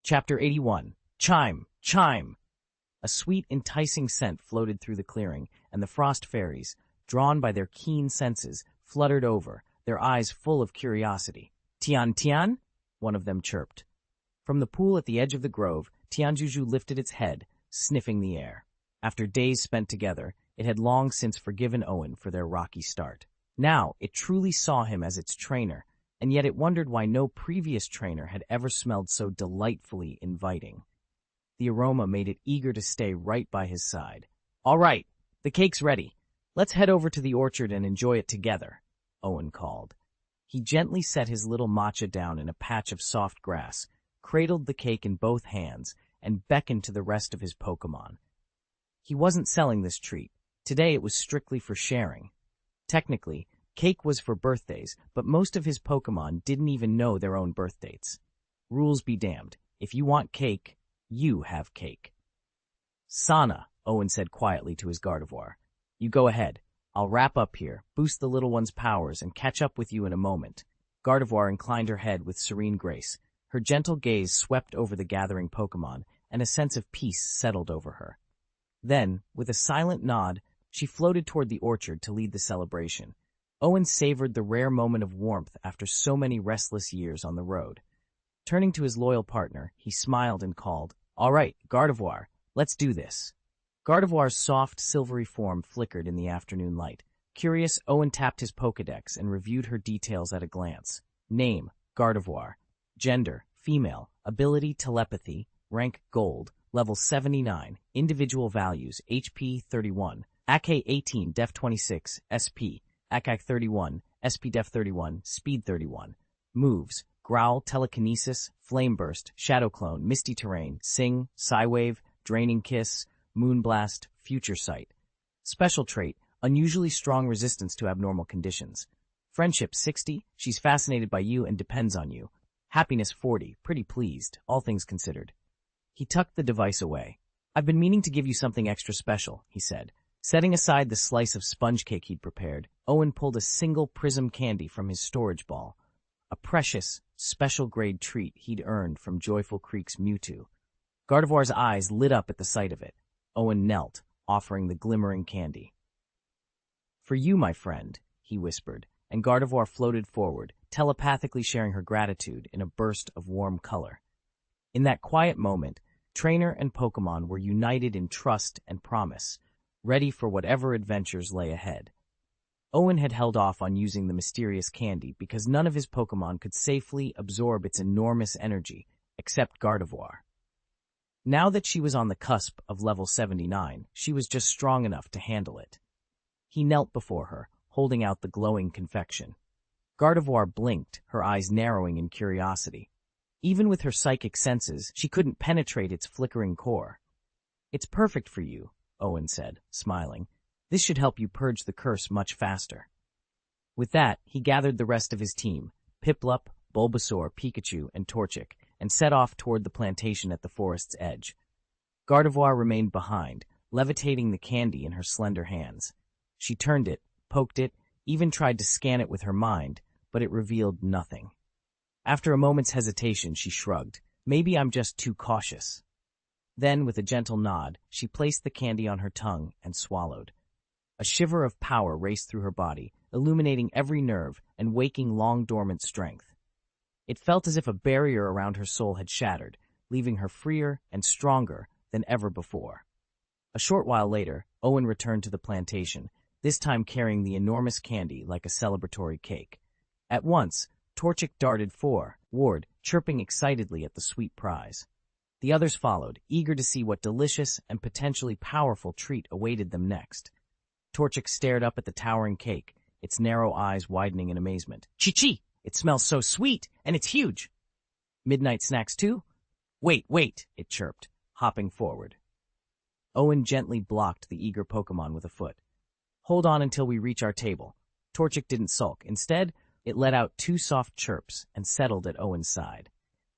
Chapter 81. Chime! Chime! A sweet, enticing scent floated through the clearing, and the frost fairies, drawn by their keen senses, fluttered over, their eyes full of curiosity. "Tian Tian?" one of them chirped. From the pool at the edge of the grove, Tianjuju lifted its head, sniffing the air. After days spent together, it had long since forgiven Owen for their rocky start. Now, it truly saw him as its trainer, and yet it wondered why no previous trainer had ever smelled so delightfully inviting. The aroma made it eager to stay right by his side. "All right, the cake's ready. Let's head over to the orchard and enjoy it together," Owen called. He gently set his little matcha down in a patch of soft grass, cradled the cake in both hands, and beckoned to the rest of his Pokémon. He wasn't selling this treat. Today it was strictly for sharing. Technically, cake was for birthdays, but most of his Pokémon didn't even know their own birth dates. Rules be damned. If you want cake, you have cake. "Sana," Owen said quietly to his Gardevoir. "You go ahead. I'll wrap up here, boost the little one's powers, and catch up with you in a moment." Gardevoir inclined her head with serene grace. Her gentle gaze swept over the gathering Pokémon, and a sense of peace settled over her. Then, with a silent nod, she floated toward the orchard to lead the celebration. Owen savored the rare moment of warmth after so many restless years on the road. Turning to his loyal partner, he smiled and called, "All right, Gardevoir, let's do this." Gardevoir's soft, silvery form flickered in the afternoon light. Curious, Owen tapped his Pokédex and reviewed her details at a glance. Name, Gardevoir. Gender, female. Ability, telepathy. Rank, gold. Level 79. Individual values, HP 31. AK 18, Def 26, SP. AK 31, SP Def 31, Speed 31. Moves, Growl, Telekinesis, Flame Burst, Shadow Clone, Misty Terrain, Sing, Psywave, Draining Kiss, Moonblast, Future Sight. Special trait, unusually strong resistance to abnormal conditions. Friendship 60, she's fascinated by you and depends on you. Happiness 40, pretty pleased, all things considered. He tucked the device away. "I've been meaning to give you something extra special," he said. Setting aside the slice of sponge cake he'd prepared, Owen pulled a single prism candy from his storage ball. A precious, special-grade treat he'd earned from Joyful Creek's Mewtwo. Gardevoir's eyes lit up at the sight of it. Owen knelt, offering the glimmering candy. "For you, my friend," he whispered, and Gardevoir floated forward, telepathically sharing her gratitude in a burst of warm color. In that quiet moment, trainer and Pokémon were united in trust and promise, ready for whatever adventures lay ahead. Owen had held off on using the mysterious candy because none of his Pokémon could safely absorb its enormous energy, except Gardevoir. Now that she was on the cusp of level 79, she was just strong enough to handle it. He knelt before her, holding out the glowing confection. Gardevoir blinked, her eyes narrowing in curiosity. Even with her psychic senses, she couldn't penetrate its flickering core. "It's perfect for you," Owen said, smiling. "This should help you purge the curse much faster." With that, he gathered the rest of his team, Piplup, Bulbasaur, Pikachu, and Torchic, and set off toward the plantation at the forest's edge. Gardevoir remained behind, levitating the candy in her slender hands. She turned it, poked it, even tried to scan it with her mind, but it revealed nothing. After a moment's hesitation, she shrugged. "Maybe I'm just too cautious." Then, with a gentle nod, she placed the candy on her tongue and swallowed. A shiver of power raced through her body, illuminating every nerve and waking long-dormant strength. It felt as if a barrier around her soul had shattered, leaving her freer and stronger than ever before. A short while later, Owen returned to the plantation, this time carrying the enormous candy like a celebratory cake. At once, Torchic darted forward, chirping excitedly at the sweet prize. The others followed, eager to see what delicious and potentially powerful treat awaited them next. Torchic stared up at the towering cake, its narrow eyes widening in amazement. "Chi-chi! It smells so sweet, and it's huge!" "Midnight snacks too?" Wait, it chirped, hopping forward. Owen gently blocked the eager Pokémon with a foot. "Hold on until we reach our table." Torchic didn't sulk. Instead, it let out two soft chirps and settled at Owen's side.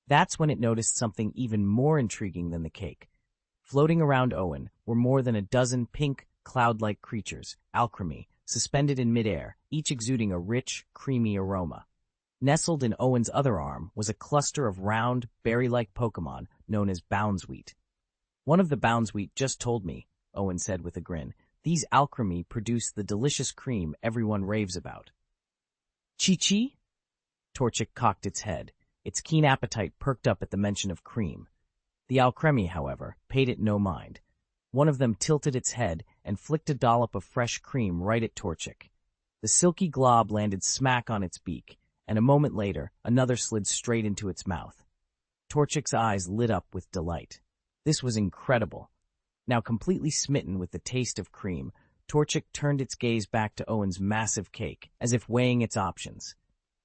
That's when it noticed something even more intriguing than the cake. Floating around Owen were more than a dozen pink, cloud-like creatures, alchemy, suspended in midair, each exuding a rich, creamy aroma. Nestled in Owen's other arm was a cluster of round, berry-like Pokémon known as Boundsweet. "One of the Boundsweet just told me," Owen said with a grin, "these alchemy produce the delicious cream everyone raves about." "Chi-Chi?" Torchic cocked its head. Its keen appetite perked up at the mention of cream. The alchemy, however, paid it no mind. One of them tilted its head and flicked a dollop of fresh cream right at Torchic. The silky glob landed smack on its beak, and a moment later, another slid straight into its mouth. Torchic's eyes lit up with delight. This was incredible. Now completely smitten with the taste of cream, Torchic turned its gaze back to Owen's massive cake, as if weighing its options.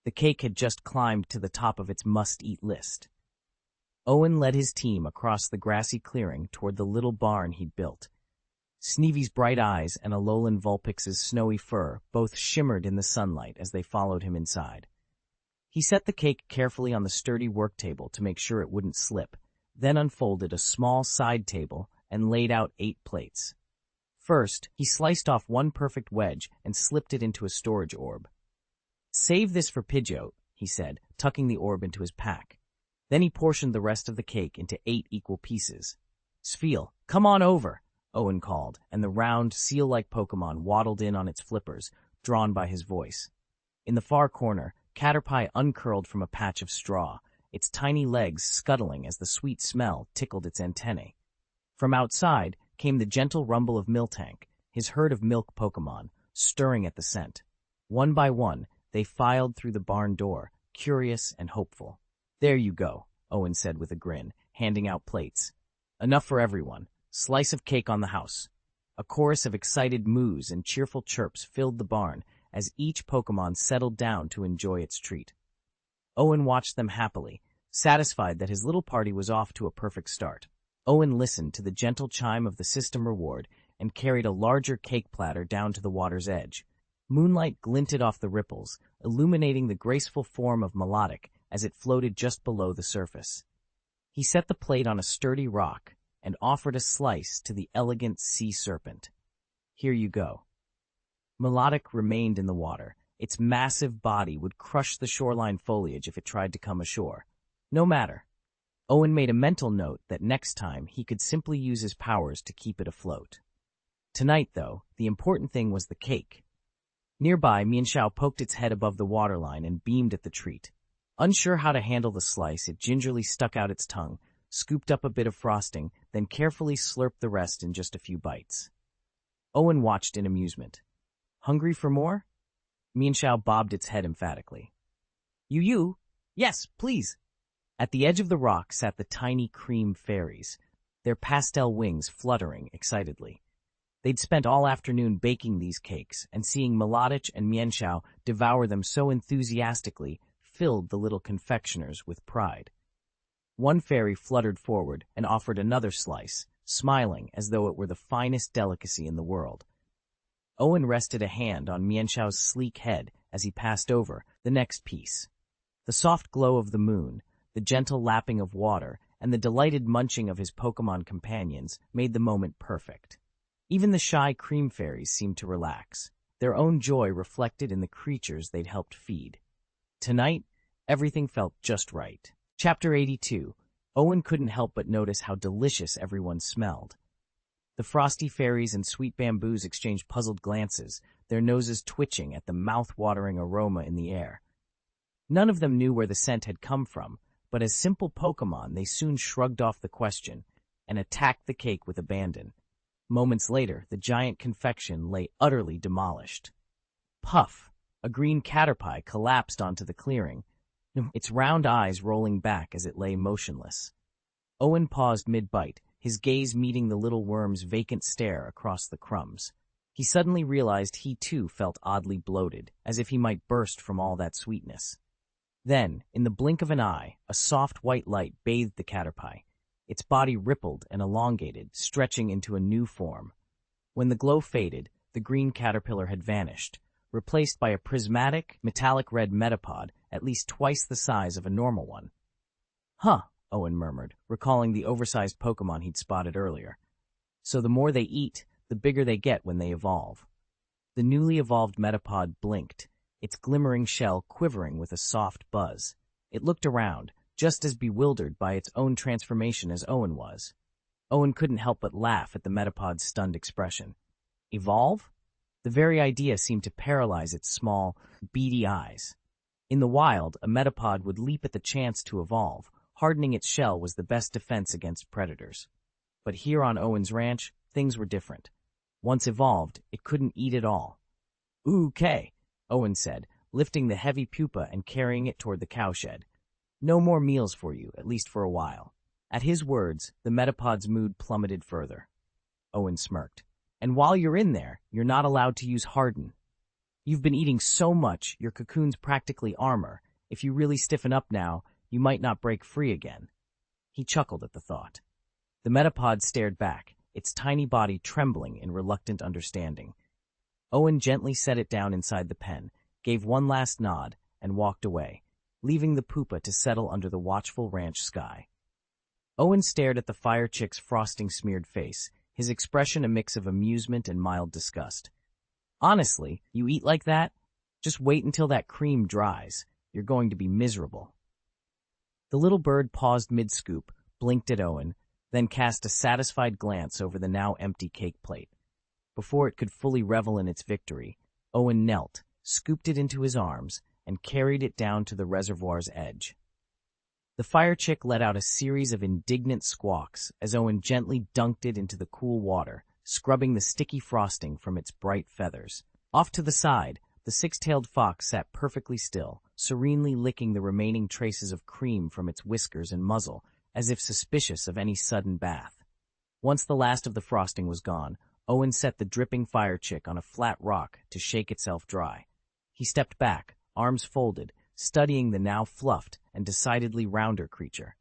The cake had just climbed to the top of its must-eat list. Owen led his team across the grassy clearing toward the little barn he'd built. Sneevy's bright eyes and Alolan Vulpix's snowy fur both shimmered in the sunlight as they followed him inside. He set the cake carefully on the sturdy work table to make sure it wouldn't slip, then unfolded a small side table and laid out 8 plates. First, he sliced off one perfect wedge and slipped it into a storage orb. "Save this for Pidgeot," he said, tucking the orb into his pack. Then he portioned the rest of the cake into 8 equal pieces. "Spheal, come on over," Owen called, and the round, seal-like Pokémon waddled in on its flippers, drawn by his voice. In the far corner, Caterpie uncurled from a patch of straw, its tiny legs scuttling as the sweet smell tickled its antennae. From outside came the gentle rumble of Miltank, his herd of milk Pokémon, stirring at the scent. One by one, they filed through the barn door, curious and hopeful. "There you go," Owen said with a grin, handing out plates. "Enough for everyone. Slice of cake on the house." A chorus of excited moos and cheerful chirps filled the barn as each Pokémon settled down to enjoy its treat. Owen watched them happily, satisfied that his little party was off to a perfect start. Owen listened to the gentle chime of the system reward and carried a larger cake platter down to the water's edge. Moonlight glinted off the ripples, illuminating the graceful form of Melodic as it floated just below the surface. He set the plate on a sturdy rock and offered a slice to the elegant sea serpent. "Here you go." Melodic remained in the water. Its massive body would crush the shoreline foliage if it tried to come ashore. No matter. Owen made a mental note that next time he could simply use his powers to keep it afloat. Tonight, though, the important thing was the cake. Nearby, Mienshao poked its head above the waterline and beamed at the treat. Unsure how to handle the slice, it gingerly stuck out its tongue, scooped up a bit of frosting, then carefully slurped the rest in just a few bites. Owen watched in amusement. "Hungry for more?" Mienshao bobbed its head emphatically. You? Yes, please." At the edge of the rock sat the tiny cream fairies, their pastel wings fluttering excitedly. They'd spent all afternoon baking these cakes, and seeing Melodic and Mienshao devour them so enthusiastically filled the little confectioners with pride. One fairy fluttered forward and offered another slice, smiling as though it were the finest delicacy in the world. Owen rested a hand on Mienshao's sleek head as he passed over the next piece. The soft glow of the moon, the gentle lapping of water, and the delighted munching of his Pokémon companions made the moment perfect. Even the shy cream fairies seemed to relax, their own joy reflected in the creatures they'd helped feed. Tonight, everything felt just right. Chapter 82. Owen couldn't help but notice how delicious everyone smelled. The frosty fairies and sweet bamboos exchanged puzzled glances, their noses twitching at the mouth-watering aroma in the air. None of them knew where the scent had come from, but as simple Pokémon they soon shrugged off the question and attacked the cake with abandon. Moments later, the giant confection lay utterly demolished. Puff! A green Caterpie collapsed onto the clearing, its round eyes rolling back as it lay motionless. Owen paused mid-bite, his gaze meeting the little worm's vacant stare across the crumbs. He suddenly realized he too felt oddly bloated, as if he might burst from all that sweetness. Then, in the blink of an eye, a soft white light bathed the Caterpie. Its body rippled and elongated, stretching into a new form. When the glow faded, the green caterpillar had vanished, replaced by a prismatic, metallic red metapod at least twice the size of a normal one. "Huh," Owen murmured, recalling the oversized Pokémon he'd spotted earlier. "So the more they eat, the bigger they get when they evolve." The newly evolved metapod blinked, its glimmering shell quivering with a soft buzz. It looked around, just as bewildered by its own transformation as Owen was. Owen couldn't help but laugh at the metapod's stunned expression. Evolve? The very idea seemed to paralyze its small, beady eyes. In the wild, a metapod would leap at the chance to evolve. Hardening its shell was the best defense against predators. But here on Owen's ranch, things were different. Once evolved, it couldn't eat at all. "Okay," Owen said, lifting the heavy pupa and carrying it toward the cowshed. "No more meals for you, at least for a while." At his words, the metapod's mood plummeted further. Owen smirked. "And while you're in there, you're not allowed to use harden. You've been eating so much, your cocoon's practically armor. If you really stiffen up now, you might not break free again." He chuckled at the thought. The metapod stared back, its tiny body trembling in reluctant understanding. Owen gently set it down inside the pen, gave one last nod, and walked away, leaving the pupa to settle under the watchful ranch sky. Owen stared at the fire chick's frosting-smeared face, his expression a mix of amusement and mild disgust. "Honestly, you eat like that? Just wait until that cream dries. You're going to be miserable." The little bird paused mid-scoop, blinked at Owen, then cast a satisfied glance over the now empty cake plate. Before it could fully revel in its victory, Owen knelt, scooped it into his arms, and carried it down to the reservoir's edge. The fire chick let out a series of indignant squawks as Owen gently dunked it into the cool water, scrubbing the sticky frosting from its bright feathers. Off to the side, the six-tailed fox sat perfectly still, serenely licking the remaining traces of cream from its whiskers and muzzle, as if suspicious of any sudden bath. Once the last of the frosting was gone, Owen set the dripping fire chick on a flat rock to shake itself dry. He stepped back, arms folded, studying the now fluffed and decidedly rounder creature.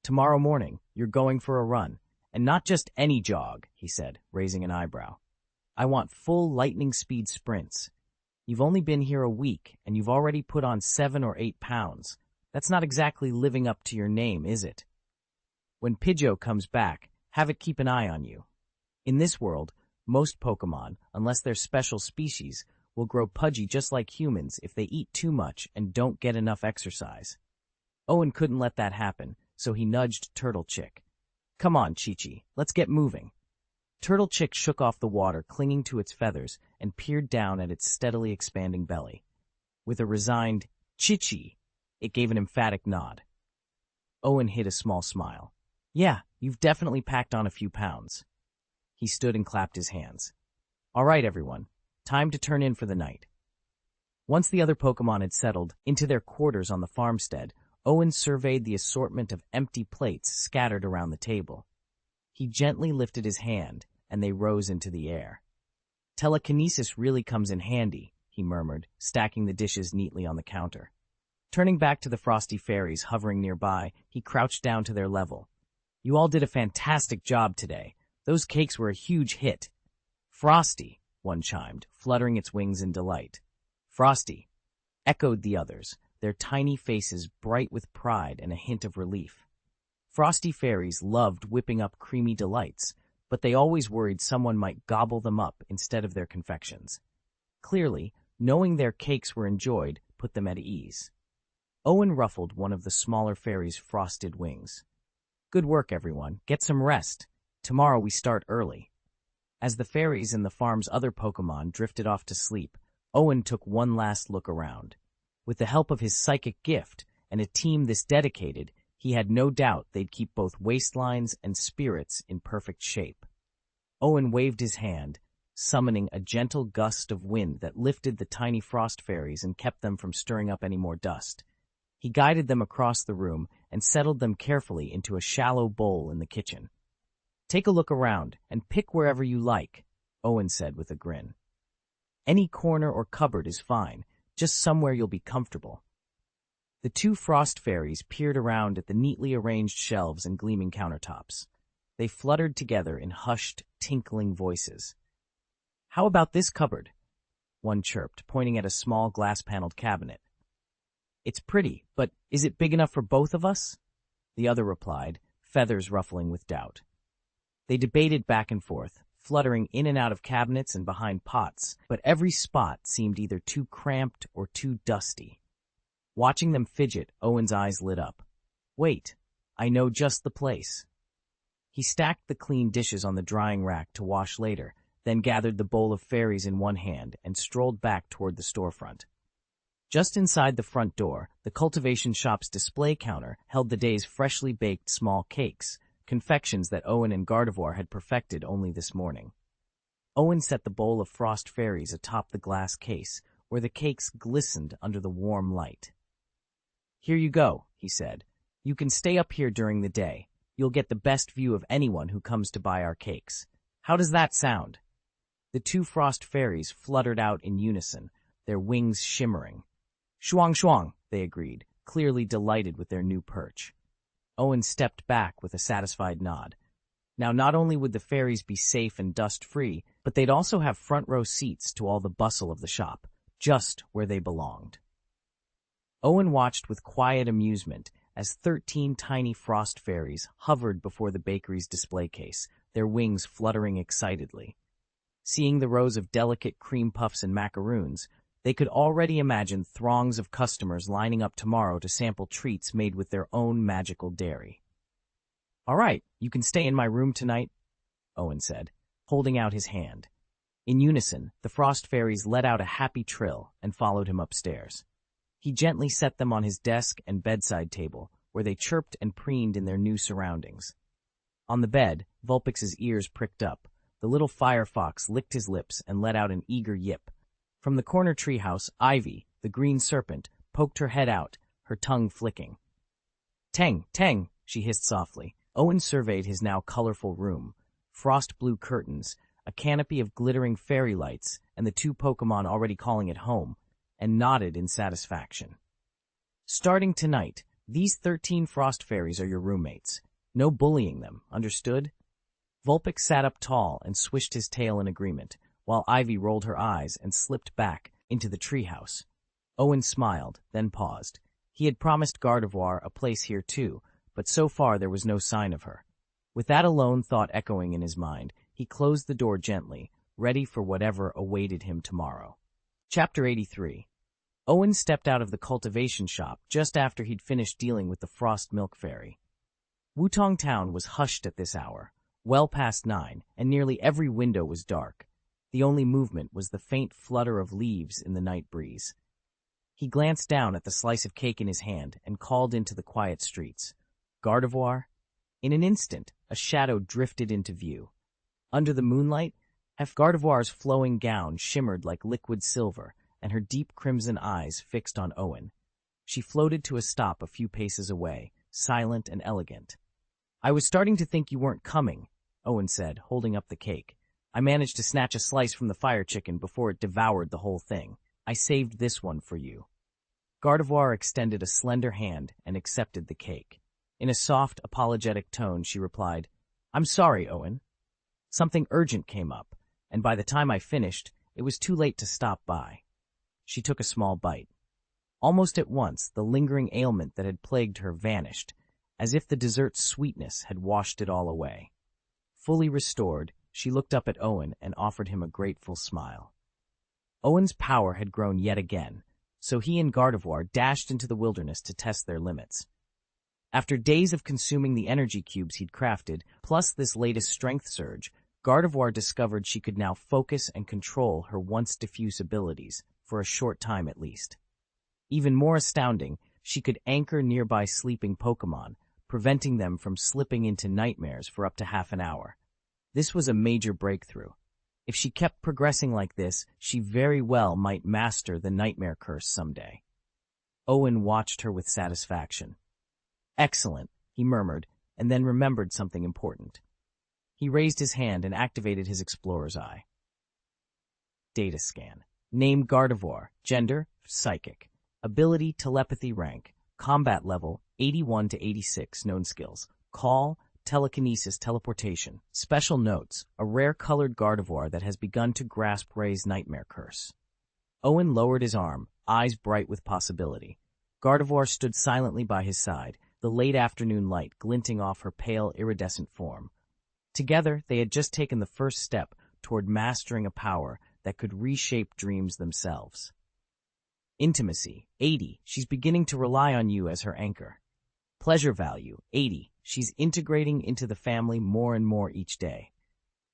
"Tomorrow morning, you're going for a run, and not just any jog," he said, raising an eyebrow. "I want full lightning-speed sprints. You've only been here a week, and you've already put on 7 or 8 pounds. That's not exactly living up to your name, is it? When Pidgeot comes back, have it keep an eye on you. In this world, most Pokémon, unless they're special species, will grow pudgy just like humans if they eat too much and don't get enough exercise." Owen couldn't let that happen, so he nudged Turtle Chick. "Come on, Chi-Chi, let's get moving." Turtle Chick shook off the water clinging to its feathers and peered down at its steadily expanding belly. With a resigned "Chi-Chi," it gave an emphatic nod. Owen hid a small smile. "Yeah, you've definitely packed on a few pounds." He stood and clapped his hands. "All right, everyone. Time to turn in for the night." Once the other Pokémon had settled into their quarters on the farmstead, Owen surveyed the assortment of empty plates scattered around the table. He gently lifted his hand, and they rose into the air. "Telekinesis really comes in handy," he murmured, stacking the dishes neatly on the counter. Turning back to the frosty fairies hovering nearby, he crouched down to their level. "You all did a fantastic job today. Those cakes were a huge hit." "Frosty," one chimed, fluttering its wings in delight. "Frosty," echoed the others, their tiny faces bright with pride and a hint of relief. Frosty fairies loved whipping up creamy delights, but they always worried someone might gobble them up instead of their confections. Clearly, knowing their cakes were enjoyed put them at ease. Owen ruffled one of the smaller fairies' frosted wings. "Good work, everyone. Get some rest. Tomorrow we start early." As the fairies and the farm's other Pokémon drifted off to sleep, Owen took one last look around. With the help of his psychic gift and a team this dedicated, he had no doubt they'd keep both waistlines and spirits in perfect shape. Owen waved his hand, summoning a gentle gust of wind that lifted the tiny frost fairies and kept them from stirring up any more dust. He guided them across the room and settled them carefully into a shallow bowl in the kitchen. "Take a look around and pick wherever you like," Owen said with a grin. "Any corner or cupboard is fine, just somewhere you'll be comfortable." The two frost fairies peered around at the neatly arranged shelves and gleaming countertops. They fluttered together in hushed, tinkling voices. "How about this cupboard?" one chirped, pointing at a small glass-paneled cabinet. "It's pretty, but is it big enough for both of us?" the other replied, feathers ruffling with doubt. They debated back and forth, fluttering in and out of cabinets and behind pots, but every spot seemed either too cramped or too dusty. Watching them fidget, Owen's eyes lit up. Wait, I know just the place. He stacked the clean dishes on the drying rack to wash later, then gathered the bowl of fairies in one hand and strolled back toward the storefront. Just inside the front door, the cultivation shop's display counter held the day's freshly baked small cakes, confections that Owen and Gardevoir had perfected only this morning. Owen set the bowl of frost fairies atop the glass case, where the cakes glistened under the warm light. Here you go, he said. You can stay up here during the day. You'll get the best view of anyone who comes to buy our cakes. How does that sound? The two frost fairies fluttered out in unison, their wings shimmering. Shuang shuang, they agreed, clearly delighted with their new perch. Owen stepped back with a satisfied nod. Now not only would the fairies be safe and dust-free, but they'd also have front-row seats to all the bustle of the shop, just where they belonged. Owen watched with quiet amusement as 13 tiny frost fairies hovered before the bakery's display case, their wings fluttering excitedly. Seeing the rows of delicate cream puffs and macaroons, they could already imagine throngs of customers lining up tomorrow to sample treats made with their own magical dairy. All right, you can stay in my room tonight, Owen said, holding out his hand. In unison, the frost fairies let out a happy trill and followed him upstairs. He gently set them on his desk and bedside table, where they chirped and preened in their new surroundings. On the bed, Vulpix's ears pricked up. The little firefox licked his lips and let out an eager yip. From the corner treehouse, Ivy, the green serpent, poked her head out, her tongue flicking. Tang, tang, she hissed softly. Owen surveyed his now colorful room. Frost-blue curtains, a canopy of glittering fairy lights, and the two Pokémon already calling it home, and nodded in satisfaction. Starting tonight, these 13 frost fairies are your roommates. No bullying them, understood? Vulpix sat up tall and swished his tail in agreement, while Ivy rolled her eyes and slipped back into the treehouse. Owen smiled, then paused. He had promised Gardevoir a place here too, but so far there was no sign of her. With that alone thought echoing in his mind, he closed the door gently, ready for whatever awaited him tomorrow. Chapter 83. Owen stepped out of the cultivation shop just after he'd finished dealing with the frost milk fairy. Wutong Town was hushed at this hour, well past 9, and nearly every window was dark. The only movement was the faint flutter of leaves in the night breeze. He glanced down at the slice of cake in his hand and called into the quiet streets. Gardevoir? In an instant, a shadow drifted into view. Under the moonlight, Gardevoir's flowing gown shimmered like liquid silver, and her deep crimson eyes fixed on Owen. She floated to a stop a few paces away, silent and elegant. I was starting to think you weren't coming, Owen said, holding up the cake. I managed to snatch a slice from the fire chicken before it devoured the whole thing. I saved this one for you. Gardevoir extended a slender hand and accepted the cake. In a soft, apologetic tone, she replied, I'm sorry, Owen. Something urgent came up, and by the time I finished, it was too late to stop by. She took a small bite. Almost at once, the lingering ailment that had plagued her vanished, as if the dessert's sweetness had washed it all away. Fully restored, she looked up at Owen and offered him a grateful smile. Owen's power had grown yet again, so he and Gardevoir dashed into the wilderness to test their limits. After days of consuming the energy cubes he'd crafted, plus this latest strength surge, Gardevoir discovered she could now focus and control her once diffuse abilities, for a short time at least. Even more astounding, she could anchor nearby sleeping Pokémon, preventing them from slipping into nightmares for up to half an hour. This was a major breakthrough. If she kept progressing like this, she very well might master the nightmare curse someday. Owen watched her with satisfaction. Excellent, he murmured, and then remembered something important. He raised his hand and activated his explorer's eye. Data scan. Name Gardevoir. Gender, psychic. Ability, telepathy rank. Combat level, 81 to 86 known skills. Call, telekinesis, teleportation. Special notes, a rare colored Gardevoir that has begun to grasp Ray's nightmare curse. Owen lowered his arm, eyes bright with possibility. Gardevoir stood silently by his side, the late afternoon light glinting off her pale, iridescent form. Together, they had just taken the first step toward mastering a power that could reshape dreams themselves. Intimacy, 80. She's beginning to rely on you as her anchor. Pleasure value, 80. She's integrating into the family more and more each day.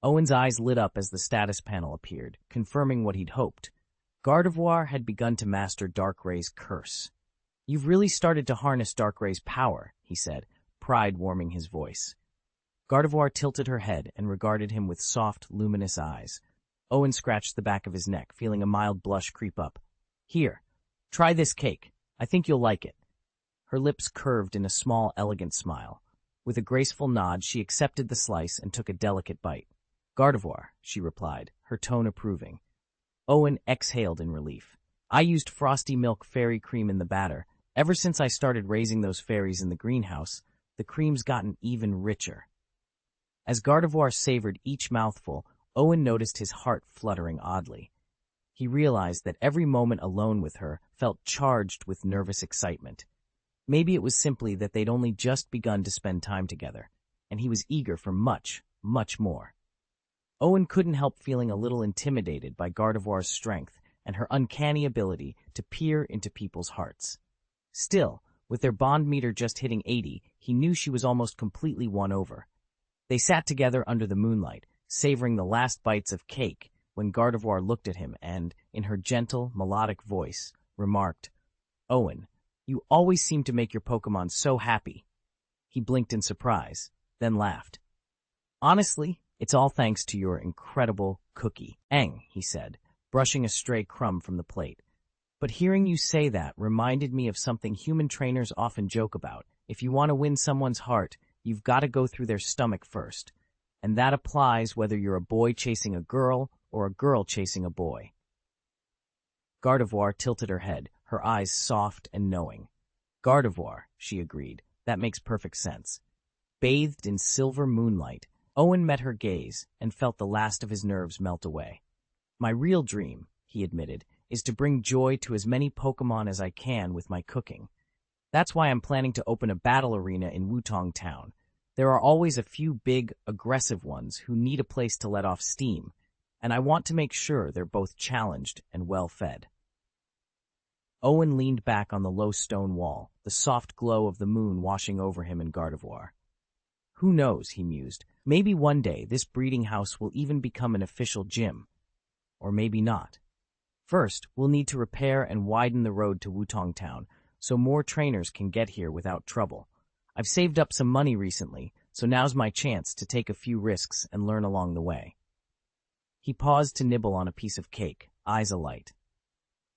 Owen's eyes lit up as the status panel appeared, confirming what he'd hoped. Gardevoir had begun to master Darkray's curse. You've really started to harness Darkray's power, he said, pride warming his voice. Gardevoir tilted her head and regarded him with soft, luminous eyes. Owen scratched the back of his neck, feeling a mild blush creep up. Here, try this cake. I think you'll like it. Her lips curved in a small, elegant smile. With a graceful nod, she accepted the slice and took a delicate bite. Gardevoir, she replied, her tone approving. Owen exhaled in relief. I used frosty milk fairy cream in the batter. Ever since I started raising those fairies in the greenhouse, the cream's gotten even richer. As Gardevoir savored each mouthful, Owen noticed his heart fluttering oddly. He realized that every moment alone with her felt charged with nervous excitement. Maybe it was simply that they'd only just begun to spend time together, and he was eager for much, much more. Owen couldn't help feeling a little intimidated by Gardevoir's strength and her uncanny ability to peer into people's hearts. Still, with their bond meter just hitting 80, he knew she was almost completely won over. They sat together under the moonlight, savoring the last bites of cake, when Gardevoir looked at him and, in her gentle, melodic voice, remarked, Owen, you always seem to make your Pokémon so happy. He blinked in surprise, then laughed. Honestly, it's all thanks to your incredible cookie. Eng, he said, brushing a stray crumb from the plate. But hearing you say that reminded me of something human trainers often joke about. If you want to win someone's heart, you've got to go through their stomach first. And that applies whether you're a boy chasing a girl or a girl chasing a boy. Gardevoir tilted her head, her eyes soft and knowing. Gardevoir, she agreed. That makes perfect sense. Bathed in silver moonlight, Owen met her gaze and felt the last of his nerves melt away. My real dream, he admitted, is to bring joy to as many Pokémon as I can with my cooking. That's why I'm planning to open a battle arena in Wutong Town. There are always a few big, aggressive ones who need a place to let off steam, and I want to make sure they're both challenged and well-fed. Owen leaned back on the low stone wall, the soft glow of the moon washing over him and Gardevoir. Who knows, he mused, maybe one day this breeding house will even become an official gym. Or maybe not. First, we'll need to repair and widen the road to Wutong Town, so more trainers can get here without trouble. I've saved up some money recently, so now's my chance to take a few risks and learn along the way. He paused to nibble on a piece of cake, eyes alight.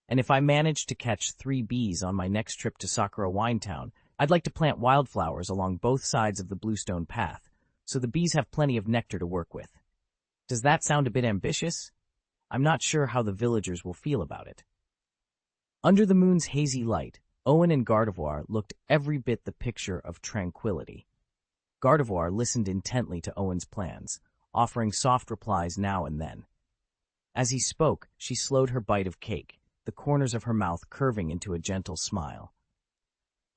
And if I manage to catch 3 bees on my next trip to Sakura Winetown, I'd like to plant wildflowers along both sides of the Bluestone Path, so the bees have plenty of nectar to work with. Does that sound a bit ambitious? I'm not sure how the villagers will feel about it. Under the moon's hazy light, Owen and Gardevoir looked every bit the picture of tranquility. Gardevoir listened intently to Owen's plans, offering soft replies now and then. As he spoke, she slowed her bite of cake, the corners of her mouth curving into a gentle smile.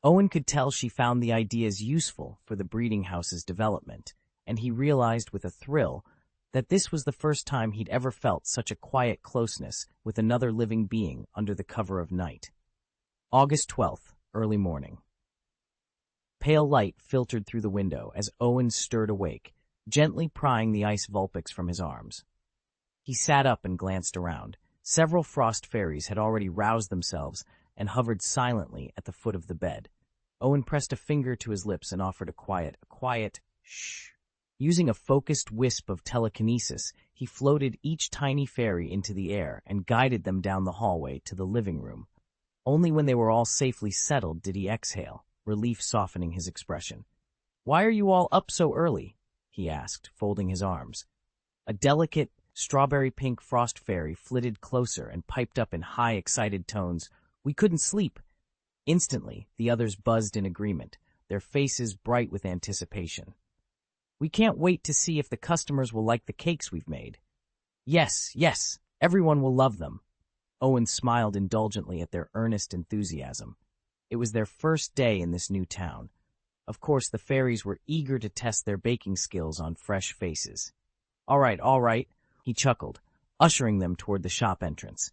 Owen could tell she found the ideas useful for the breeding house's development, and he realized with a thrill that this was the first time he'd ever felt such a quiet closeness with another living being under the cover of night. August 12th, early morning. Pale light filtered through the window as Owen stirred awake, gently prying the ice Vulpix from his arms. He sat up and glanced around. Several frost fairies had already roused themselves and hovered silently at the foot of the bed. Owen pressed a finger to his lips and offered a quiet shh. Using a focused wisp of telekinesis, he floated each tiny fairy into the air and guided them down the hallway to the living room. Only when they were all safely settled did he exhale, relief softening his expression. "Why are you all up so early?" he asked, folding his arms. A delicate, strawberry-pink frost fairy flitted closer and piped up in high, excited tones, "We couldn't sleep." Instantly, the others buzzed in agreement, their faces bright with anticipation. "We can't wait to see if the customers will like the cakes we've made." Yes, everyone will love them." Owen smiled indulgently at their earnest enthusiasm. It was their first day in this new town. Of course, the fairies were eager to test their baking skills on fresh faces. All right, he chuckled, ushering them toward the shop entrance.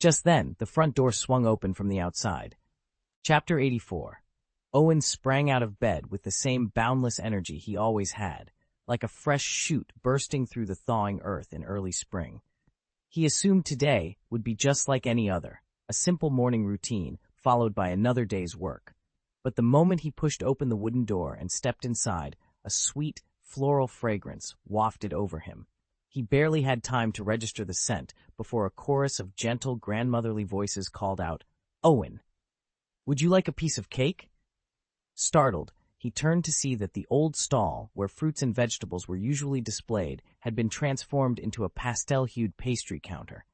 Just then, the front door swung open from the outside. Chapter 84. Owen sprang out of bed with the same boundless energy he always had, like a fresh shoot bursting through the thawing earth in early spring. He assumed today would be just like any other, a simple morning routine followed by another day's work. But the moment he pushed open the wooden door and stepped inside, a sweet, floral fragrance wafted over him. He barely had time to register the scent before a chorus of gentle, grandmotherly voices called out, "Owen, would you like a piece of cake?" Startled, he turned to see that the old stall, where fruits and vegetables were usually displayed, had been transformed into a pastel-hued pastry counter.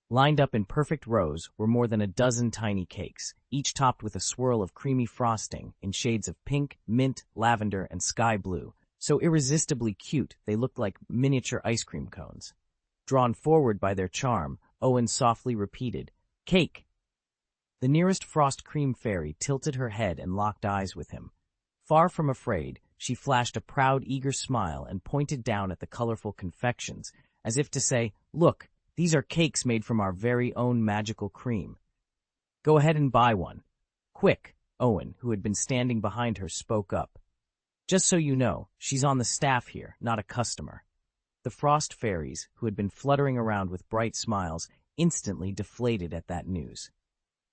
Lined up in perfect rows were more than a dozen tiny cakes, each topped with a swirl of creamy frosting in shades of pink, mint, lavender, and sky blue, so irresistibly cute they looked like miniature ice cream cones. Drawn forward by their charm, Owen softly repeated, "Cake!" The nearest frost cream fairy tilted her head and locked eyes with him. Far from afraid, she flashed a proud, eager smile and pointed down at the colorful confections, as if to say, "Look, these are cakes made from our very own magical cream. Go ahead and buy one." "Quick," Owen, who had been standing behind her, spoke up. "Just so you know, she's on the staff here, not a customer." The frost fairies, who had been fluttering around with bright smiles, instantly deflated at that news.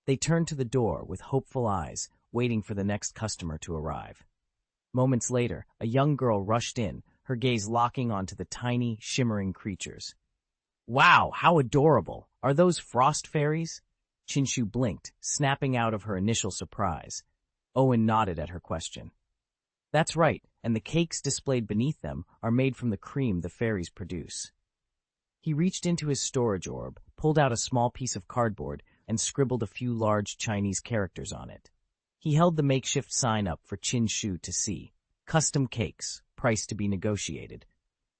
They turned to the door with hopeful eyes, waiting for the next customer to arrive. Moments later, a young girl rushed in, her gaze locking onto the tiny, shimmering creatures. "Wow, how adorable! Are those frost fairies?" Chinshu blinked, snapping out of her initial surprise. Owen nodded at her question. "That's right, and the cakes displayed beneath them are made from the cream the fairies produce." He reached into his storage orb, pulled out a small piece of cardboard, and scribbled a few large Chinese characters on it. He held the makeshift sign up for Chinshu to see. "Custom cakes, price to be negotiated."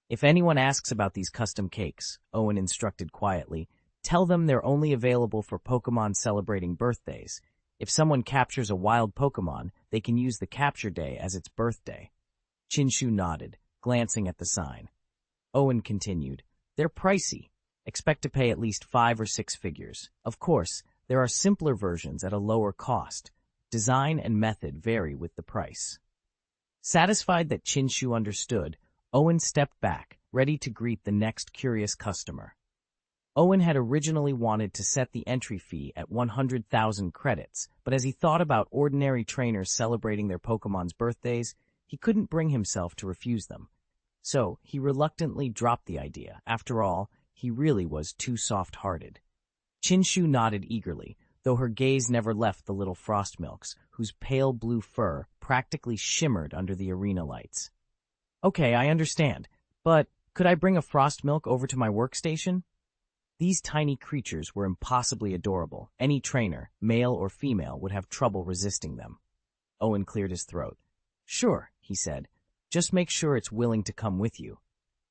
"If anyone asks about these custom cakes," Owen instructed quietly, "tell them they're only available for Pokémon celebrating birthdays. If someone captures a wild Pokémon, they can use the capture day as its birthday." Chinshu nodded, glancing at the sign. Owen continued, "They're pricey. Expect to pay at least 5 or 6 figures. Of course, there are simpler versions at a lower cost. Design and method vary with the price." Satisfied that Chinshu understood, Owen stepped back, ready to greet the next curious customer. Owen had originally wanted to set the entry fee at 100,000 credits, but as he thought about ordinary trainers celebrating their Pokemon's birthdays, he couldn't bring himself to refuse them. So he reluctantly dropped the idea. After all, he really was too soft-hearted. Chinshu nodded eagerly, though her gaze never left the little Frostmilks, whose pale blue fur practically shimmered under the arena lights. "Okay, I understand, but could I bring a Frostmilk over to my workstation?" These tiny creatures were impossibly adorable. Any trainer, male or female, would have trouble resisting them. Owen cleared his throat. "Sure," he said. "Just make sure it's willing to come with you."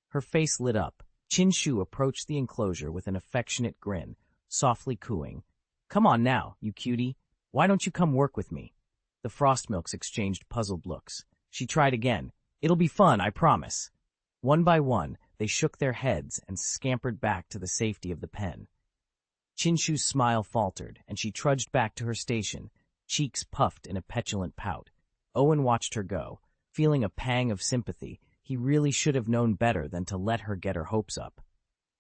Her face lit up. Chinshu approached the enclosure with an affectionate grin, softly cooing, "Come on now, you cutie. Why don't you come work with me?" The Frostmilks exchanged puzzled looks. She tried again. "It'll be fun, I promise." One by one, they shook their heads and scampered back to the safety of the pen. Chinshu's smile faltered, and she trudged back to her station, cheeks puffed in a petulant pout. Owen watched her go, feeling a pang of sympathy. He really should have known better than to let her get her hopes up.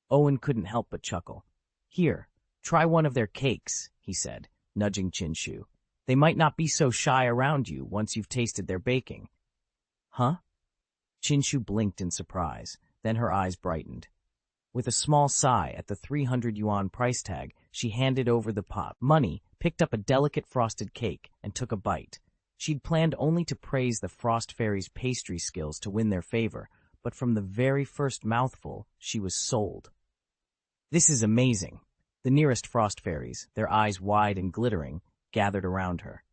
Owen couldn't help but chuckle. "Here, try one of their cakes," he said, nudging Chinshu. "They might not be so shy around you once you've tasted their baking." "Huh?" Chinshu blinked in surprise, then her eyes brightened. With a small sigh at the 300 yuan price tag, she handed over the pot money, picked up a delicate frosted cake, and took a bite. She'd planned only to praise the Frost Fairy's pastry skills to win their favor, but from the very first mouthful, she was sold. "This is amazing." The nearest Frost Fairies, their eyes wide and glittering, gathered around her.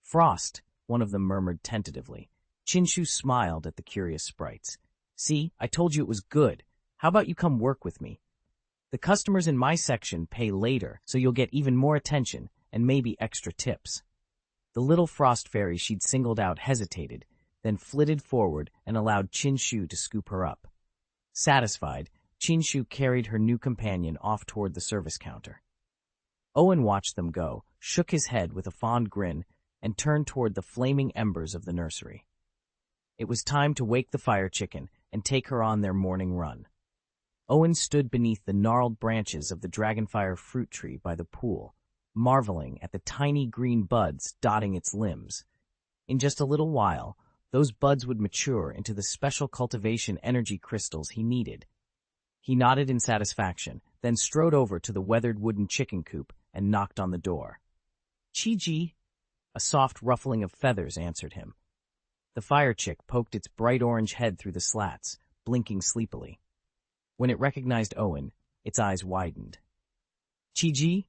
"Frost," one of them murmured tentatively. Chinshu smiled at the curious sprites. "See, I told you it was good. How about you come work with me? The customers in my section pay later, so you'll get even more attention and maybe extra tips." The little frost fairy she'd singled out hesitated, then flitted forward and allowed Chinshu to scoop her up. Satisfied, Chinshu carried her new companion off toward the service counter. Owen watched them go, shook his head with a fond grin, and turned toward the flaming embers of the nursery. It was time to wake the fire chicken and take her on their morning run. Owen stood beneath the gnarled branches of the dragonfire fruit tree by the pool, marveling at the tiny green buds dotting its limbs. In just a little while, those buds would mature into the special cultivation energy crystals he needed. He nodded in satisfaction, then strode over to the weathered wooden chicken coop and knocked on the door. "Chi-ji!" A soft ruffling of feathers answered him. The fire chick poked its bright orange head through the slats, blinking sleepily. When it recognized Owen, its eyes widened. "Chi-ji?"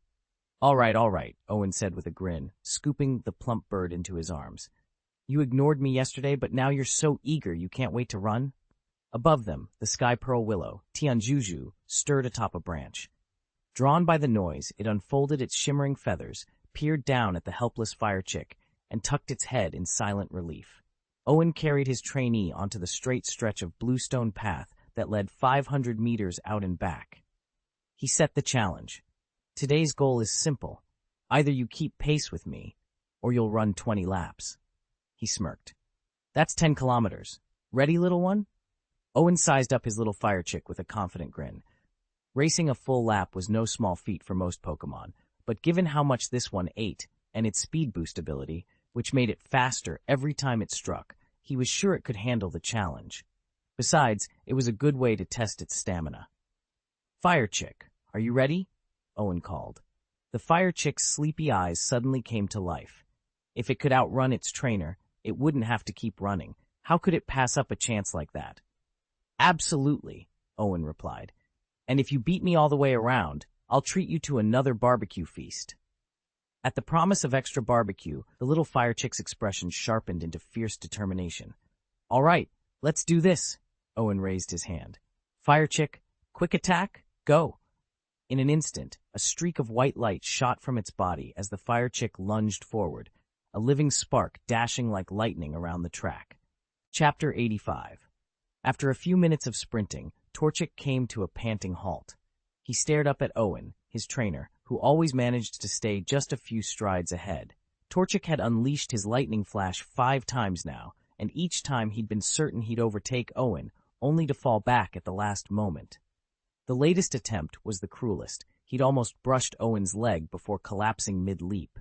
All right, Owen said with a grin, scooping the plump bird into his arms. "You ignored me yesterday, but now you're so eager you can't wait to run?" Above them, the sky pearl willow, Tianjuju, stirred atop a branch. Drawn by the noise, it unfolded its shimmering feathers, peered down at the helpless fire chick, and tucked its head in silent relief. Owen carried his trainee onto the straight stretch of bluestone path that led 500 meters out and back. He set the challenge. Today's goal is simple. Either you keep pace with me, or you'll run 20 laps. He smirked. "That's 10 kilometers. Ready, little one?" Owen sized up his little fire chick with a confident grin. Racing a full lap was no small feat for most Pokémon, but given how much this one ate, and its speed boost ability, which made it faster every time it struck, he was sure it could handle the challenge. Besides, it was a good way to test its stamina. "Fire chick, are you ready?" Owen called. The fire chick's sleepy eyes suddenly came to life. If it could outrun its trainer, it wouldn't have to keep running. How could it pass up a chance like that? "Absolutely," Owen replied. "And if you beat me all the way around, I'll treat you to another barbecue feast." At the promise of extra barbecue, the little fire chick's expression sharpened into fierce determination. "All right, let's do this." Owen raised his hand. "Fire chick, quick attack, go." In an instant, a streak of white light shot from its body as the fire chick lunged forward, a living spark dashing like lightning around the track. Chapter 85. After a few minutes of sprinting, Torchic came to a panting halt. He stared up at Owen, his trainer, who always managed to stay just a few strides ahead. Torchic had unleashed his lightning flash 5 times now, and each time he'd been certain he'd overtake Owen, only to fall back at the last moment. The latest attempt was the cruelest. He'd almost brushed Owen's leg before collapsing mid-leap.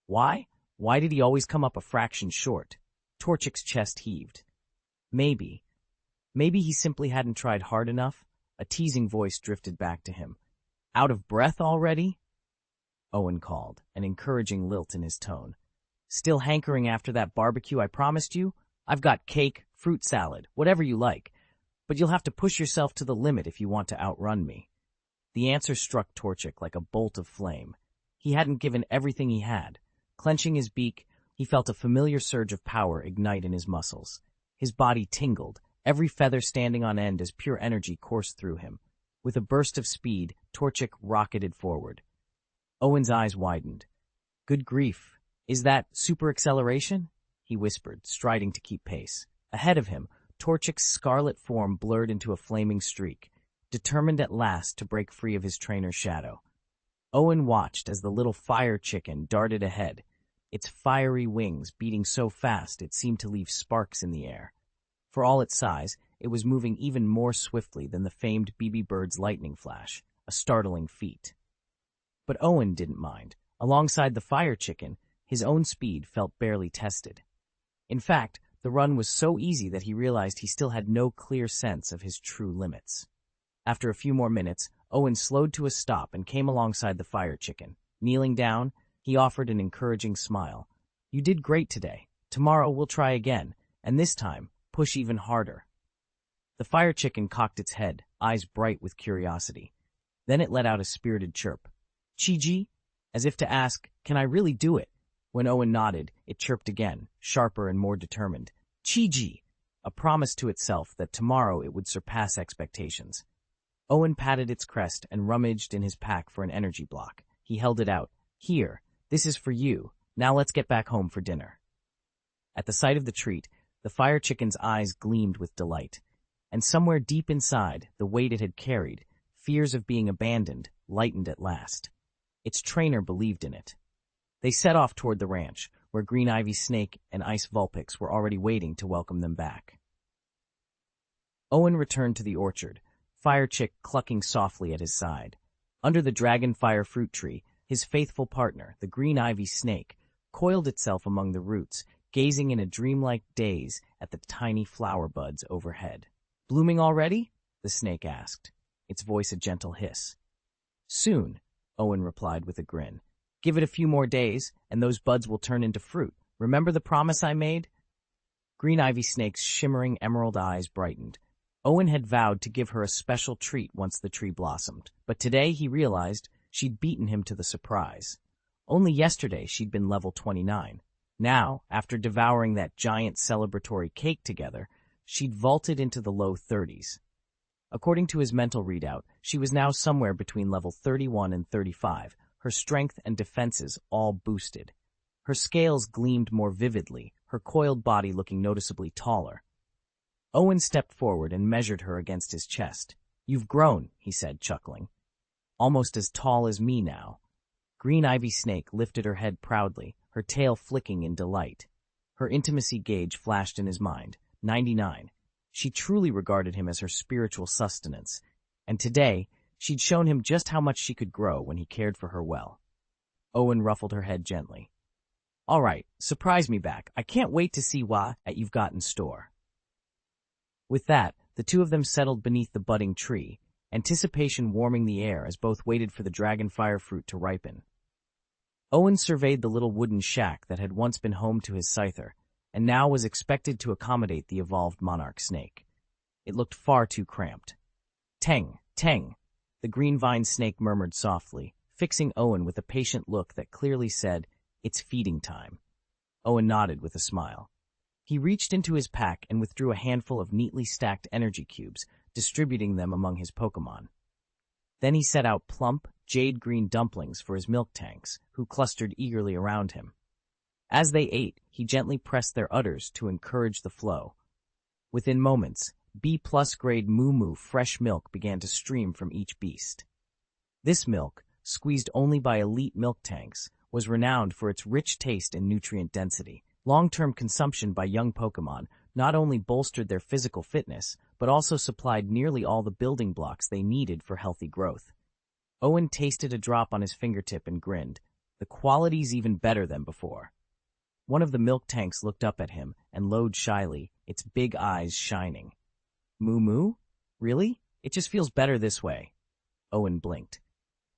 Why? Why did he always come up a fraction short? Torchic's chest heaved. Maybe he simply hadn't tried hard enough. A teasing voice drifted back to him. "Out of breath already?" Owen called, an encouraging lilt in his tone. "Still hankering after that barbecue I promised you? I've got cake, fruit salad, whatever you like. But you'll have to push yourself to the limit if you want to outrun me." The answer struck Torchic like a bolt of flame. He hadn't given everything he had. Clenching his beak, he felt a familiar surge of power ignite in his muscles. His body tingled, every feather standing on end as pure energy coursed through him. With a burst of speed, Torchic rocketed forward. Owen's eyes widened. "Good grief, is that super acceleration?" he whispered, striding to keep pace. Ahead of him, Torchic's scarlet form blurred into a flaming streak, determined at last to break free of his trainer's shadow. Owen watched as the little fire chicken darted ahead, its fiery wings beating so fast it seemed to leave sparks in the air. For all its size, it was moving even more swiftly than the famed BB Bird's lightning flash, a startling feat. But Owen didn't mind. Alongside the fire chicken, his own speed felt barely tested. In fact, the run was so easy that he realized he still had no clear sense of his true limits. After a few more minutes, Owen slowed to a stop and came alongside the fire chicken. Kneeling down, he offered an encouraging smile. "You did great today. Tomorrow we'll try again, and this time, push even harder." The fire chicken cocked its head, eyes bright with curiosity. Then it let out a spirited chirp. "Chi-ji?" As if to ask, "Can I really do it?" When Owen nodded, it chirped again, sharper and more determined. "Chi-ji!" A promise to itself that tomorrow it would surpass expectations. Owen patted its crest and rummaged in his pack for an energy block. He held it out. "Here, this is for you." Now let's get back home for dinner." At the sight of the treat, the fire chicken's eyes gleamed with delight, and somewhere deep inside, the weight it had carried, fears of being abandoned, lightened at last. Its trainer believed in it. They set off toward the ranch, where Green Ivy Snake and Ice Vulpix were already waiting to welcome them back. Owen returned to the orchard, Fire Chick clucking softly at his side. Under the dragonfire fruit tree, his faithful partner, the Green Ivy Snake, coiled itself among the roots, gazing in a dreamlike daze at the tiny flower buds overhead. "Blooming already?" the snake asked, its voice a gentle hiss. "Soon," Owen replied with a grin. "Give it a few more days, and those buds will turn into fruit. Remember the promise I made?" Green Ivy Snake's shimmering emerald eyes brightened. Owen had vowed to give her a special treat once the tree blossomed, but today he realized she'd beaten him to the surprise. Only yesterday she'd been level 29. Now, after devouring that giant celebratory cake together, she'd vaulted into the low 30s. According to his mental readout, she was now somewhere between level 31 and 35, her strength and defenses all boosted. Her scales gleamed more vividly, her coiled body looking noticeably taller. Owen stepped forward and measured her against his chest. "You've grown," he said, chuckling. "Almost as tall as me now." Green Ivy Snake lifted her head proudly, her tail flicking in delight. Her intimacy gauge flashed in his mind, 99. She truly regarded him as her spiritual sustenance, and today she'd shown him just how much she could grow when he cared for her well. Owen ruffled her head gently. "All right, surprise me back. I can't wait to see what you've got in store." With that, the two of them settled beneath the budding tree, anticipation warming the air as both waited for the dragonfire fruit to ripen. Owen surveyed the little wooden shack that had once been home to his scyther, and now was expected to accommodate the evolved monarch snake. It looked far too cramped. "Teng, Teng," the green vine snake murmured softly, fixing Owen with a patient look that clearly said, "It's feeding time." Owen nodded with a smile. He reached into his pack and withdrew a handful of neatly stacked energy cubes, distributing them among his Pokémon. Then he set out plump, jade-green dumplings for his milk tanks, who clustered eagerly around him. As they ate, he gently pressed their udders to encourage the flow. Within moments, B+ grade moo-moo fresh milk began to stream from each beast. This milk, squeezed only by elite milk tanks, was renowned for its rich taste and nutrient density. Long-term consumption by young Pokémon not only bolstered their physical fitness, but also supplied nearly all the building blocks they needed for healthy growth. Owen tasted a drop on his fingertip and grinned. The quality's even better than before. One of the milk tanks looked up at him and lowed shyly, its big eyes shining. "Moo Moo? Really? It just feels better this way." Owen blinked.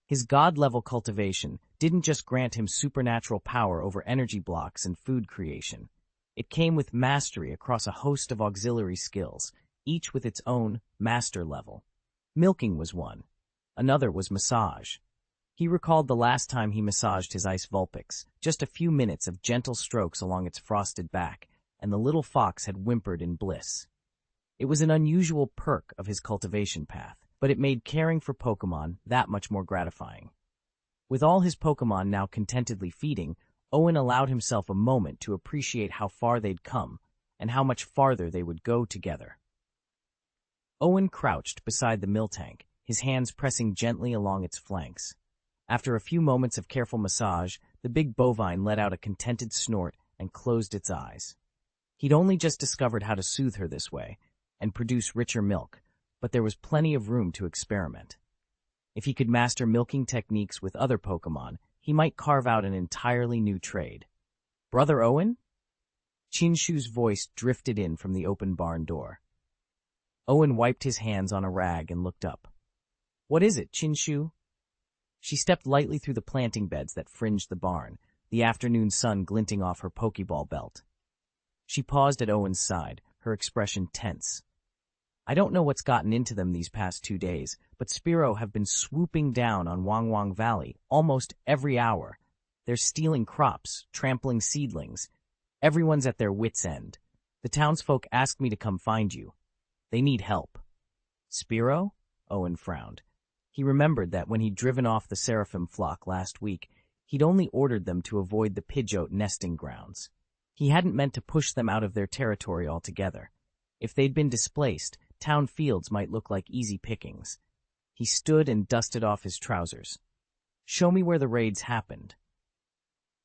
His god-level cultivation didn't just grant him supernatural power over energy blocks and food creation. It came with mastery across a host of auxiliary skills, each with its own master level. Milking was one. Another was massage. He recalled the last time he massaged his Ice Vulpix, just a few minutes of gentle strokes along its frosted back, and the little fox had whimpered in bliss. It was an unusual perk of his cultivation path, but it made caring for Pokémon that much more gratifying. With all his Pokémon now contentedly feeding, Owen allowed himself a moment to appreciate how far they'd come, and how much farther they would go together. Owen crouched beside the miltank, his hands pressing gently along its flanks. After a few moments of careful massage, the big bovine let out a contented snort and closed its eyes. He'd only just discovered how to soothe her this way, and produce richer milk, but there was plenty of room to experiment. If he could master milking techniques with other Pokémon, he might carve out an entirely new trade. "Brother Owen?" Chinshu's voice drifted in from the open barn door. Owen wiped his hands on a rag and looked up. "What is it, Chinshu?" She stepped lightly through the planting beds that fringed the barn, the afternoon sun glinting off her Pokeball belt. She paused at Owen's side, her expression tense. "I don't know what's gotten into them these past 2 days, but Spearow have been swooping down on Wangwang Valley almost every hour. They're stealing crops, trampling seedlings. Everyone's at their wits' end. The townsfolk asked me to come find you. They need help." "Spearow?" Owen frowned. He remembered that when he'd driven off the Seraphim flock last week, He'd only ordered them to avoid the Pidgeot nesting grounds. He hadn't meant to push them out of their territory altogether. If they'd been displaced, town fields might look like easy pickings. He stood and dusted off his trousers. "Show me where the raids happened."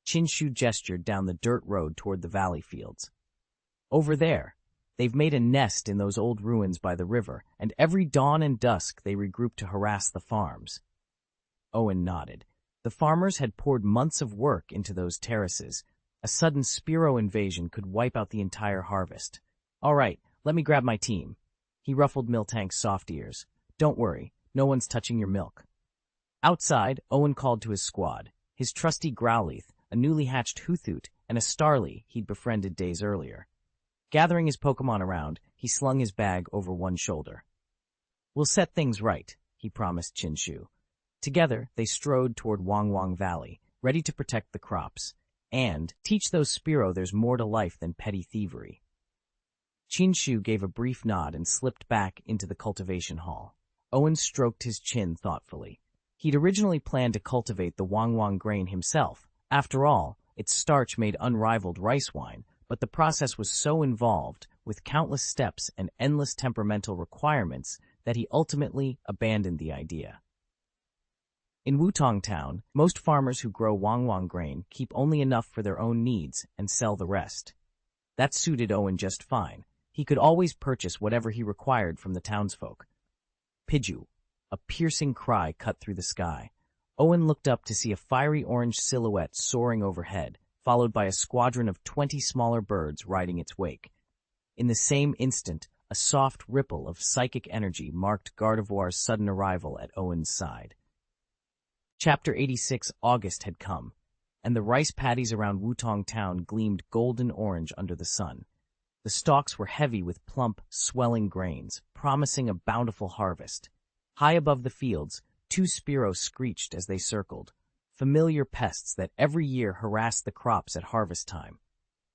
Chinshu gestured down the dirt road toward the valley fields. "Over there. They've made a nest in those old ruins by the river, and every dawn and dusk they regroup to harass the farms." Owen nodded. The farmers had poured months of work into those terraces. A sudden Spearow invasion could wipe out the entire harvest. "All right, let me grab my team." He ruffled Miltank's soft ears. "Don't worry, no one's touching your milk." Outside, Owen called to his squad, his trusty Growlithe, a newly hatched Hoothoot, and a Starly he'd befriended days earlier. Gathering his Pokémon around, he slung his bag over one shoulder. "We'll set things right," he promised Chinshu. Together, they strode toward Wangwang Valley, ready to protect the crops, and teach those Spearow there's more to life than petty thievery. Chinshu gave a brief nod and slipped back into the cultivation hall. Owen stroked his chin thoughtfully. He'd originally planned to cultivate the Wangwang grain himself. After all, its starch made unrivaled rice wine, but the process was so involved, with countless steps and endless temperamental requirements, that he ultimately abandoned the idea. In Wutong Town, most farmers who grow Wangwang grain keep only enough for their own needs and sell the rest. That suited Owen just fine. He could always purchase whatever he required from the townsfolk. "Pidgeot!" A piercing cry cut through the sky. Owen looked up to see a fiery orange silhouette soaring overhead, followed by a squadron of 20 smaller birds riding its wake. In the same instant, a soft ripple of psychic energy marked Gardevoir's sudden arrival at Owen's side. Chapter 86 August had come, and the rice paddies around Wutong Town gleamed golden orange under the sun. The stalks were heavy with plump, swelling grains, promising a bountiful harvest. High above the fields, 2 Spearow screeched as they circled, familiar pests that every year harassed the crops at harvest time.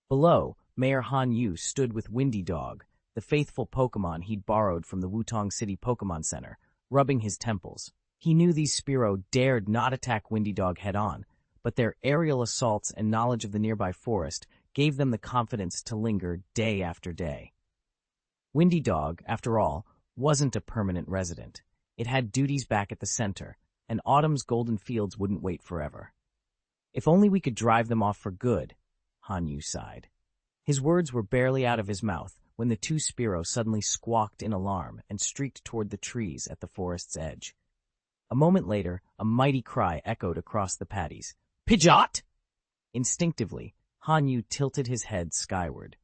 Below, Mayor Han Yu stood with Windy Dog, the faithful Pokémon he'd borrowed from the Wutong City Pokémon Center, rubbing his temples. He knew these Spearow dared not attack Windy Dog head-on, but their aerial assaults and knowledge of the nearby forest gave them the confidence to linger day after day. Windy Dog, after all, wasn't a permanent resident. It had duties back at the center, and autumn's golden fields wouldn't wait forever. "If only we could drive them off for good," Han Yu sighed. His words were barely out of his mouth when the 2 Spearow suddenly squawked in alarm and streaked toward the trees at the forest's edge. A moment later, a mighty cry echoed across the paddies. "Pidgeot!" Instinctively, Han Yu tilted his head skyward.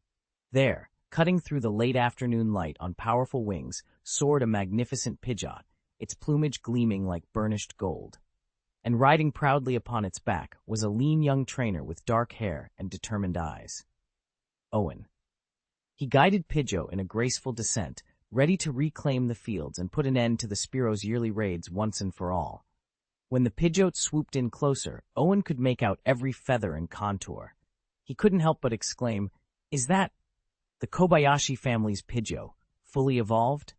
There, cutting through the late afternoon light on powerful wings, soared a magnificent Pidgeot, its plumage gleaming like burnished gold. And riding proudly upon its back was a lean young trainer with dark hair and determined eyes. Owen. He guided Pidgeot in a graceful descent, ready to reclaim the fields and put an end to the Spearow's yearly raids once and for all. When the Pidgeot swooped in closer, Owen could make out every feather and contour. He couldn't help but exclaim, "Is that the Kobayashi family's Pidgeot, fully evolved?"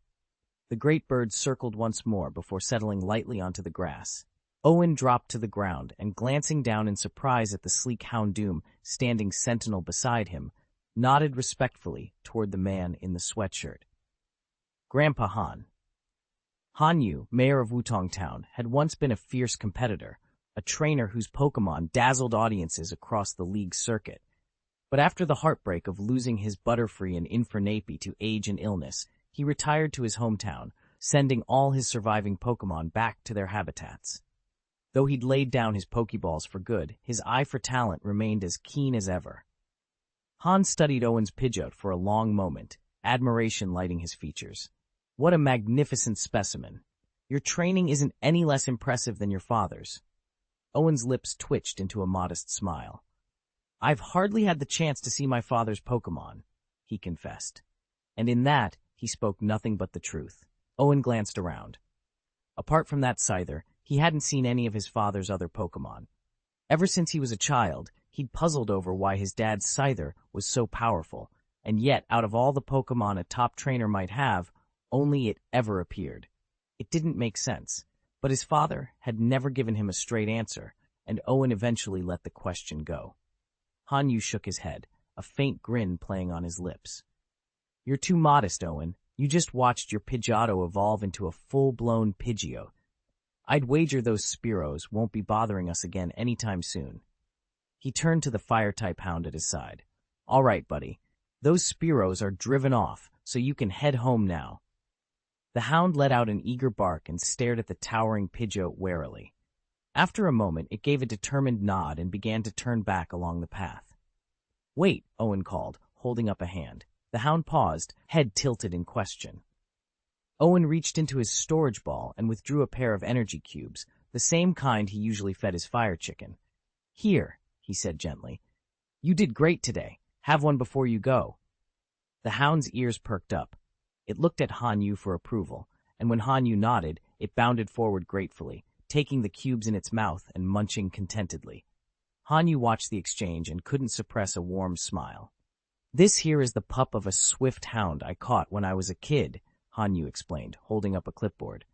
The great bird circled once more before settling lightly onto the grass. Owen dropped to the ground and, glancing down in surprise at the sleek Houndoom standing sentinel beside him, nodded respectfully toward the man in the sweatshirt. Grandpa Han. Han Yu, mayor of Wutong Town, had once been a fierce competitor, a trainer whose Pokémon dazzled audiences across the league circuit. But after the heartbreak of losing his Butterfree and Infernape to age and illness, he retired to his hometown, sending all his surviving Pokémon back to their habitats. Though he'd laid down his Pokeballs for good, his eye for talent remained as keen as ever. Han studied Owen's Pidgeot for a long moment, admiration lighting his features. "What a magnificent specimen. Your training isn't any less impressive than your father's." Owen's lips twitched into a modest smile. "I've hardly had the chance to see my father's Pokémon," he confessed. And in that, he spoke nothing but the truth. Owen glanced around. Apart from that Scyther, he hadn't seen any of his father's other Pokémon. Ever since he was a child, he'd puzzled over why his dad's Scyther was so powerful, and yet out of all the Pokémon a top trainer might have, only it ever appeared. It didn't make sense, but his father had never given him a straight answer, and Owen eventually let the question go. Hanyu shook his head, a faint grin playing on his lips. You're too modest, Owen. You just watched your Pidgeotto evolve into a full-blown Pidgeot. I'd wager those Spearows won't be bothering us again anytime soon. He turned to the fire-type hound at his side. All right, buddy. Those Spearows are driven off, so you can head home now. The hound let out an eager bark and stared at the towering Pidgeot warily. After a moment, it gave a determined nod and began to turn back along the path. Wait, Owen called, holding up a hand. The hound paused, head tilted in question. Owen reached into his storage ball and withdrew a pair of energy cubes, the same kind he usually fed his fire chicken. Here, he said gently. You did great today. Have one before you go. The hound's ears perked up. It looked at Hanyu for approval, and when Hanyu nodded, it bounded forward gratefully, taking the cubes in its mouth and munching contentedly. Hanyu watched the exchange and couldn't suppress a warm smile. This here is the pup of a swift hound I caught when I was a kid, Hanyu explained, holding up a clipboard.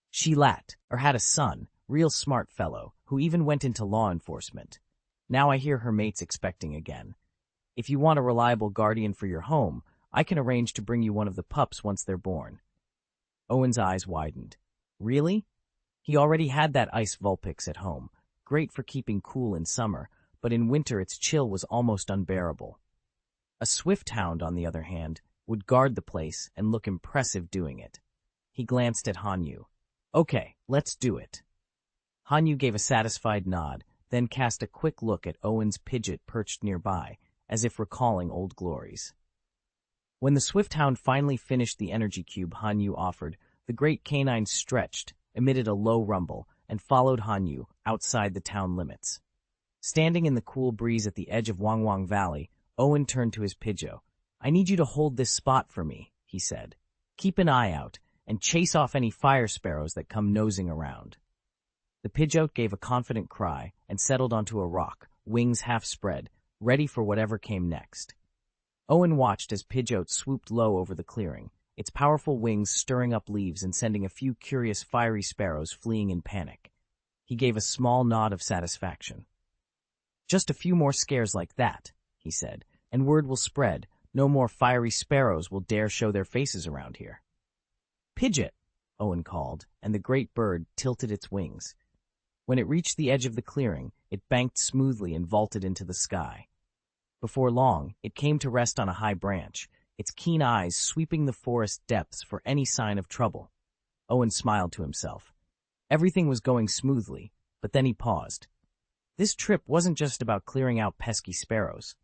She had a son, real smart fellow, who even went into law enforcement. Now I hear her mate's expecting again. If you want a reliable guardian for your home, I can arrange to bring you one of the pups once they're born. Owen's eyes widened. Really? He already had that ice Vulpix at home, great for keeping cool in summer, but in winter its chill was almost unbearable. A swift hound, on the other hand, would guard the place and look impressive doing it. He glanced at Hanyu. Okay, let's do it. Hanyu gave a satisfied nod, then cast a quick look at Owen's Pidgeot perched nearby, as if recalling old glories. When the swift hound finally finished the energy cube Hanyu offered, the great canine stretched, emitted a low rumble, and followed Hanyu outside the town limits. Standing in the cool breeze at the edge of Wangwang Valley, Owen turned to his Pidgeot. I need you to hold this spot for me, he said. Keep an eye out, and chase off any fire sparrows that come nosing around. The Pidgeot gave a confident cry and settled onto a rock, wings half spread, ready for whatever came next. Owen watched as Pidgeot swooped low over the clearing, its powerful wings stirring up leaves and sending a few curious fiery sparrows fleeing in panic. He gave a small nod of satisfaction. Just a few more scares like that, he said, and word will spread. No more fiery sparrows will dare show their faces around here. Pidgeot, Owen called, and the great bird tilted its wings. When it reached the edge of the clearing, it banked smoothly and vaulted into the sky. Before long, it came to rest on a high branch, its keen eyes sweeping the forest depths for any sign of trouble. Owen smiled to himself. Everything was going smoothly, but then he paused. This trip wasn't just about clearing out pesky sparrows.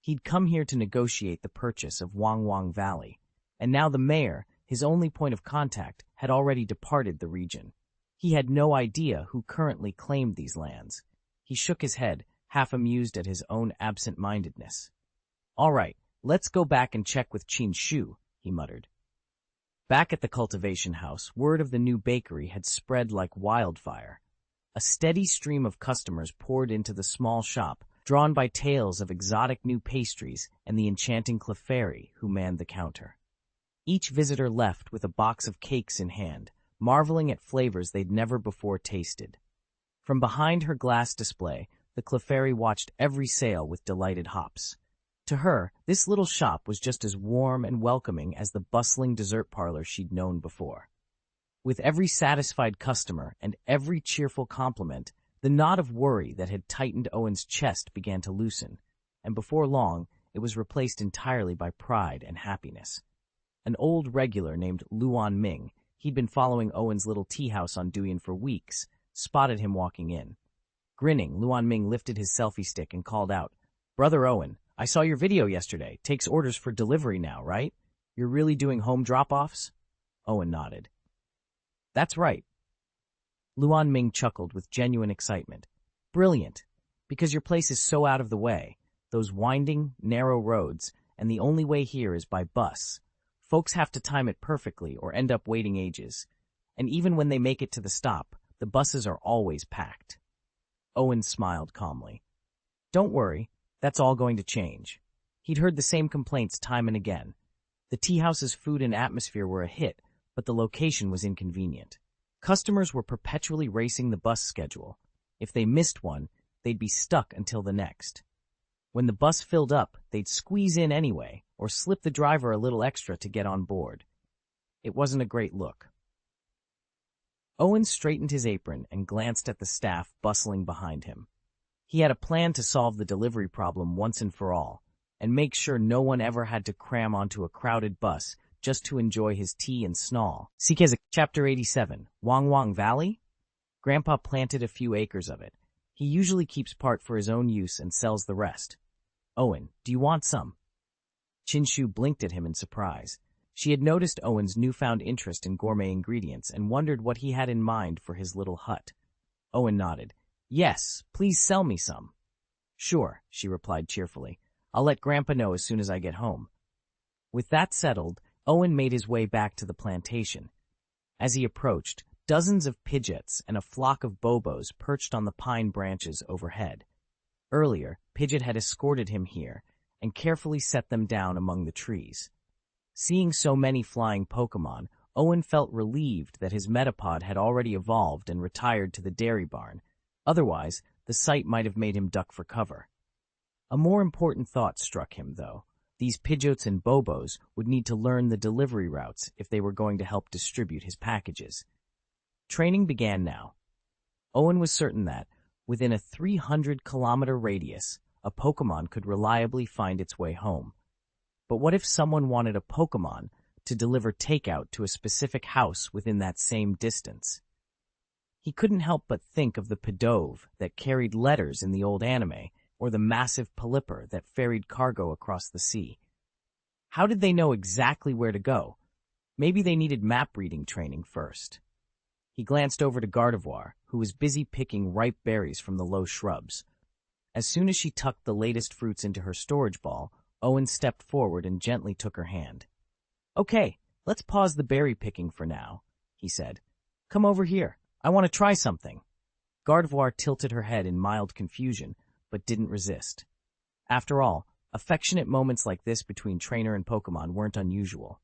He'd come here to negotiate the purchase of Wangwang Valley, and now the mayor, his only point of contact, had already departed the region. He had no idea who currently claimed these lands. He shook his head, half amused at his own absent-mindedness. All right, let's go back and check with Qin Shu, he muttered. Back at the cultivation house, word of the new bakery had spread like wildfire. A steady stream of customers poured into the small shop, drawn by tales of exotic new pastries and the enchanting Clefairy who manned the counter. Each visitor left with a box of cakes in hand, marveling at flavors they'd never before tasted. From behind her glass display, the Clefairy watched every sale with delighted hops. To her, this little shop was just as warm and welcoming as the bustling dessert parlor she'd known before. With every satisfied customer and every cheerful compliment, the knot of worry that had tightened Owen's chest began to loosen, and before long, it was replaced entirely by pride and happiness. An old regular named Luan Ming, he'd been following Owen's little tea house on Duyan for weeks, spotted him walking in. Grinning, Luan Ming lifted his selfie stick and called out, Brother Owen, I saw your video yesterday. Takes orders for delivery now, right? You're really doing home drop-offs? Owen nodded. That's right. Luan Ming chuckled with genuine excitement. Brilliant, because your place is so out of the way. Those winding, narrow roads, and the only way here is by bus. Folks have to time it perfectly or end up waiting ages. And even when they make it to the stop, the buses are always packed. Owen smiled calmly. Don't worry, that's all going to change. He'd heard the same complaints time and again. The tea house's food and atmosphere were a hit, but the location was inconvenient. Customers were perpetually racing the bus schedule. If they missed one, they'd be stuck until the next. When the bus filled up, they'd squeeze in anyway, or slip the driver a little extra to get on board. It wasn't a great look. Owen straightened his apron and glanced at the staff bustling behind him. He had a plan to solve the delivery problem once and for all, and make sure no one ever had to cram onto a crowded bus just to enjoy his tea and snall. Chapter 87, Wang Wang Valley? Grandpa planted a few acres of it. He usually keeps part for his own use and sells the rest. Owen, do you want some? Chinshu blinked at him in surprise. She had noticed Owen's newfound interest in gourmet ingredients and wondered what he had in mind for his little hut. Owen nodded. Yes, please sell me some. Sure, she replied cheerfully. I'll let Grandpa know as soon as I get home. With that settled, Owen made his way back to the plantation. As he approached, dozens of Pidgeots and a flock of Bobos perched on the pine branches overhead. Earlier, Pidgeot had escorted him here and carefully set them down among the trees. Seeing so many flying Pokémon, Owen felt relieved that his Metapod had already evolved and retired to the dairy barn. Otherwise, the sight might have made him duck for cover. A more important thought struck him, though. These Pidgeots and Bobos would need to learn the delivery routes if they were going to help distribute his packages. Training began now. Owen was certain that, within a 300-kilometer radius, a Pokémon could reliably find its way home. But what if someone wanted a Pokémon to deliver takeout to a specific house within that same distance? He couldn't help but think of the Pidove that carried letters in the old anime, or the massive Pelipper that ferried cargo across the sea. How did they know exactly where to go? Maybe they needed map-reading training first. He glanced over to Gardevoir, who was busy picking ripe berries from the low shrubs. As soon as she tucked the latest fruits into her storage ball, Owen stepped forward and gently took her hand. Okay, let's pause the berry picking for now, he said. Come over here. I want to try something. Gardevoir tilted her head in mild confusion, but didn't resist. After all, affectionate moments like this between trainer and Pokémon weren't unusual.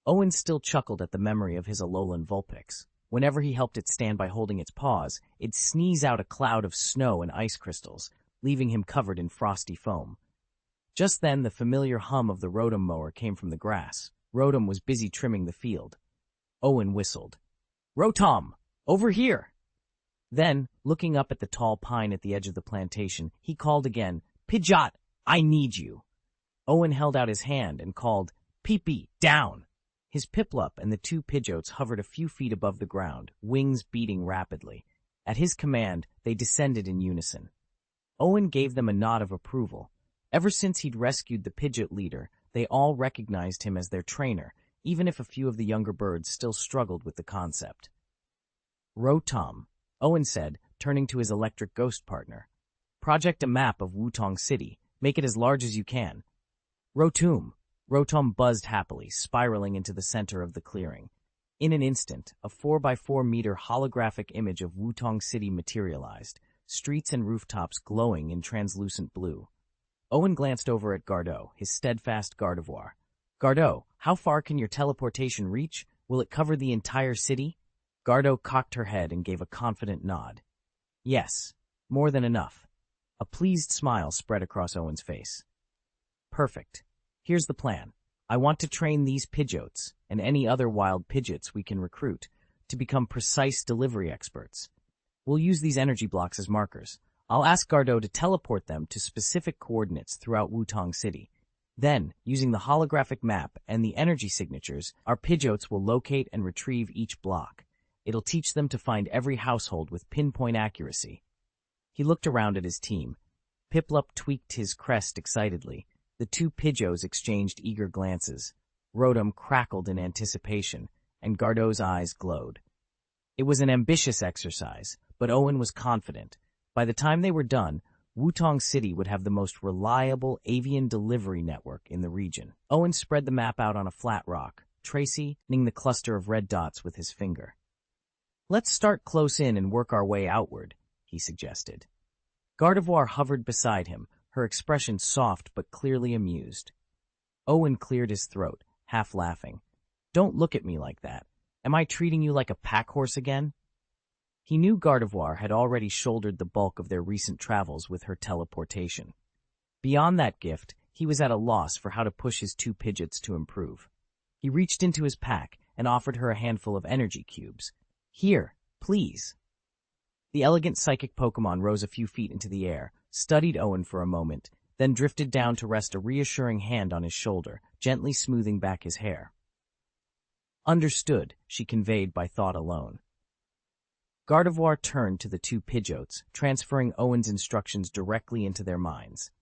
Owen still chuckled at the memory of his Alolan Vulpix. Whenever he helped it stand by holding its paws, it'd sneeze out a cloud of snow and ice crystals, leaving him covered in frosty foam. Just then, the familiar hum of the Rotom mower came from the grass. Rotom was busy trimming the field. Owen whistled. Rotom! Over here! Then, looking up at the tall pine at the edge of the plantation, he called again, Pidgeot, I need you. Owen held out his hand and called, Peepee, down! His Piplup and the two Pidgeots hovered a few feet above the ground, wings beating rapidly. At his command, they descended in unison. Owen gave them a nod of approval. Ever since he'd rescued the Pidgeot leader, they all recognized him as their trainer, even if a few of the younger birds still struggled with the concept. Rotom, Owen said, turning to his electric ghost partner. Project a map of Wutong City. Make it as large as you can. Rotom. Rotom buzzed happily, spiraling into the center of the clearing. In an instant, a 4x4-meter holographic image of Wutong City materialized, streets and rooftops glowing in translucent blue. Owen glanced over at Gardeau, his steadfast Gardevoir. Gardeau, how far can your teleportation reach? Will it cover the entire city? Gardeau cocked her head and gave a confident nod. Yes, more than enough. A pleased smile spread across Owen's face. Perfect. Here's the plan. I want to train these Pidgeots, and any other wild Pidgeots we can recruit, to become precise delivery experts. We'll use these energy blocks as markers. I'll ask Gardeau to teleport them to specific coordinates throughout Wutong City. Then, using the holographic map and the energy signatures, our Pidgeots will locate and retrieve each block. It'll teach them to find every household with pinpoint accuracy. He looked around at his team. Piplup tweaked his crest excitedly. The two Pidgeots exchanged eager glances. Rotom crackled in anticipation, and Gardeau's eyes glowed. It was an ambitious exercise, but Owen was confident. By the time they were done, Wutong City would have the most reliable avian delivery network in the region. Owen spread the map out on a flat rock, tracing the cluster of red dots with his finger. Let's start close in and work our way outward, he suggested. Gardevoir hovered beside him, her expression soft but clearly amused. Owen cleared his throat, half laughing. Don't look at me like that. Am I treating you like a pack horse again? He knew Gardevoir had already shouldered the bulk of their recent travels with her teleportation. Beyond that gift, he was at a loss for how to push his 2 Pidgeots to improve. He reached into his pack and offered her a handful of energy cubes. "Here, please." The elegant psychic Pokémon rose a few feet into the air, studied Owen for a moment, then drifted down to rest a reassuring hand on his shoulder, gently smoothing back his hair. "Understood," she conveyed by thought alone. Gardevoir turned to the 2 Pidgeots, transferring Owen's instructions directly into their minds.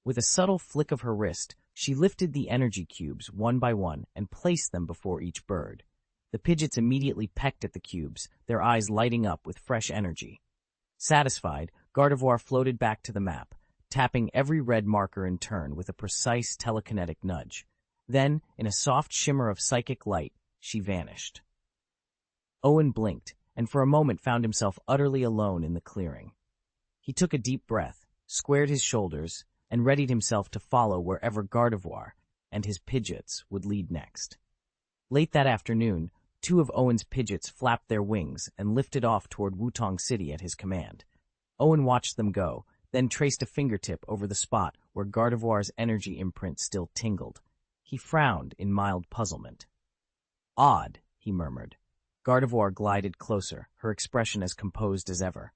With a subtle flick of her wrist, she lifted the energy cubes one by one and placed them before each bird. The Pidgeots immediately pecked at the cubes, their eyes lighting up with fresh energy. Satisfied, Gardevoir floated back to the map, tapping every red marker in turn with a precise telekinetic nudge. Then, in a soft shimmer of psychic light, she vanished. Owen blinked, and for a moment found himself utterly alone in the clearing. He took a deep breath, squared his shoulders, and readied himself to follow wherever Gardevoir and his Pidgeots would lead next. Late that afternoon, 2 of Owen's Pidgeots flapped their wings and lifted off toward Wutong City at his command. Owen watched them go, then traced a fingertip over the spot where Gardevoir's energy imprint still tingled. He frowned in mild puzzlement. "Odd," he murmured. Gardevoir glided closer, her expression as composed as ever.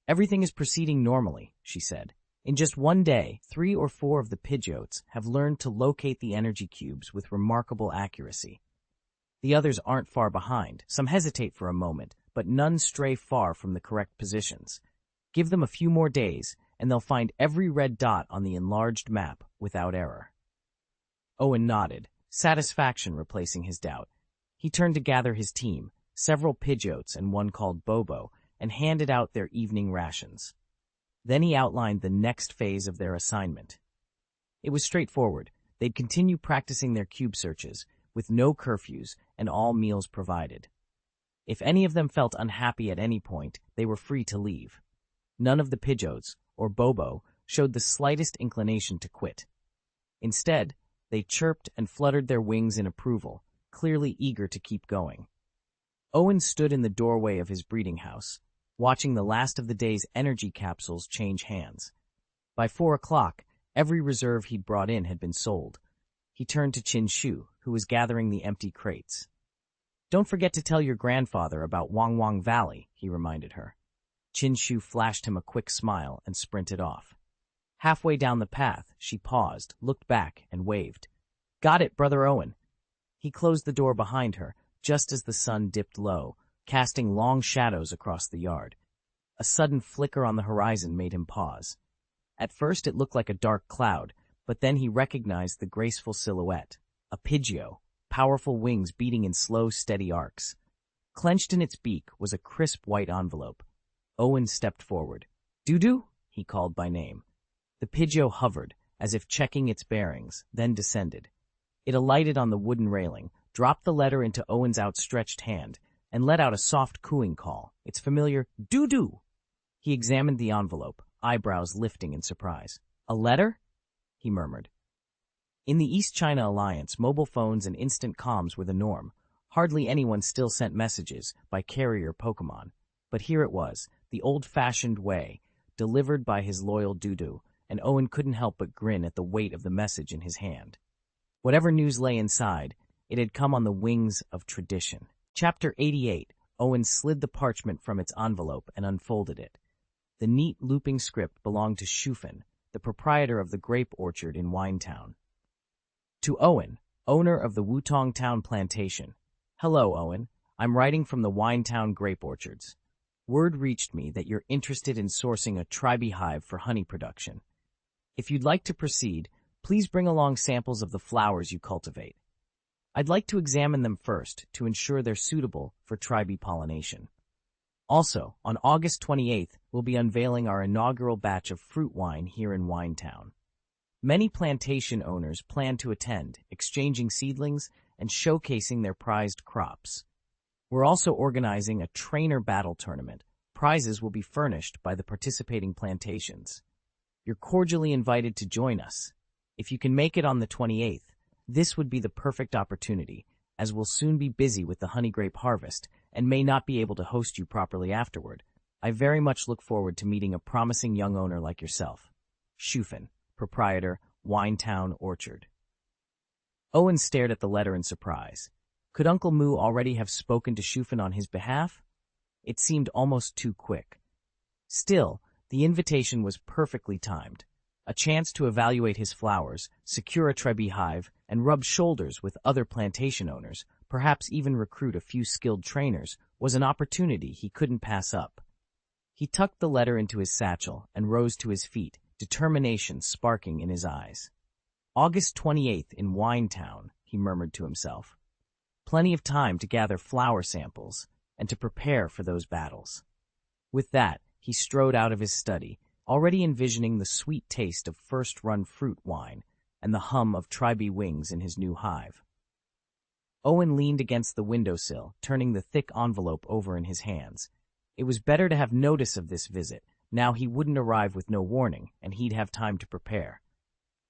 "Everything is proceeding normally," she said. "In just one day, 3 or 4 of the Pidgeots have learned to locate the energy cubes with remarkable accuracy. The others aren't far behind. Some hesitate for a moment, but none stray far from the correct positions. Give them a few more days, and they'll find every red dot on the enlarged map without error." Owen nodded, satisfaction replacing his doubt. He turned to gather his team, several Pidgeots and one called Bobo, and handed out their evening rations. Then he outlined the next phase of their assignment. It was straightforward. They'd continue practicing their cube searches, with no curfews and all meals provided. If any of them felt unhappy at any point, they were free to leave. None of the Pidgeots, or Bobo, showed the slightest inclination to quit. Instead, they chirped and fluttered their wings in approval, clearly eager to keep going. Owen stood in the doorway of his breeding house, watching the last of the day's energy capsules change hands. By 4 o'clock, every reserve he'd brought in had been sold. He turned to Qin Shu, who was gathering the empty crates. "Don't forget to tell your grandfather about Wang Wang Valley," he reminded her. Qin Shu flashed him a quick smile and sprinted off. Halfway down the path, she paused, looked back, and waved. "Got it, Brother Owen." He closed the door behind her, just as the sun dipped low, casting long shadows across the yard. A sudden flicker on the horizon made him pause. At first it looked like a dark cloud, but then he recognized the graceful silhouette. A Pidgeot, powerful wings beating in slow, steady arcs. Clenched in its beak was a crisp white envelope. Owen stepped forward. "Doo-doo?" he called by name. The Pidgeot hovered, as if checking its bearings, then descended. It alighted on the wooden railing, dropped the letter into Owen's outstretched hand, and let out a soft cooing call, its familiar "doo-doo." He examined the envelope, eyebrows lifting in surprise. "A letter?" he murmured. In the East China Alliance, mobile phones and instant comms were the norm. Hardly anyone still sent messages by carrier Pokémon. But here it was, the old-fashioned way, delivered by his loyal Doo-doo, and Owen couldn't help but grin at the weight of the message in his hand. Whatever news lay inside, it had come on the wings of tradition. Chapter 88. Owen slid the parchment from its envelope and unfolded it. The neat looping script belonged to Shufen, the proprietor of the grape orchard in Winetown. To Owen, owner of the Wutong Town Plantation. "Hello, Owen. I'm writing from the Winetown grape orchards. Word reached me that you're interested in sourcing a tribe hive for honey production. If you'd like to proceed, please bring along samples of the flowers you cultivate. I'd like to examine them first to ensure they're suitable for tribe pollination. Also, on August 28th, we'll be unveiling our inaugural batch of fruit wine here in Winetown. Many plantation owners plan to attend, exchanging seedlings and showcasing their prized crops. We're also organizing a trainer battle tournament. Prizes will be furnished by the participating plantations. You're cordially invited to join us. If you can make it on the 28th, this would be the perfect opportunity, as we'll soon be busy with the honey grape harvest and may not be able to host you properly afterward. I very much look forward to meeting a promising young owner like yourself. Shufin, proprietor, Winetown Orchard. Owen stared at the letter in surprise. Could Uncle Moo already have spoken to Shufin on his behalf? It seemed almost too quick. Still, the invitation was perfectly timed. A chance to evaluate his flowers, secure a trebie hive, and rub shoulders with other plantation owners, perhaps even recruit a few skilled trainers, was an opportunity he couldn't pass up. He tucked the letter into his satchel and rose to his feet, determination sparking in his eyes. August 28th in Winetown, he murmured to himself. Plenty of time to gather flower samples and to prepare for those battles. With that, he strode out of his study, already envisioning the sweet taste of first-run fruit wine and the hum of trebie wings in his new hive. Owen leaned against the windowsill, turning the thick envelope over in his hands. It was better to have notice of this visit. Now he wouldn't arrive with no warning, and he'd have time to prepare.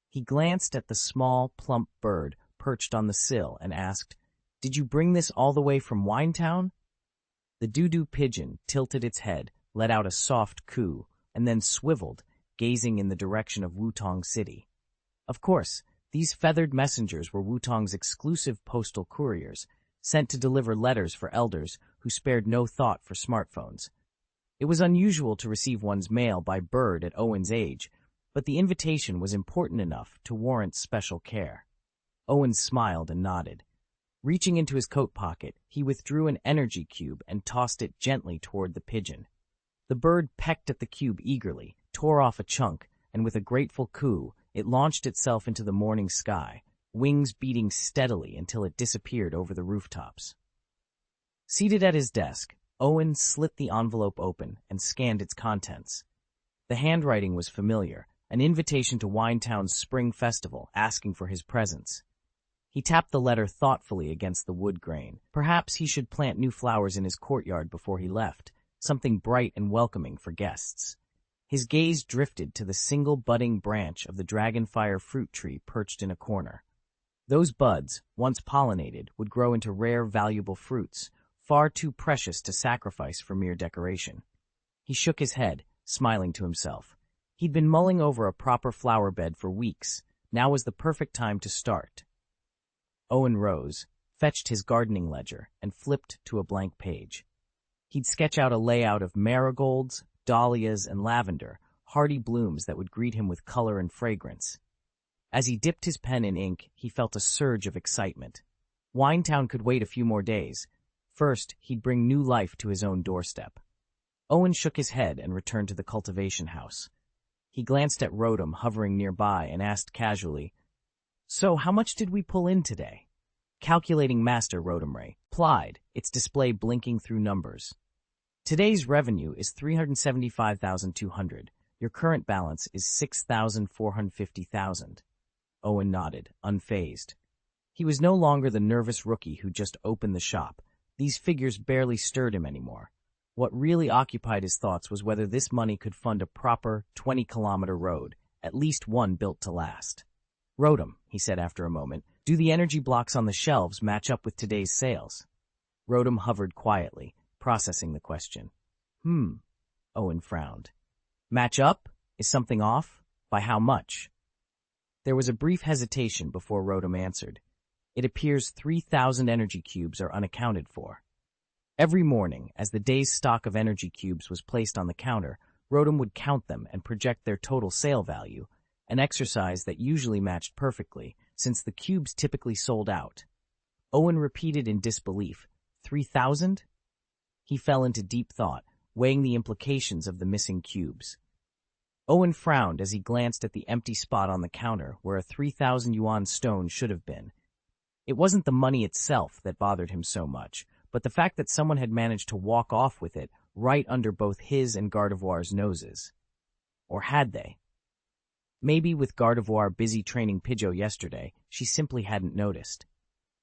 He glanced at the small, plump bird perched on the sill and asked, "Did you bring this all the way from Winetown?" The doo-doo pigeon tilted its head, let out a soft coo, and then swiveled, gazing in the direction of Wutong City. Of course, these feathered messengers were Wutong's exclusive postal couriers, sent to deliver letters for elders who spared no thought for smartphones. It was unusual to receive one's mail by bird at Owen's age, but the invitation was important enough to warrant special care. Owen smiled and nodded. Reaching into his coat pocket, he withdrew an energy cube and tossed it gently toward the pigeon. The bird pecked at the cube eagerly, tore off a chunk, and with a grateful coo, it launched itself into the morning sky, wings beating steadily until it disappeared over the rooftops. Seated at his desk, Owen slit the envelope open and scanned its contents. The handwriting was familiar, an invitation to Winetown's spring festival asking for his presence. He tapped the letter thoughtfully against the wood grain. Perhaps he should plant new flowers in his courtyard before he left, something bright and welcoming for guests. His gaze drifted to the single budding branch of the dragonfire fruit tree perched in a corner. Those buds, once pollinated, would grow into rare, valuable fruits, far too precious to sacrifice for mere decoration. He shook his head, smiling to himself. He'd been mulling over a proper flower bed for weeks. Now was the perfect time to start. Owen rose, fetched his gardening ledger, and flipped to a blank page. He'd sketch out a layout of marigolds, dahlias, and lavender, hardy blooms that would greet him with color and fragrance. As he dipped his pen in ink, he felt a surge of excitement. Winetown could wait a few more days. First, he'd bring new life to his own doorstep. Owen shook his head and returned to the cultivation house. He glanced at Rotom hovering nearby and asked casually, "So, how much did we pull in today?" Calculating master Rotom replied, its display blinking through numbers. "Today's revenue is 375,200. Your current balance is 6,450,000. Owen nodded, unfazed. He was no longer the nervous rookie who just opened the shop. These figures barely stirred him anymore. What really occupied his thoughts was whether this money could fund a proper 20-kilometer road, at least one built to last. "Rotom," he said after a moment, "do the energy blocks on the shelves match up with today's sales?" Rotom hovered quietly, processing the question. Owen frowned. "Match up? Is something off? By how much?" There was a brief hesitation before Rotom answered. "It appears 3,000 energy cubes are unaccounted for." Every morning, as the day's stock of energy cubes was placed on the counter, Rotom would count them and project their total sale value, an exercise that usually matched perfectly, since the cubes typically sold out. Owen repeated in disbelief, 3,000? He fell into deep thought, weighing the implications of the missing cubes. Owen frowned as he glanced at the empty spot on the counter where a 3,000 yuan stone should have been. It wasn't the money itself that bothered him so much, but the fact that someone had managed to walk off with it right under both his and Gardevoir's noses. Or had they? Maybe with Gardevoir busy training Pidgeot yesterday, she simply hadn't noticed.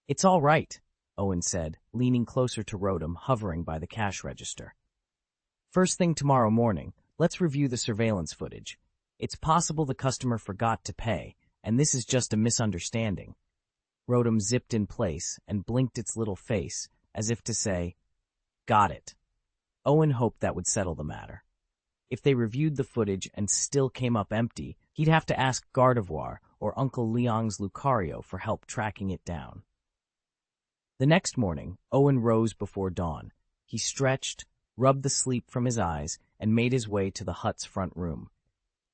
"It's all right," Owen said, leaning closer to Rotom, hovering by the cash register. "First thing tomorrow morning, let's review the surveillance footage. It's possible the customer forgot to pay, and this is just a misunderstanding." Rotom zipped in place and blinked its little face, as if to say, "Got it." Owen hoped that would settle the matter. If they reviewed the footage and still came up empty, he'd have to ask Gardevoir or Uncle Leong's Lucario for help tracking it down. The next morning, Owen rose before dawn. He stretched, rubbed the sleep from his eyes, and made his way to the hut's front room.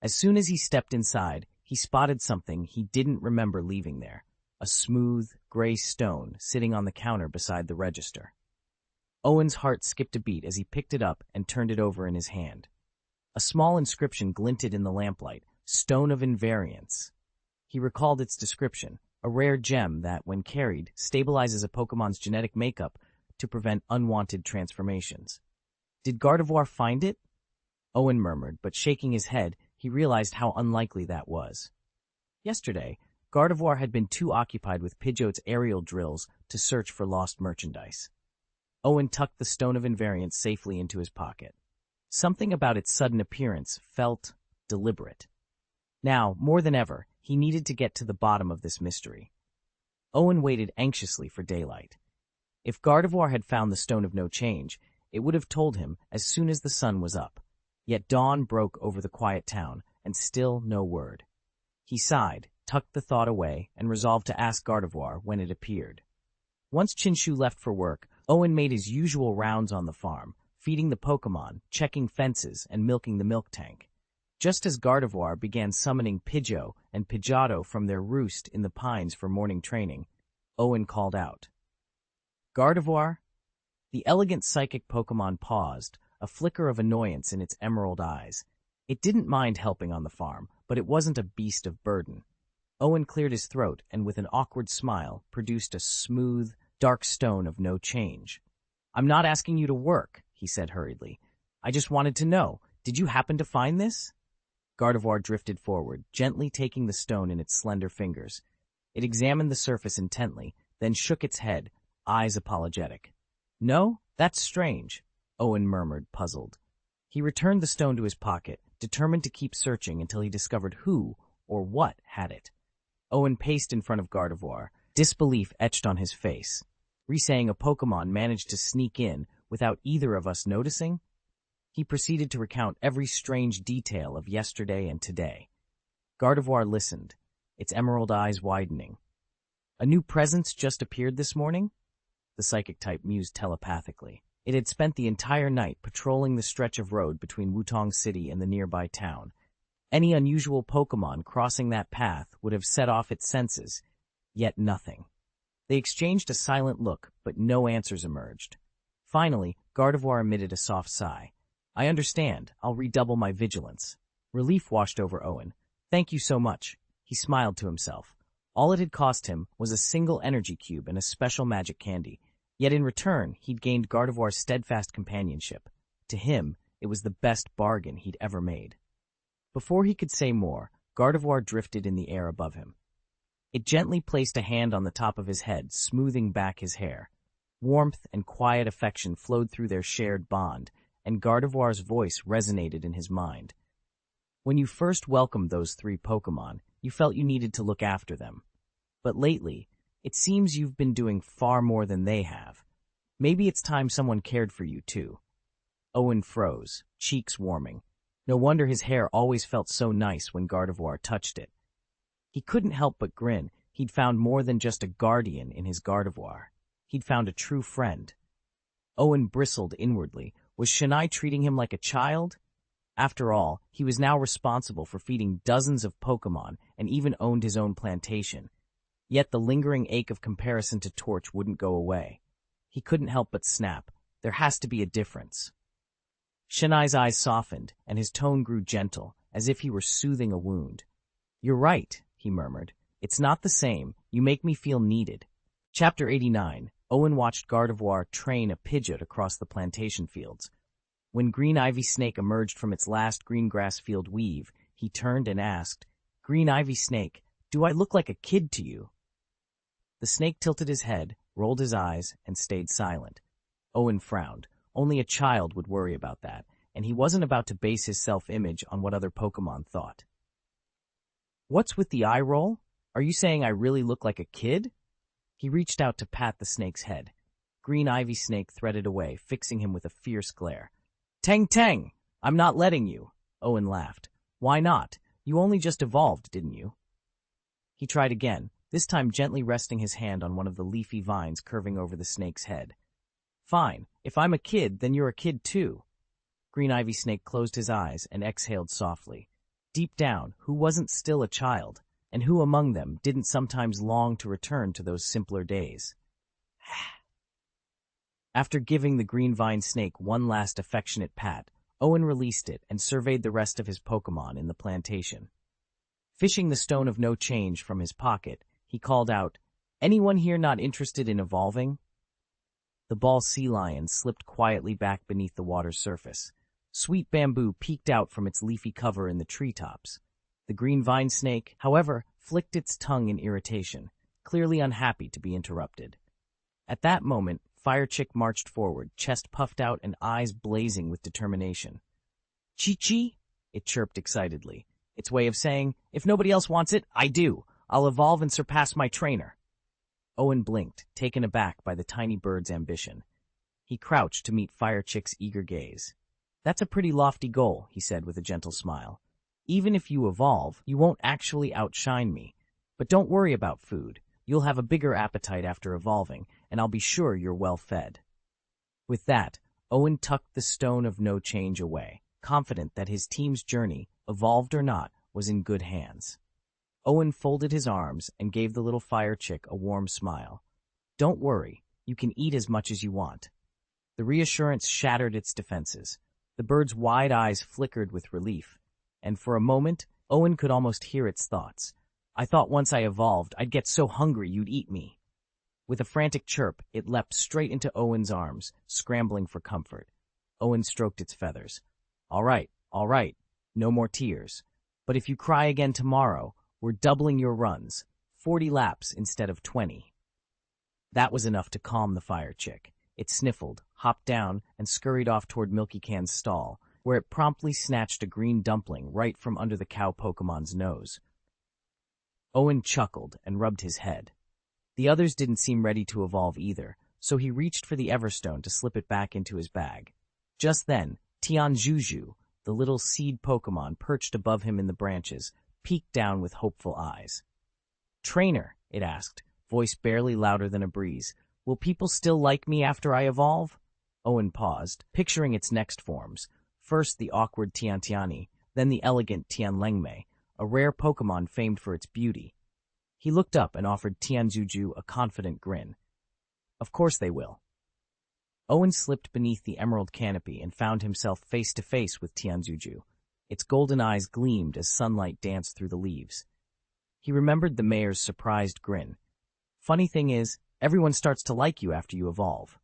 As soon as he stepped inside, he spotted something he didn't remember leaving there, a smooth, gray stone sitting on the counter beside the register. Owen's heart skipped a beat as he picked it up and turned it over in his hand. A small inscription glinted in the lamplight, Stone of Invariance. He recalled its description, a rare gem that, when carried, stabilizes a Pokemon's genetic makeup to prevent unwanted transformations. Did Gardevoir find it? Owen murmured, but shaking his head, he realized how unlikely that was. Yesterday, Gardevoir had been too occupied with Pidgeot's aerial drills to search for lost merchandise. Owen tucked the Stone of Invariance safely into his pocket. Something about its sudden appearance felt deliberate. Now, more than ever, he needed to get to the bottom of this mystery. Owen waited anxiously for daylight. If Gardevoir had found the Stone of No Change, it would have told him as soon as the sun was up. Yet dawn broke over the quiet town, and still no word. He sighed, tucked the thought away, and resolved to ask Gardevoir when it appeared. Once Chinchou left for work, Owen made his usual rounds on the farm, feeding the Pokémon, checking fences, and milking the milk tank. Just as Gardevoir began summoning Pidgeot and Pidgeotto from their roost in the pines for morning training, Owen called out, "Gardevoir?" The elegant psychic Pokémon paused, a flicker of annoyance in its emerald eyes. It didn't mind helping on the farm, but it wasn't a beast of burden. Owen cleared his throat and with an awkward smile produced a smooth, dark stone of no change. "I'm not asking you to work," he said hurriedly. "I just wanted to know, did you happen to find this?" Gardevoir drifted forward, gently taking the stone in its slender fingers. It examined the surface intently, then shook its head, eyes apologetic. "No? That's strange," Owen murmured, puzzled. He returned the stone to his pocket, determined to keep searching until he discovered who or what had it. Owen paced in front of Gardevoir, disbelief etched on his face. Saying a Pokémon managed to sneak in without either of us noticing? He proceeded to recount every strange detail of yesterday and today. Gardevoir listened, its emerald eyes widening. "A new presence just appeared this morning?" The psychic type mused telepathically. It had spent the entire night patrolling the stretch of road between Wutong City and the nearby town. Any unusual Pokémon crossing that path would have set off its senses, yet nothing. They exchanged a silent look, but no answers emerged. Finally, Gardevoir emitted a soft sigh. "I understand. I'll redouble my vigilance." Relief washed over Owen. "Thank you so much." He smiled to himself. All it had cost him was a single energy cube and a special magic candy. Yet in return, he'd gained Gardevoir's steadfast companionship. To him, it was the best bargain he'd ever made. Before he could say more, Gardevoir drifted in the air above him. It gently placed a hand on the top of his head, smoothing back his hair. Warmth and quiet affection flowed through their shared bond, and Gardevoir's voice resonated in his mind. "When you first welcomed those 3 Pokémon, you felt you needed to look after them. But lately, it seems you've been doing far more than they have. Maybe it's time someone cared for you, too." Owen froze, cheeks warming. No wonder his hair always felt so nice when Gardevoir touched it. He couldn't help but grin. He'd found more than just a guardian in his Gardevoir. He'd found a true friend. Owen bristled inwardly. Was Shania treating him like a child? After all, he was now responsible for feeding dozens of Pokémon and even owned his own plantation. Yet the lingering ache of comparison to Torch wouldn't go away. He couldn't help but snap. There has to be a difference. Shania's eyes softened, and his tone grew gentle, as if he were soothing a wound. "You're right," he murmured. "It's not the same. You make me feel needed." Chapter 89. Owen watched Gardevoir train a Pidgeot across the plantation fields. When Green Ivy Snake emerged from its last green grass field weave, he turned and asked, "Green Ivy Snake, do I look like a kid to you?" The snake tilted his head, rolled his eyes, and stayed silent. Owen frowned. Only a child would worry about that, and he wasn't about to base his self-image on what other Pokémon thought. "What's with the eye roll? Are you saying I really look like a kid?" He reached out to pat the snake's head. Green ivy snake threaded away, fixing him with a fierce glare. "Tang Tang! I'm not letting you," Owen laughed. "Why not? You only just evolved, didn't you?" He tried again, this time gently resting his hand on one of the leafy vines curving over the snake's head. "Fine. If I'm a kid, then you're a kid too." Green ivy snake closed his eyes and exhaled softly. Deep down, who wasn't still a child? And who among them didn't sometimes long to return to those simpler days? After giving the green vine snake one last affectionate pat, Owen released it and surveyed the rest of his Pokémon in the plantation. Fishing the stone of no change from his pocket, he called out, "Anyone here not interested in evolving?" The ball sea lion slipped quietly back beneath the water's surface. Sweet bamboo peeked out from its leafy cover in the treetops. The green vine snake, however, flicked its tongue in irritation, clearly unhappy to be interrupted. At that moment, Fire Chick marched forward, chest puffed out and eyes blazing with determination. "Chi-Chi?" it chirped excitedly, its way of saying, "If nobody else wants it, I do. I'll evolve and surpass my trainer." Owen blinked, taken aback by the tiny bird's ambition. He crouched to meet Fire Chick's eager gaze. "That's a pretty lofty goal," he said with a gentle smile. "Even if you evolve, you won't actually outshine me. But don't worry about food. You'll have a bigger appetite after evolving, and I'll be sure you're well fed." With that, Owen tucked the stone of no change away, confident that his team's journey, evolved or not, was in good hands. Owen folded his arms and gave the little fire chick a warm smile. "Don't worry, you can eat as much as you want." The reassurance shattered its defenses. The bird's wide eyes flickered with relief, and for a moment, Owen could almost hear its thoughts. "I thought once I evolved, I'd get so hungry you'd eat me." With a frantic chirp, it leapt straight into Owen's arms, scrambling for comfort. Owen stroked its feathers. All right, no more tears. But if you cry again tomorrow, we're doubling your runs, 40 laps instead of 20. That was enough to calm the fire chick. It sniffled, hopped down, and scurried off toward Milky Can's stall, where it promptly snatched a green dumpling right from under the cow Pokemon's nose. Owen chuckled and rubbed his head. The others didn't seem ready to evolve either, so he reached for the Everstone to slip it back into his bag. Just then, Tianjuju, the little seed Pokemon perched above him in the branches, peeked down with hopeful eyes. "Trainer," it asked, voice barely louder than a breeze, "will people still like me after I evolve?" Owen paused, picturing its next forms. First the awkward Tiantiani, then the elegant Tianlengmei, a rare Pokemon famed for its beauty. He looked up and offered Tianjuju a confident grin. "Of course they will." Owen slipped beneath the emerald canopy and found himself face to face with Tianjuju. Its golden eyes gleamed as sunlight danced through the leaves. He remembered the mayor's surprised grin. "Funny thing is, everyone starts to like you after you evolve."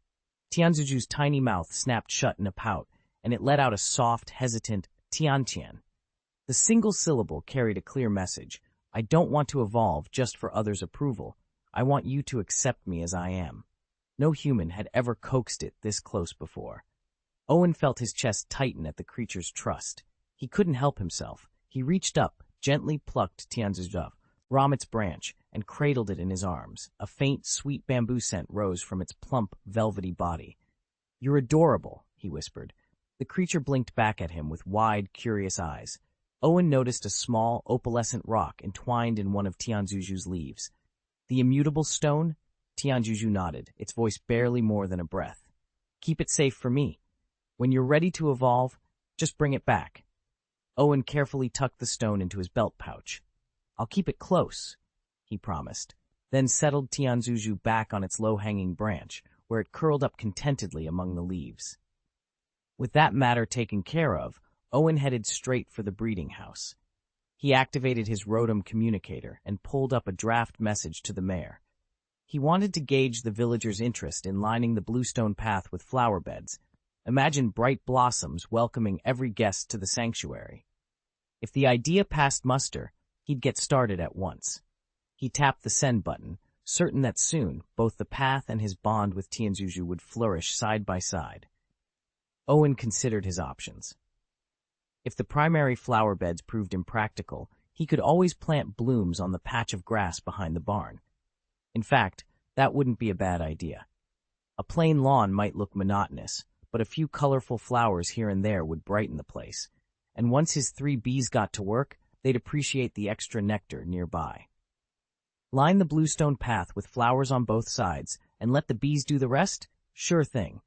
Tianzuju's tiny mouth snapped shut in a pout, and it let out a soft, hesitant Tiantian. The single syllable carried a clear message. "I don't want to evolve just for others' approval. I want you to accept me as I am." No human had ever coaxed it this close before. Owen felt his chest tighten at the creature's trust. He couldn't help himself. He reached up, gently plucked Tianzuju from its branch, and cradled it in his arms. A faint, sweet bamboo scent rose from its plump, velvety body. "You're adorable," he whispered. The creature blinked back at him with wide, curious eyes. Owen noticed a small, opalescent rock entwined in one of Tianzuju's leaves. "The immutable stone?" Tianjuju nodded, its voice barely more than a breath. "Keep it safe for me. When you're ready to evolve, just bring it back." Owen carefully tucked the stone into his belt pouch. "I'll keep it close," he promised, then settled Tianzuju back on its low-hanging branch, where it curled up contentedly among the leaves. With that matter taken care of, Owen headed straight for the breeding house. He activated his Rotom communicator and pulled up a draft message to the mayor. He wanted to gauge the villagers' interest in lining the bluestone path with flower beds. Imagine bright blossoms welcoming every guest to the sanctuary. If the idea passed muster, he'd get started at once. He tapped the send button, certain that soon both the path and his bond with Tianzuju would flourish side by side. Owen considered his options. If the primary flower beds proved impractical, he could always plant blooms on the patch of grass behind the barn. In fact, That wouldn't be a bad idea. A plain lawn might look monotonous, but a few colorful flowers here and there would brighten the place. And once his 3 bees got to work, they'd appreciate the extra nectar nearby. Line the bluestone path with flowers on both sides, and let the bees do the rest? Sure thing.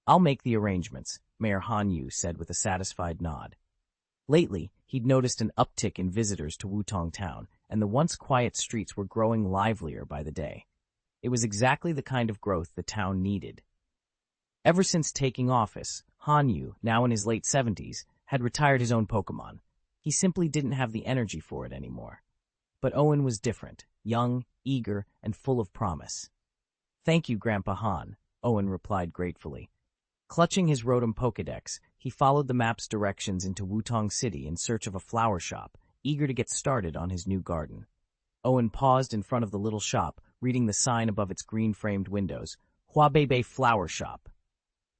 I'll make the arrangements, Mayor Hanyu said with a satisfied nod. Lately, he'd noticed an uptick in visitors to Wutong Town, and the once quiet streets were growing livelier by the day. It was exactly the kind of growth the town needed. Ever since taking office, Hanyu, now in his late 70s, had retired his own Pokémon. He simply didn't have the energy for it anymore. But Owen was different, young, eager, and full of promise. "Thank you, Grandpa Han," Owen replied gratefully. Clutching his Rotom Pokédex, he followed the map's directions into Wutong City in search of a flower shop, eager to get started on his new garden. Owen paused in front of the little shop, reading the sign above its green-framed windows, "Huabebe Flower Shop."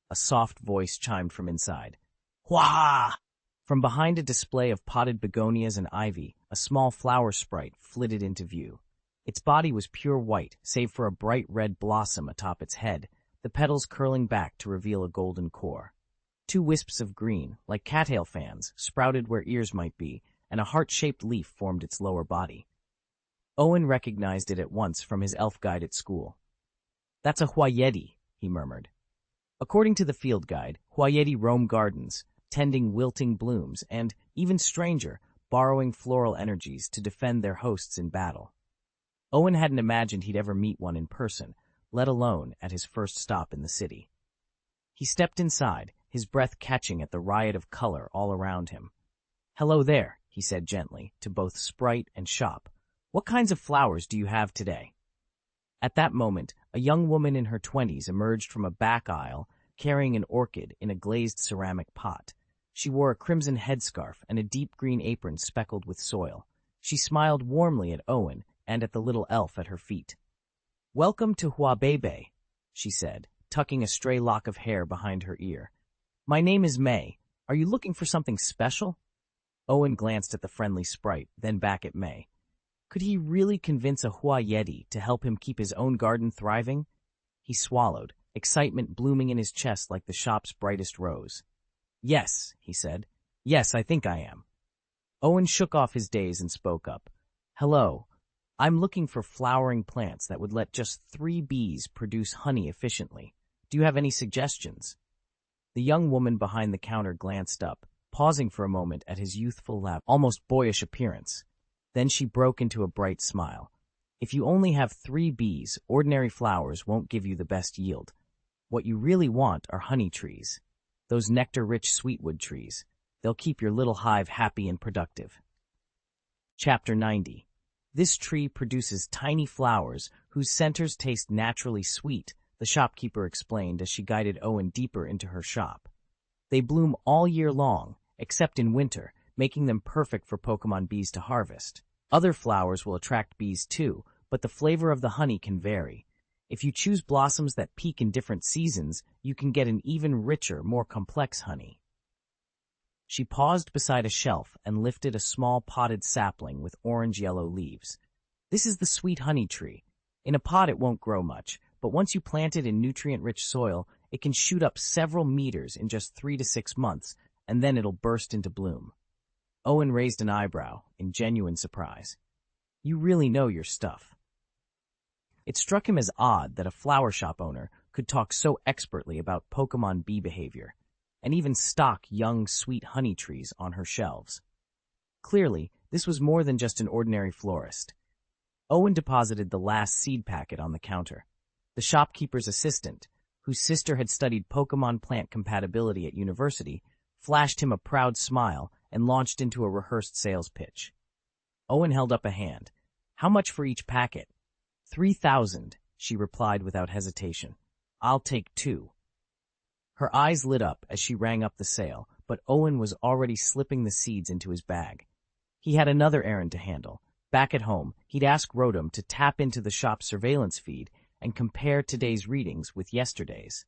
A soft voice chimed from inside. "Hua!" From behind a display of potted begonias and ivy, a small flower sprite flitted into view. Its body was pure white, save for a bright red blossom atop its head, the petals curling back to reveal a golden core. 2 wisps of green, like cattail fans, sprouted where ears might be, and a heart-shaped leaf formed its lower body. Owen recognized it at once from his elf guide at school. "That's a Huayeti," he murmured. According to the field guide, Huayeti roam gardens, tending wilting blooms, and, even stranger, borrowing floral energies to defend their hosts in battle. Owen hadn't imagined he'd ever meet one in person, let alone at his first stop in the city. He stepped inside, his breath catching at the riot of color all around him. "Hello there," he said gently, to both sprite and shop. "What kinds of flowers do you have today?" At that moment, a young woman in her 20s emerged from a back aisle, carrying an orchid in a glazed ceramic pot. She wore a crimson headscarf and a deep green apron speckled with soil. She smiled warmly at Owen and at the little elf at her feet. "Welcome to Huabebe," she said, tucking a stray lock of hair behind her ear. "My name is May. Are you looking for something special?" Owen glanced at the friendly sprite, then back at May. Could he really convince a Huayeti to help him keep his own garden thriving? He swallowed, excitement blooming in his chest like the shop's brightest rose. "Yes," he said. "Yes, I think I am." Owen shook off his daze and spoke up. "Hello. I'm looking for flowering plants that would let just 3 bees produce honey efficiently. Do you have any suggestions?" The young woman behind the counter glanced up, pausing for a moment at his youthful, almost boyish appearance. Then she broke into a bright smile. "If you only have 3 bees, ordinary flowers won't give you the best yield. What you really want are honey trees. Those nectar-rich sweetwood trees. They'll keep your little hive happy and productive." Chapter 90. This tree produces tiny flowers whose centers taste naturally sweet, the shopkeeper explained as she guided Owen deeper into her shop. They bloom all year long, except in winter, making them perfect for Pokémon bees to harvest. Other flowers will attract bees too, but the flavor of the honey can vary. If you choose blossoms that peak in different seasons, you can get an even richer, more complex honey. She paused beside a shelf and lifted a small potted sapling with orange-yellow leaves. "This is the sweet honey tree. In a pot it won't grow much, but once you plant it in nutrient-rich soil, it can shoot up several meters in just 3 to 6 months, and then it'll burst into bloom." Owen raised an eyebrow in genuine surprise. "You really know your stuff." It struck him as odd that a flower shop owner could talk so expertly about Pokémon bee behavior, and even stock young, sweet honey trees on her shelves. Clearly, this was more than just an ordinary florist. Owen deposited the last seed packet on the counter. The shopkeeper's assistant, whose sister had studied Pokémon plant compatibility at university, flashed him a proud smile and launched into a rehearsed sales pitch. Owen held up a hand. "How much for each packet?" 3,000, she replied without hesitation. "I'll take 2. Her eyes lit up as she rang up the sale, but Owen was already slipping the seeds into his bag. He had another errand to handle. Back at home, he'd ask Rotom to tap into the shop's surveillance feed and compare today's readings with yesterday's.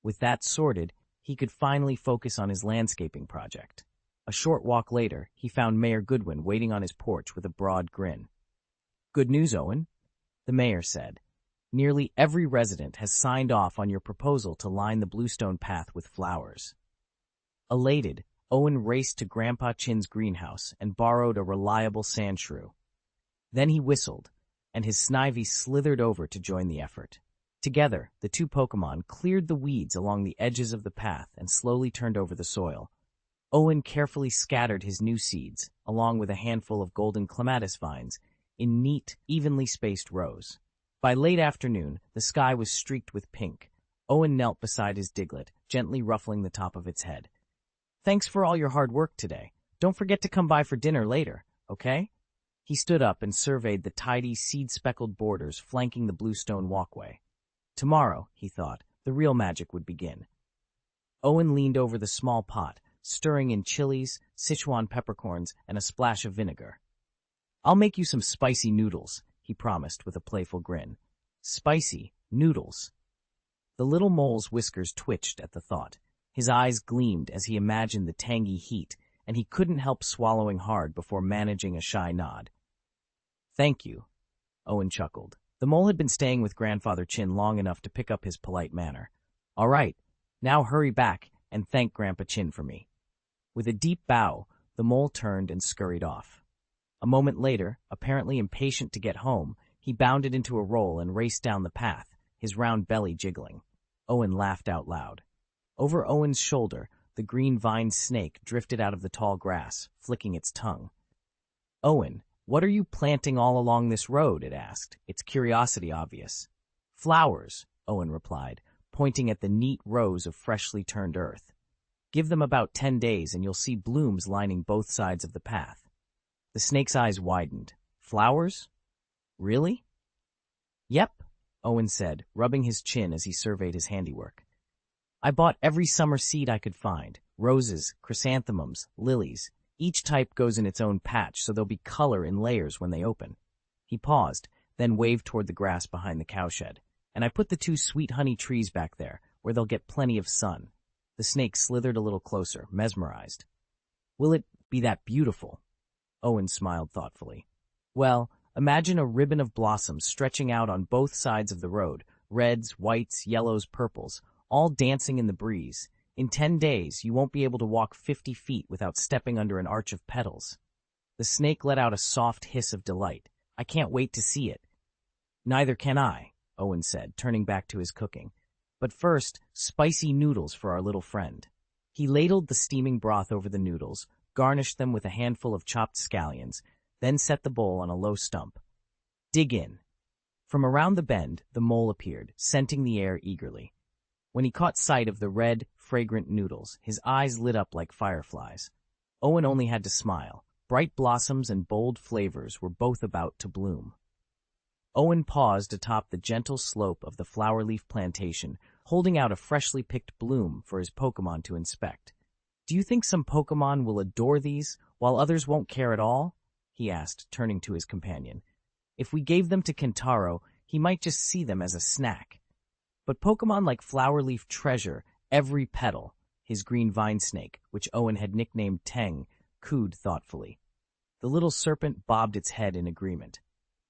With that sorted, he could finally focus on his landscaping project. A short walk later, he found Mayor Goodwin waiting on his porch with a broad grin. "Good news, Owen," the mayor said. Nearly every resident has signed off on your proposal to line the bluestone path with flowers. Elated, Owen raced to Grandpa Chin's greenhouse and borrowed a reliable sand shrew. Then he whistled, and his Snivy slithered over to join the effort. Together, the two Pokémon cleared the weeds along the edges of the path and slowly turned over the soil. Owen carefully scattered his new seeds, along with a handful of golden clematis vines, in neat, evenly spaced rows. By late afternoon, the sky was streaked with pink. Owen knelt beside his Diglett, gently ruffling the top of its head. "Thanks for all your hard work today. Don't forget to come by for dinner later, okay?" He stood up and surveyed the tidy, seed-speckled borders flanking the bluestone walkway. Tomorrow, he thought, the real magic would begin. Owen leaned over the small pot, stirring in chilies, Sichuan peppercorns, and a splash of vinegar. "I'll make you some spicy noodles," he promised with a playful grin. Spicy noodles. The little mole's whiskers twitched at the thought. His eyes gleamed as he imagined the tangy heat, and he couldn't help swallowing hard before managing a shy nod. "Thank you," Owen chuckled. The mole had been staying with Grandfather Chin long enough to pick up his polite manner. "All right, now hurry back and thank Grandpa Chin for me." With a deep bow, the mole turned and scurried off. A moment later, apparently impatient to get home, he bounded into a roll and raced down the path, his round belly jiggling. Owen laughed out loud. Over Owen's shoulder, the green vine snake drifted out of the tall grass, flicking its tongue. "Owen, what are you planting all along this road?" it asked, its curiosity obvious. "Flowers," Owen replied, pointing at the neat rows of freshly turned earth. "Give them about 10 days and you'll see blooms lining both sides of the path." The snake's eyes widened. "Flowers? Really?" "Yep," Owen said, rubbing his chin as he surveyed his handiwork. "I bought every summer seed I could find. Roses, chrysanthemums, lilies. Each type goes in its own patch, so there'll be color in layers when they open." He paused, then waved toward the grass behind the cowshed. "And I put the 2 sweet honey trees back there, where they'll get plenty of sun." The snake slithered a little closer, mesmerized. "Will it be that beautiful?" Owen smiled thoughtfully. "Well, imagine a ribbon of blossoms stretching out on both sides of the road, reds, whites, yellows, purples, all dancing in the breeze. In 10 days, you won't be able to walk 50 feet without stepping under an arch of petals." The snake let out a soft hiss of delight. "I can't wait to see it." "Neither can I," Owen said, turning back to his cooking. "But first, spicy noodles for our little friend." He ladled the steaming broth over the noodles, garnished them with a handful of chopped scallions, then set the bowl on a low stump. "Dig in." From around the bend, the mole appeared, scenting the air eagerly. When he caught sight of the red, fragrant noodles, his eyes lit up like fireflies. Owen only had to smile. Bright blossoms and bold flavors were both about to bloom. Owen paused atop the gentle slope of the flower-leaf plantation, holding out a freshly picked bloom for his Pokémon to inspect. "Do you think some Pokémon will adore these, while others won't care at all?" he asked, turning to his companion. "If we gave them to Kentaro, he might just see them as a snack. But Pokémon like Flowerleaf treasure every petal," his green vine snake, which Owen had nicknamed Teng, cooed thoughtfully. The little serpent bobbed its head in agreement.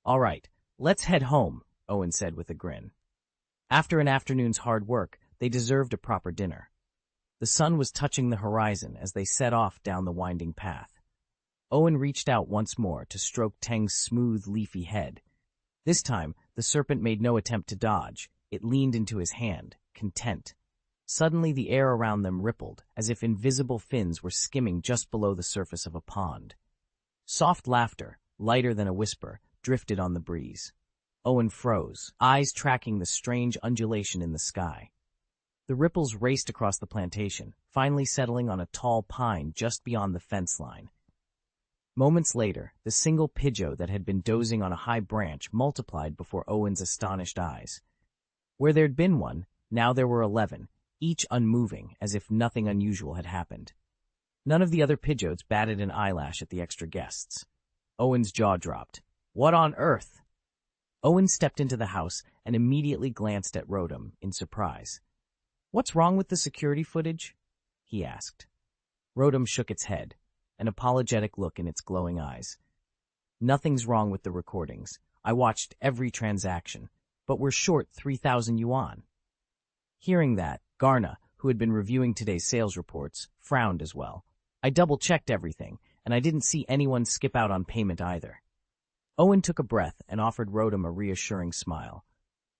"All right, let's head home," Owen said with a grin. After an afternoon's hard work, they deserved a proper dinner. The sun was touching the horizon as they set off down the winding path. Owen reached out once more to stroke Teng's smooth, leafy head. This time, the serpent made no attempt to dodge. It leaned into his hand, content. Suddenly the air around them rippled, as if invisible fins were skimming just below the surface of a pond. Soft laughter, lighter than a whisper, drifted on the breeze. Owen froze, eyes tracking the strange undulation in the sky. The ripples raced across the plantation, finally settling on a tall pine just beyond the fence line. Moments later, the single Pidgeot that had been dozing on a high branch multiplied before Owen's astonished eyes. Where there'd been one, now there were 11, each unmoving, as if nothing unusual had happened. None of the other Pidgeots batted an eyelash at the extra guests. Owen's jaw dropped. "What on earth?" Owen stepped into the house and immediately glanced at Rotom in surprise. "What's wrong with the security footage?" he asked. Rotom shook its head, an apologetic look in its glowing eyes. "Nothing's wrong with the recordings. I watched every transaction. but we're short 3,000 yuan. Hearing that, Garna, who had been reviewing today's sales reports, frowned as well. I double-checked everything, and I didn't see anyone skip out on payment either. Owen took a breath and offered Rotem a reassuring smile.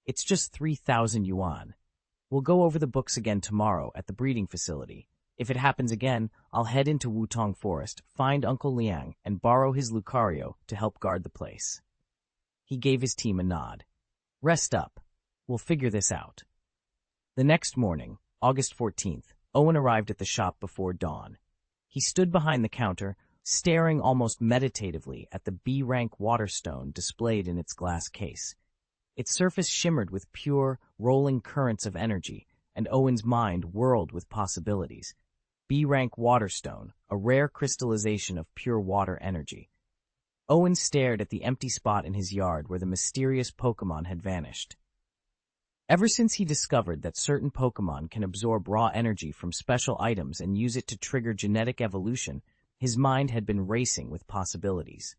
It's just 3,000 yuan. We'll go over the books again tomorrow at the breeding facility. If it happens again, I'll head into Wutong Forest, find Uncle Liang, and borrow his Lucario to help guard the place. He gave his team a nod. Rest up. We'll figure this out. The next morning, August 14th, Owen arrived at the shop before dawn. He stood behind the counter, staring almost meditatively at the B-rank water stone displayed in its glass case. Its surface shimmered with pure, rolling currents of energy, and Owen's mind whirled with possibilities. B-rank water stone, a rare crystallization of pure water energy. Owen stared at the empty spot in his yard where the mysterious Pokémon had vanished. Ever since he discovered that certain Pokémon can absorb raw energy from special items and use it to trigger genetic evolution, his mind had been racing with possibilities.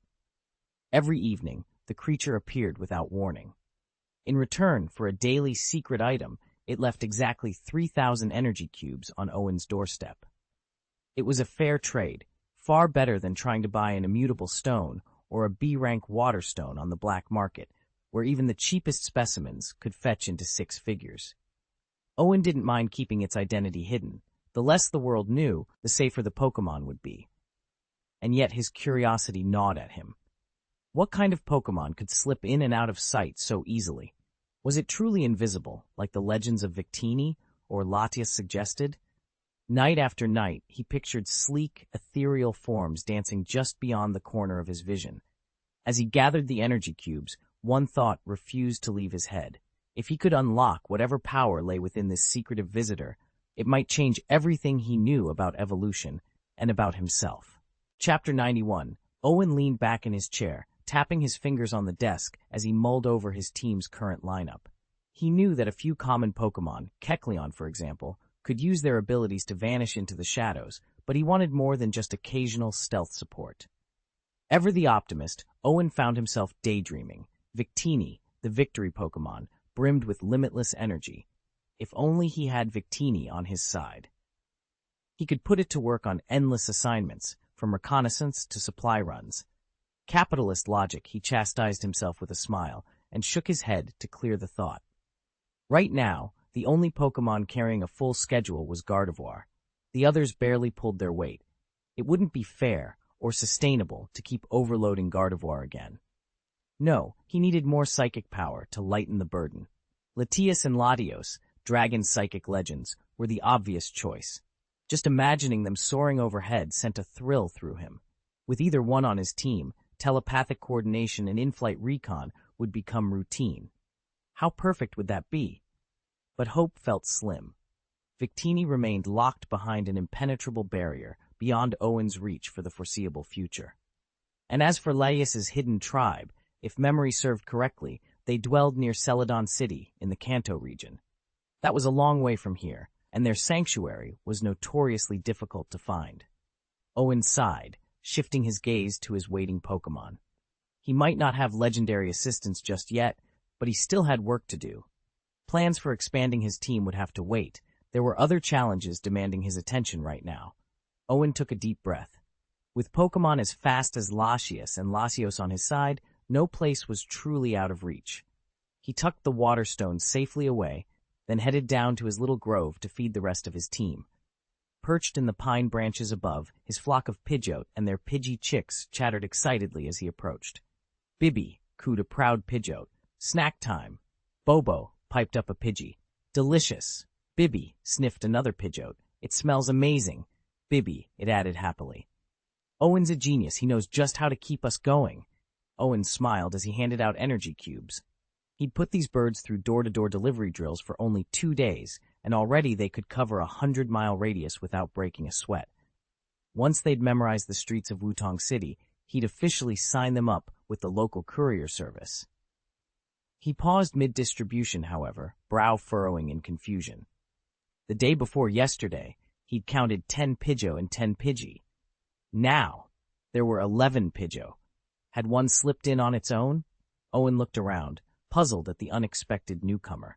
Every evening, the creature appeared without warning. In return for a daily secret item, it left exactly 3,000 energy cubes on Owen's doorstep. It was a fair trade, far better than trying to buy an immutable stone or a B-rank water stone on the black market, where even the cheapest specimens could fetch into 6 figures. Owen didn't mind keeping its identity hidden. The less the world knew, the safer the Pokémon would be. And yet his curiosity gnawed at him. What kind of Pokémon could slip in and out of sight so easily? Was it truly invisible, like the legends of Victini or Latias suggested? Night after night, he pictured sleek, ethereal forms dancing just beyond the corner of his vision. As he gathered the energy cubes, one thought refused to leave his head. If he could unlock whatever power lay within this secretive visitor, it might change everything he knew about evolution and about himself. Chapter 91. Owen leaned back in his chair, tapping his fingers on the desk as he mulled over his team's current lineup. He knew that a few common Pokémon, Kecleon for example, could use their abilities to vanish into the shadows, but he wanted more than just occasional stealth support. Ever the optimist, Owen found himself daydreaming. Victini, the victory Pokémon, brimmed with limitless energy. If only he had Victini on his side. He could put it to work on endless assignments, from reconnaissance to supply runs. Capitalist logic, he chastised himself with a smile and shook his head to clear the thought. Right now, the only Pokémon carrying a full schedule was Gardevoir. The others barely pulled their weight. It wouldn't be fair or sustainable to keep overloading Gardevoir again. No, he needed more psychic power to lighten the burden. Latias and Latios, dragon psychic legends, were the obvious choice. Just imagining them soaring overhead sent a thrill through him. With either one on his team, telepathic coordination and in-flight recon would become routine. How perfect would that be? But hope felt slim. Victini remained locked behind an impenetrable barrier beyond Owen's reach for the foreseeable future. And as for Laius's hidden tribe, if memory served correctly, they dwelled near Celadon City in the Kanto region. That was a long way from here, and their sanctuary was notoriously difficult to find. Owen sighed, shifting his gaze to his waiting Pokémon. He might not have legendary assistance just yet, but he still had work to do. Plans for expanding his team would have to wait. There were other challenges demanding his attention right now. Owen took a deep breath. With Pokémon as fast as Latias and Latios on his side, no place was truly out of reach. He tucked the water stone safely away, then headed down to his little grove to feed the rest of his team. Perched in the pine branches above, his flock of Pidgeot and their Pidgey chicks chattered excitedly as he approached. Bibby, cooed a proud Pidgeot. Snack time. Bobo, piped up a Pidgey. Delicious. Bibby, sniffed another Pidgeot. It smells amazing. Bibby, it added happily. Owen's a genius. He knows just how to keep us going. Owen smiled as he handed out energy cubes. He'd put these birds through door-to-door delivery drills for only 2 days, and already they could cover a 100-mile radius without breaking a sweat. Once they'd memorized the streets of Wutong City, he'd officially sign them up with the local courier service. He paused mid-distribution, however, brow furrowing in confusion. The day before yesterday, he'd counted 10 Pidgeot and 10 Pidgey. Now, there were 11 Pidgeot. Had one slipped in on its own? Owen looked around. puzzled at the unexpected newcomer.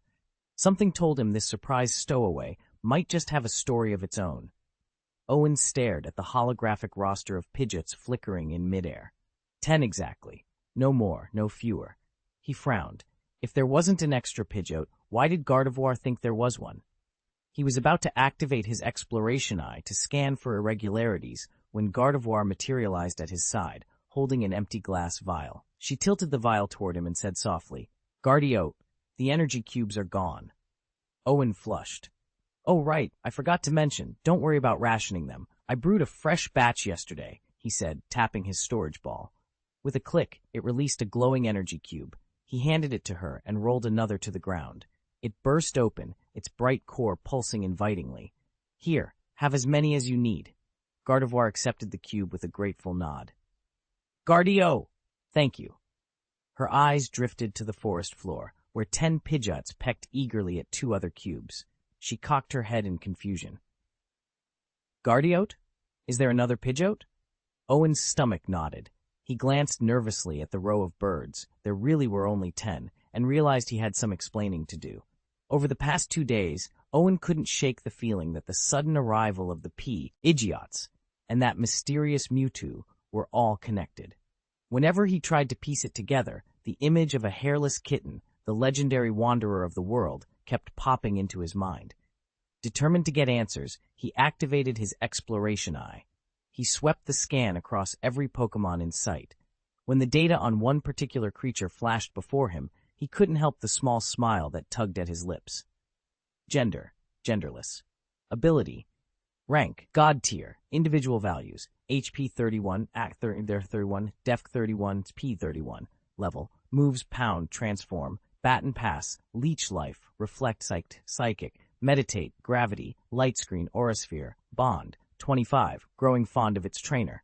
Something told him this surprise stowaway might just have a story of its own. Owen stared at the holographic roster of Pidgeots flickering in midair. 10 exactly. No more, no fewer. He frowned. If there wasn't an extra Pidgeot, why did Gardevoir think there was one? He was about to activate his exploration eye to scan for irregularities when Gardevoir materialized at his side, holding an empty glass vial. She tilted the vial toward him and said softly, "Guardiote, the energy cubes are gone." Owen flushed. "Oh, right, I forgot to mention, don't worry about rationing them. I brewed a fresh batch yesterday," he said, tapping his storage ball. With a click, it released a glowing energy cube. He handed it to her and rolled another to the ground. It burst open, its bright core pulsing invitingly. "Here, have as many as you need." Gardevoir accepted the cube with a grateful nod. "Guardio!" "Thank you." Her eyes drifted to the forest floor, where 10 Pidgeots pecked eagerly at 2 other cubes. She cocked her head in confusion. "Guardiote? Is there another Pidgeot?" Owen's stomach nodded. He glanced nervously at the row of birds. There really were only 10, and realized he had some explaining to do. Over the past 2 days, Owen couldn't shake the feeling that the sudden arrival of the Pidgeots and that mysterious Mewtwo were all connected. Whenever he tried to piece it together, the image of a hairless kitten, the legendary wanderer of the world, kept popping into his mind. Determined to get answers, he activated his exploration eye. He swept the scan across every Pokémon in sight. When the data on one particular creature flashed before him, he couldn't help the small smile that tugged at his lips. Gender, genderless. Ability, rank, God tier, individual values, HP 31, AC 31, Def 31, P 31, level, moves pound, transform, bat and pass, leech life, reflect psychic, meditate, gravity, light screen, aurasphere, bond, 25, growing fond of its trainer.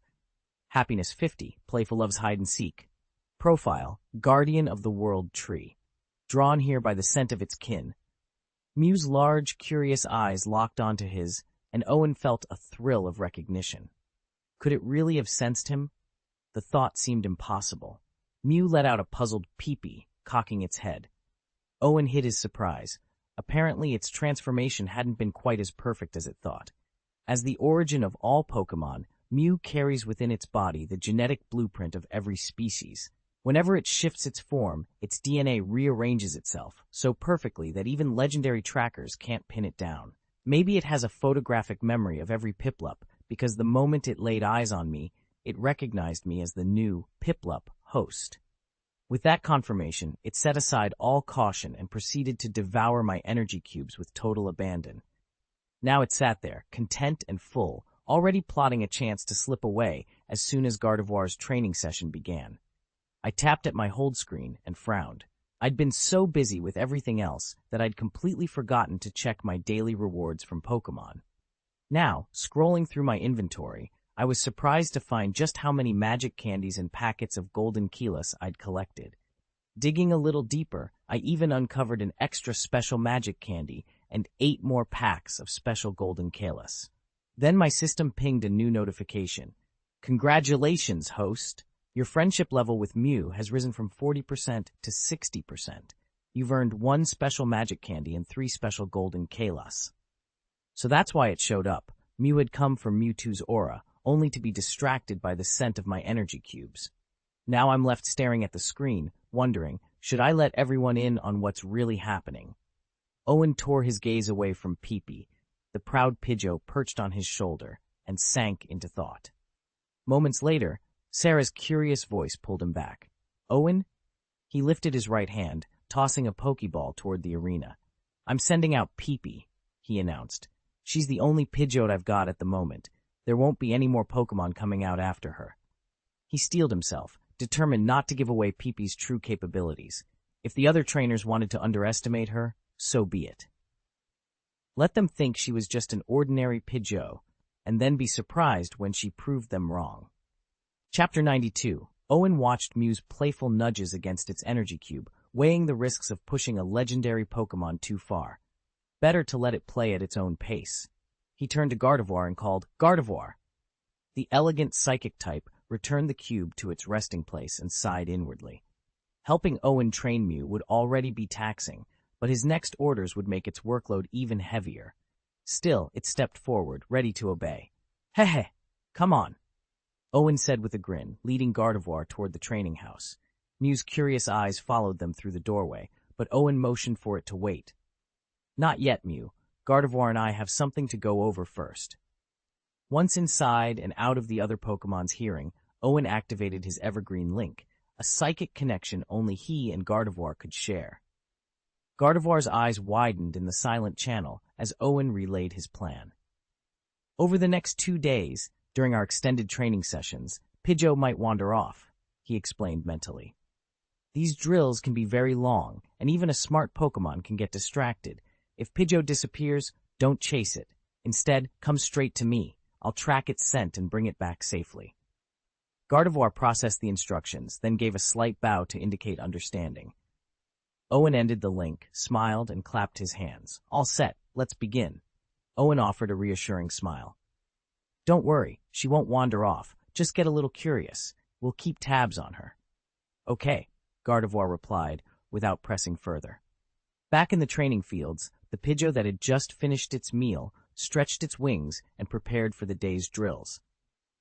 Happiness 50, playful loves hide and seek. Profile, guardian of the world tree. Drawn here by the scent of its kin. Mew's large, curious eyes locked onto his, and Owen felt a thrill of recognition. Could it really have sensed him? The thought seemed impossible. Mew let out a puzzled peepee, cocking its head. Owen hid his surprise. Apparently its transformation hadn't been quite as perfect as it thought. As the origin of all Pokémon, Mew carries within its body the genetic blueprint of every species. Whenever it shifts its form, its DNA rearranges itself so perfectly that even legendary trackers can't pin it down. Maybe it has a photographic memory of every Piplup, because the moment it laid eyes on me, it recognized me as the new Piplup host. With that confirmation, it set aside all caution and proceeded to devour my energy cubes with total abandon. Now it sat there, content and full, already plotting a chance to slip away as soon as Gardevoir's training session began. I tapped at my hold screen and frowned. I'd been so busy with everything else that I'd completely forgotten to check my daily rewards from Pokémon. Now, scrolling through my inventory, I was surprised to find just how many magic candies and packets of golden Keyless I'd collected. Digging a little deeper, I even uncovered an extra special magic candy and 8 more packs of special golden Keyless. Then my system pinged a new notification. "Congratulations, host! Your friendship level with Mew has risen from 40% to 60%. You've earned 1 special magic candy and 3 special golden Keyless." So that's why it showed up. Mew had come for Mewtwo's aura, only to be distracted by the scent of my energy cubes. Now I'm left staring at the screen, wondering, should I let everyone in on what's really happening? Owen tore his gaze away from Peepee, the proud Pidgeot perched on his shoulder, and sank into thought. Moments later, Sarah's curious voice pulled him back. "Owen?" He lifted his right hand, tossing a Pokeball toward the arena. "I'm sending out Peepee," he announced. "She's the only Pidgeot I've got at the moment. There won't be any more Pokémon coming out after her." He steeled himself, determined not to give away Peepee's true capabilities. If the other trainers wanted to underestimate her, so be it. Let them think she was just an ordinary Pidgeot, and then be surprised when she proved them wrong. Chapter 92. Owen watched Mew's playful nudges against its energy cube, weighing the risks of pushing a legendary Pokémon too far. Better to let it play at its own pace. He turned to Gardevoir and called, "Gardevoir!" The elegant psychic type returned the cube to its resting place and sighed inwardly. Helping Owen train Mew would already be taxing, but his next orders would make its workload even heavier. Still, it stepped forward, ready to obey. Heh, come on, Owen said with a grin, leading Gardevoir toward the training house. Mew's curious eyes followed them through the doorway, but Owen motioned for it to wait. Not yet, Mew. Gardevoir and I have something to go over first. Once inside and out of the other Pokemon's hearing, Owen activated his Evergreen link, a psychic connection only he and Gardevoir could share. Gardevoir's eyes widened in the silent channel as Owen relayed his plan. Over the next 2 days, during our extended training sessions, Pidgeot might wander off, he explained mentally. These drills can be very long, and even a smart Pokemon can get distracted. If Pidgeot disappears, don't chase it. Instead, come straight to me. I'll track its scent and bring it back safely. Gardevoir processed the instructions, then gave a slight bow to indicate understanding. Owen ended the link, smiled, and clapped his hands. All set, let's begin. Owen offered a reassuring smile. Don't worry, she won't wander off. Just get a little curious. We'll keep tabs on her. Okay, Gardevoir replied, without pressing further. Back in the training fields, the Pidgeot that had just finished its meal stretched its wings and prepared for the day's drills.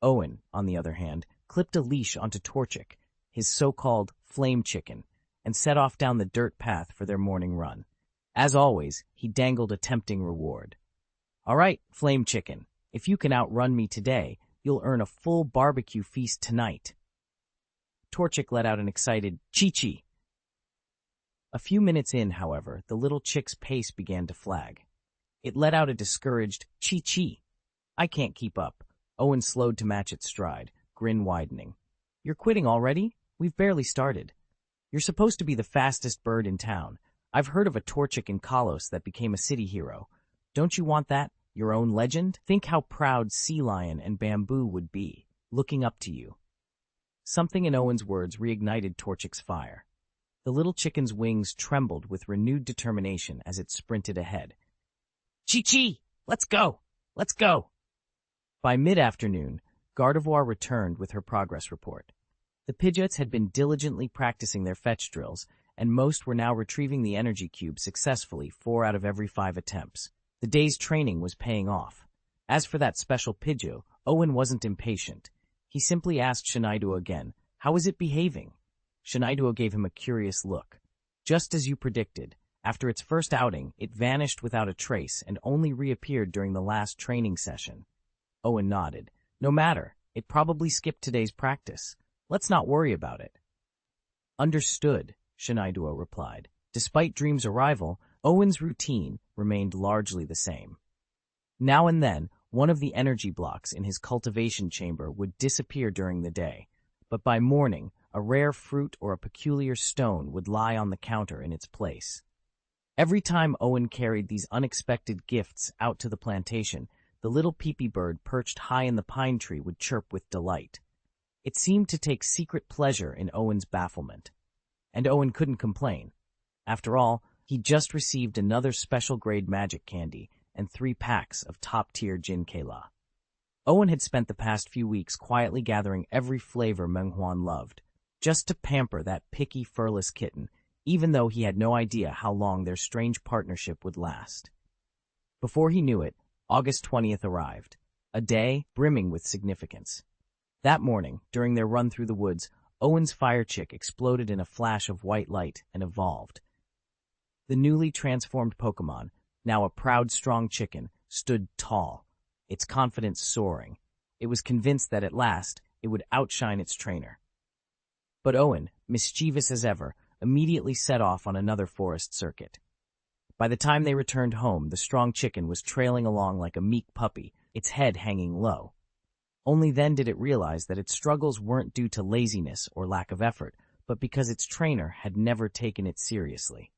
Owen, on the other hand, clipped a leash onto Torchic, his so-called flame chicken, and set off down the dirt path for their morning run. As always, he dangled a tempting reward. All right, flame chicken, if you can outrun me today, you'll earn a full barbecue feast tonight. Torchic let out an excited chee-chee. A few minutes in, however, the little chick's pace began to flag. It let out a discouraged chee-chee. I can't keep up. Owen slowed to match its stride, grin widening. You're quitting already? We've barely started. You're supposed to be the fastest bird in town. I've heard of a Torchic in Kalos that became a city hero. Don't you want that? Your own legend? Think how proud Sea Lion and Bamboo would be, looking up to you. Something in Owen's words reignited Torchic's fire. The little chicken's wings trembled with renewed determination as it sprinted ahead. Chee-chee! Let's go! Let's go! By mid-afternoon, Gardevoir returned with her progress report. The Pidgeots had been diligently practicing their fetch drills, and most were now retrieving the energy cube successfully 4 out of every 5 attempts. The day's training was paying off. As for that special Pidgeot, Owen wasn't impatient. He simply asked Shinaido again, how is it behaving? Shinaido gave him a curious look. Just as you predicted, after its first outing, it vanished without a trace and only reappeared during the last training session. Owen nodded. No matter, it probably skipped today's practice. Let's not worry about it. Understood, Shinaido replied. Despite Dream's arrival, Owen's routine remained largely the same. Now and then, one of the energy blocks in his cultivation chamber would disappear during the day, but by morning, a rare fruit or a peculiar stone would lie on the counter in its place. Every time Owen carried these unexpected gifts out to the plantation, the little peepee bird perched high in the pine tree would chirp with delight. It seemed to take secret pleasure in Owen's bafflement. And Owen couldn't complain. After all, he'd just received another special-grade magic candy and 3 packs of top-tier Jinkela. Owen had spent the past few weeks quietly gathering every flavor Menghuan loved, just to pamper that picky, furless kitten, even though he had no idea how long their strange partnership would last. Before he knew it, August 20th arrived, a day brimming with significance. That morning, during their run through the woods, Owen's fire chick exploded in a flash of white light and evolved. The newly transformed Pokémon, now a proud, strong chicken, stood tall, its confidence soaring. It was convinced that at last it would outshine its trainer. But Owen, mischievous as ever, immediately set off on another forest circuit. By the time they returned home, the strong chicken was trailing along like a meek puppy, its head hanging low. Only then did it realize that its struggles weren't due to laziness or lack of effort, but because its trainer had never taken it seriously.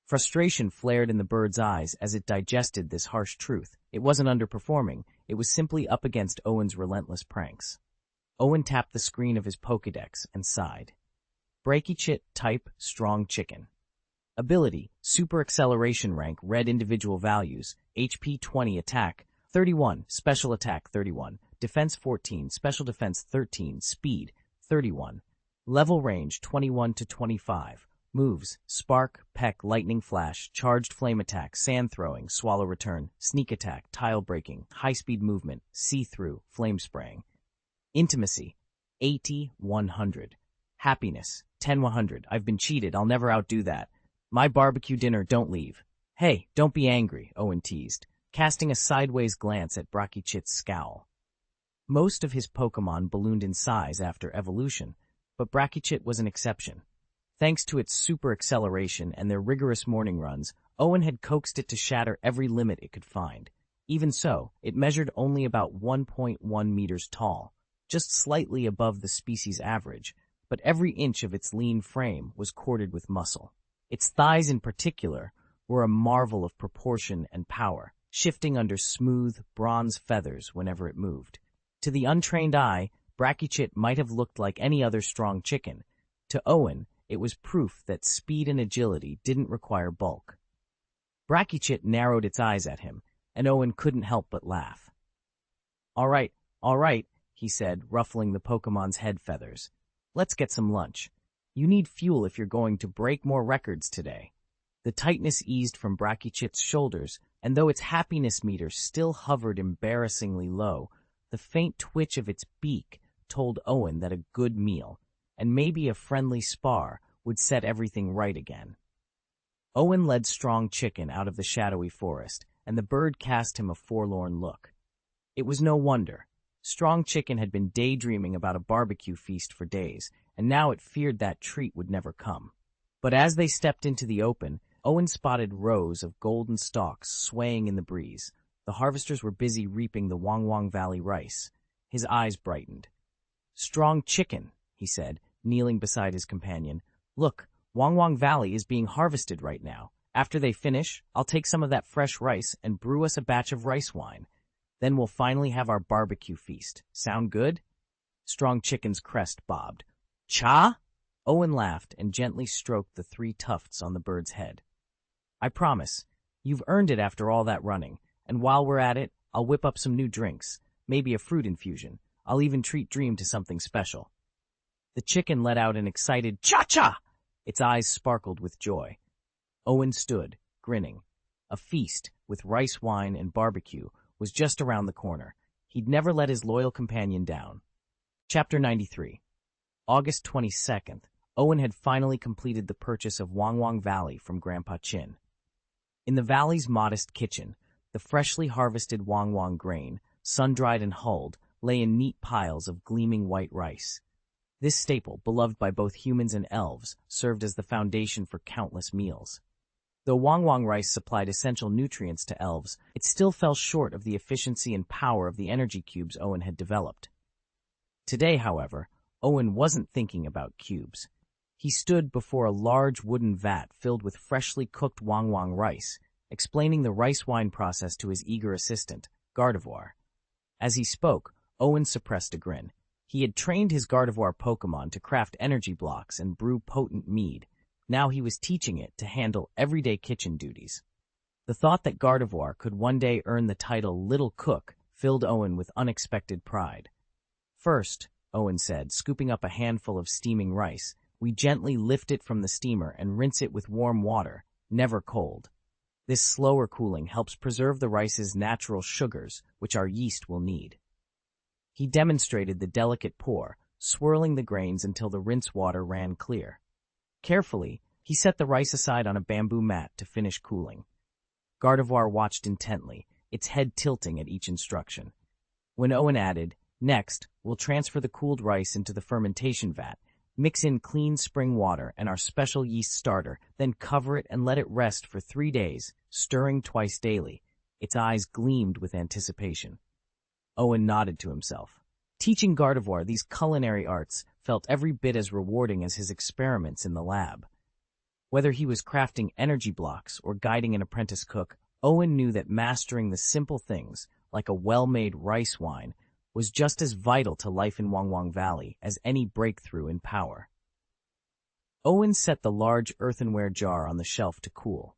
Frustration flared in the bird's eyes as it digested this harsh truth. It wasn't underperforming, it was simply up against Owen's relentless pranks. Owen tapped the screen of his Pokédex and sighed. Breakichit type strong chicken. Ability, super acceleration rank, red individual values, HP 20, attack 31, special attack 31, defense 14, special defense 13, speed 31. Level range 21 to 25. Moves: Spark, Peck, Lightning Flash, Charged Flame Attack, Sand Throwing, Swallow Return, Sneak Attack, Tile Breaking, High Speed Movement, See-Through, Flame Spraying. Intimacy 80-100. Happiness 10-100. I've been cheated, I'll never outdo that. My barbecue dinner, don't leave. Hey, don't be angry, Owen teased, casting a sideways glance at Brachychit's scowl. Most of his Pokémon ballooned in size after evolution, but Brachychit was an exception. Thanks to its super acceleration and their rigorous morning runs, Owen had coaxed it to shatter every limit it could find. Even so, it measured only about 1.1 meters tall, just slightly above the species average, but every inch of its lean frame was corded with muscle. Its thighs in particular were a marvel of proportion and power, shifting under smooth, bronze feathers whenever it moved. To the untrained eye, Brachychit might have looked like any other strong chicken. To Owen, it was proof that speed and agility didn't require bulk. Brachychit narrowed its eyes at him, and Owen couldn't help but laugh. All right, he said, ruffling the Pokemon's head feathers. Let's get some lunch. You need fuel if you're going to break more records today. The tightness eased from Brachychit's shoulders, and though its happiness meter still hovered embarrassingly low, the faint twitch of its beak told Owen that a good meal, and maybe a friendly spar, would set everything right again. Owen led Strong Chicken out of the shadowy forest, and the bird cast him a forlorn look. It was no wonder. Strong Chicken had been daydreaming about a barbecue feast for days, and now it feared that treat would never come. But as they stepped into the open, Owen spotted rows of golden stalks swaying in the breeze. The harvesters were busy reaping the Wangwang Valley rice. His eyes brightened. Strong Chicken, he said, kneeling beside his companion. Look, Wangwang Valley is being harvested right now. After they finish, I'll take some of that fresh rice and brew us a batch of rice wine. Then we'll finally have our barbecue feast. Sound good? Strong Chicken's crest bobbed. Cha? Owen laughed and gently stroked the 3 tufts on the bird's head. I promise. You've earned it after all that running. And while we're at it, I'll whip up some new drinks. Maybe a fruit infusion. I'll even treat Dream to something special. The chicken let out an excited cha-cha! Its eyes sparkled with joy. Owen stood, grinning. A feast, with rice wine and barbecue, was just around the corner. He'd never let his loyal companion down. Chapter 93. August 22nd, Owen had finally completed the purchase of Wangwang Valley from Grandpa Chin. In the valley's modest kitchen, the freshly harvested Wangwang grain, sun-dried and hulled, lay in neat piles of gleaming white rice. This staple, beloved by both humans and elves, served as the foundation for countless meals. Though Wangwang rice supplied essential nutrients to elves, it still fell short of the efficiency and power of the energy cubes Owen had developed. Today, however, Owen wasn't thinking about cubes. He stood before a large wooden vat filled with freshly cooked Wangwang rice, explaining the rice wine process to his eager assistant, Gardevoir. As he spoke, Owen suppressed a grin. He had trained his Gardevoir Pokémon to craft energy blocks and brew potent mead. Now he was teaching it to handle everyday kitchen duties. The thought that Gardevoir could one day earn the title Little Cook filled Owen with unexpected pride. First, Owen said, scooping up a handful of steaming rice, we gently lift it from the steamer and rinse it with warm water, never cold. This slower cooling helps preserve the rice's natural sugars, which our yeast will need. He demonstrated the delicate pour, swirling the grains until the rinse water ran clear. Carefully, he set the rice aside on a bamboo mat to finish cooling. Gardevoir watched intently, its head tilting at each instruction. When Owen added, next, we'll transfer the cooled rice into the fermentation vat, mix in clean spring water and our special yeast starter, then cover it and let it rest for 3 days, stirring twice daily. Its eyes gleamed with anticipation. Owen nodded to himself. Teaching Gardevoir these culinary arts felt every bit as rewarding as his experiments in the lab. Whether he was crafting energy blocks or guiding an apprentice cook, Owen knew that mastering the simple things, like a well-made rice wine, was just as vital to life in Wangwang Valley as any breakthrough in power. Owen set the large earthenware jar on the shelf to cool.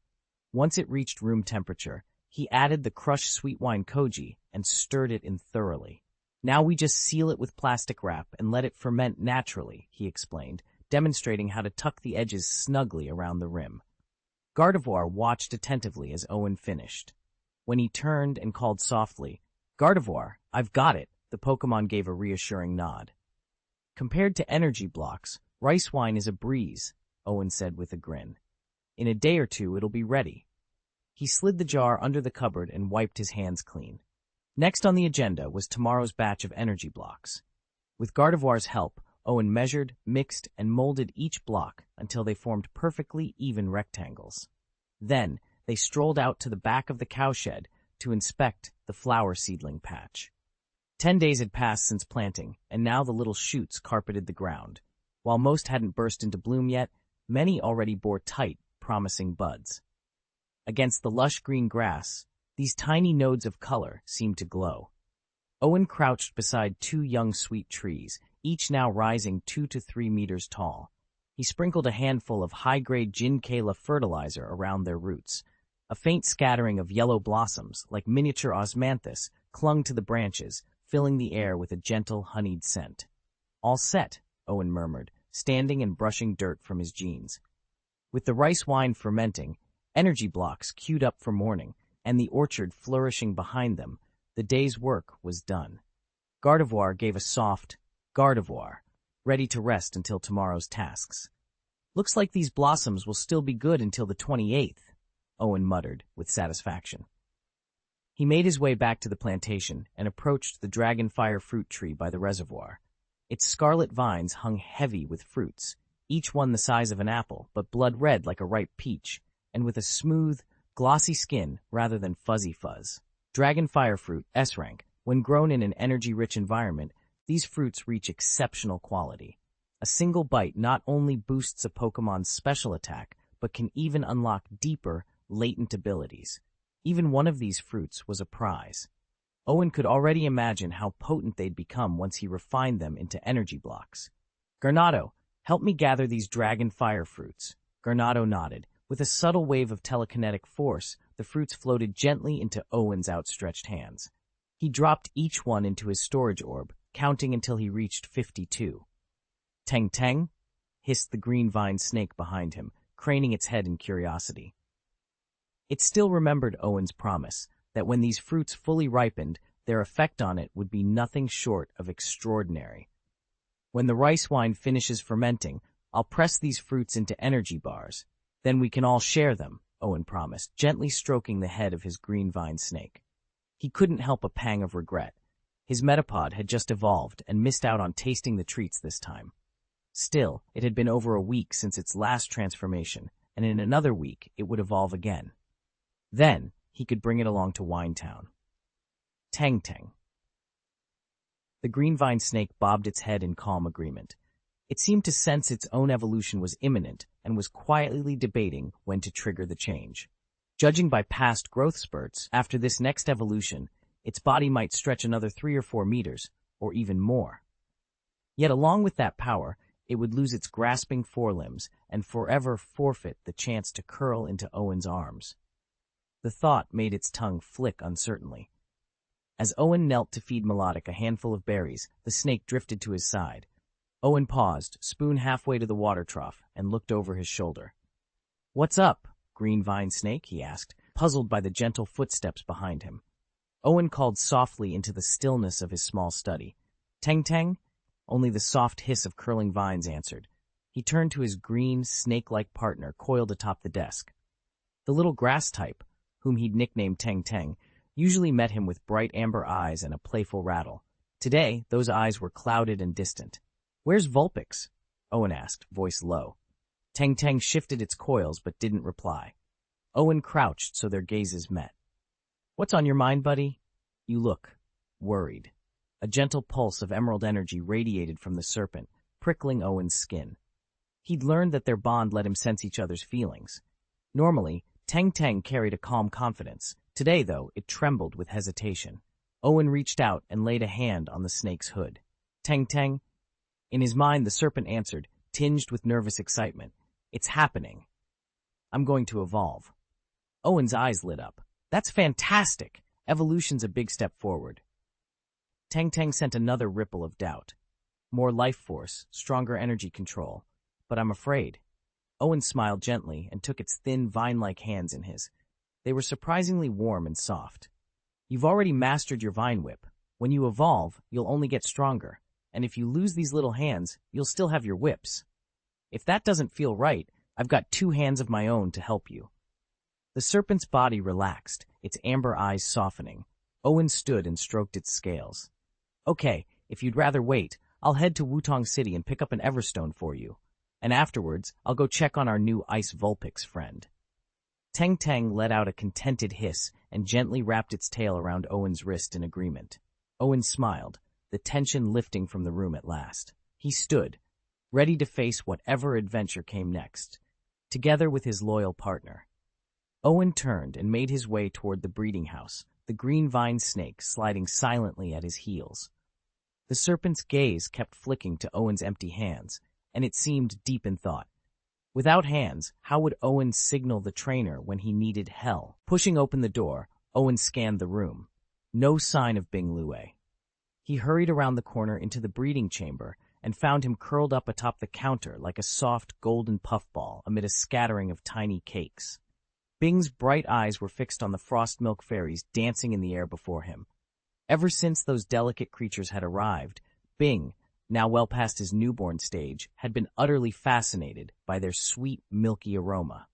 Once it reached room temperature, he added the crushed sweet wine koji and stirred it in thoroughly. Now we just seal it with plastic wrap and let it ferment naturally, he explained, demonstrating how to tuck the edges snugly around the rim. Gardevoir watched attentively as Owen finished. When he turned and called softly, "Gardevoir, I've got it," the Pokémon gave a reassuring nod. "Compared to energy blocks, rice wine is a breeze," Owen said with a grin. "In a day or two it'll be ready." He slid the jar under the cupboard and wiped his hands clean. Next on the agenda was tomorrow's batch of energy blocks. With Gardevoir's help, Owen measured, mixed, and molded each block until they formed perfectly even rectangles. Then, they strolled out to the back of the cowshed to inspect the flower seedling patch. 10 days had passed since planting, and now the little shoots carpeted the ground. While most hadn't burst into bloom yet, many already bore tight, promising buds. Against the lush green grass, these tiny nodes of color seemed to glow. Owen crouched beside 2 young sweet trees, each now rising 2 to 3 meters tall. He sprinkled a handful of high-grade Ginkela fertilizer around their roots. A faint scattering of yellow blossoms, like miniature osmanthus, clung to the branches, filling the air with a gentle, honeyed scent. "All set," Owen murmured, standing and brushing dirt from his jeans. With the rice wine fermenting, energy blocks queued up for morning, and the orchard flourishing behind them, the day's work was done. Gardevoir gave a soft Gardevoir, ready to rest until tomorrow's tasks. "Looks like these blossoms will still be good until the 28th, Owen muttered with satisfaction. He made his way back to the plantation and approached the dragonfire fruit tree by the reservoir. Its scarlet vines hung heavy with fruits, each one the size of an apple, but blood red like a ripe peach, and with a smooth, glossy skin rather than fuzzy fuzz. Dragonfire fruit, S-rank, when grown in an energy-rich environment, these fruits reach exceptional quality. A single bite not only boosts a Pokemon's special attack, but can even unlock deeper, latent abilities. Even one of these fruits was a prize. Owen could already imagine how potent they'd become once he refined them into energy blocks. "Garnado, help me gather these dragon fire fruits." Garnado nodded. With a subtle wave of telekinetic force, the fruits floated gently into Owen's outstretched hands. He dropped each one into his storage orb, counting until he reached 52. "Teng Teng?" hissed the green vine snake behind him, craning its head in curiosity. It still remembered Owen's promise that when these fruits fully ripened, their effect on it would be nothing short of extraordinary. "When the rice wine finishes fermenting, I'll press these fruits into energy bars. Then we can all share them," Owen promised, gently stroking the head of his green vine snake. He couldn't help a pang of regret. His Metapod had just evolved and missed out on tasting the treats this time. Still, it had been over a week since its last transformation, and in another week it would evolve again. Then, he could bring it along to Winetown. Teng Teng. The green vine snake bobbed its head in calm agreement. It seemed to sense its own evolution was imminent and was quietly debating when to trigger the change. Judging by past growth spurts, after this next evolution, its body might stretch another 3 or 4 meters, or even more. Yet along with that power, it would lose its grasping forelimbs and forever forfeit the chance to curl into Owen's arms. The thought made its tongue flick uncertainly. As Owen knelt to feed Melodic a handful of berries, the snake drifted to his side. Owen paused, spoon halfway to the water trough, and looked over his shoulder. "What's up, green vine snake?" he asked, puzzled by the gentle footsteps behind him. Owen called softly into the stillness of his small study. "Teng Teng?" Only the soft hiss of curling vines answered. He turned to his green, snake-like partner coiled atop the desk. The little grass type, whom he'd nicknamed Teng Teng, usually met him with bright amber eyes and a playful rattle. Today, those eyes were clouded and distant. "Where's Vulpix?" Owen asked, voice low. Teng Teng shifted its coils but didn't reply. Owen crouched so their gazes met. "What's on your mind, buddy? You look worried." A gentle pulse of emerald energy radiated from the serpent, prickling Owen's skin. He'd learned that their bond let him sense each other's feelings. Normally, Teng Teng carried a calm confidence. Today, though, it trembled with hesitation. Owen reached out and laid a hand on the snake's hood. "Teng Teng?" In his mind, the serpent answered, tinged with nervous excitement. "It's happening. I'm going to evolve." Owen's eyes lit up. "That's fantastic! Evolution's a big step forward." Tang Tang sent another ripple of doubt. More life force, stronger energy control. But I'm afraid. Owen smiled gently and took its thin, vine-like hands in his. They were surprisingly warm and soft. You've already mastered your vine whip. When you evolve, you'll only get stronger. And if you lose these little hands, you'll still have your whips. If that doesn't feel right, I've got 2 hands of my own to help you. The serpent's body relaxed, its amber eyes softening. Owen stood and stroked its scales. Okay, if you'd rather wait, I'll head to Wutong City and pick up an Everstone for you. And afterwards, I'll go check on our new Ice Vulpix friend. Tang Tang let out a contented hiss and gently wrapped its tail around Owen's wrist in agreement. Owen smiled, the tension lifting from the room at last. He stood, ready to face whatever adventure came next, together with his loyal partner. Owen turned and made his way toward the breeding house, the green vine snake sliding silently at his heels. The serpent's gaze kept flicking to Owen's empty hands, and it seemed deep in thought. Without hands, how would Owen signal the trainer when he needed hell? Pushing open the door, Owen scanned the room. No sign of Bing Lue. He hurried around the corner into the breeding chamber and found him curled up atop the counter like a soft golden puffball amid a scattering of tiny cakes. Bing's bright eyes were fixed on the frost milk fairies dancing in the air before him. Ever since those delicate creatures had arrived, Bing, now well past his newborn stage, had been utterly fascinated by their sweet, milky aroma.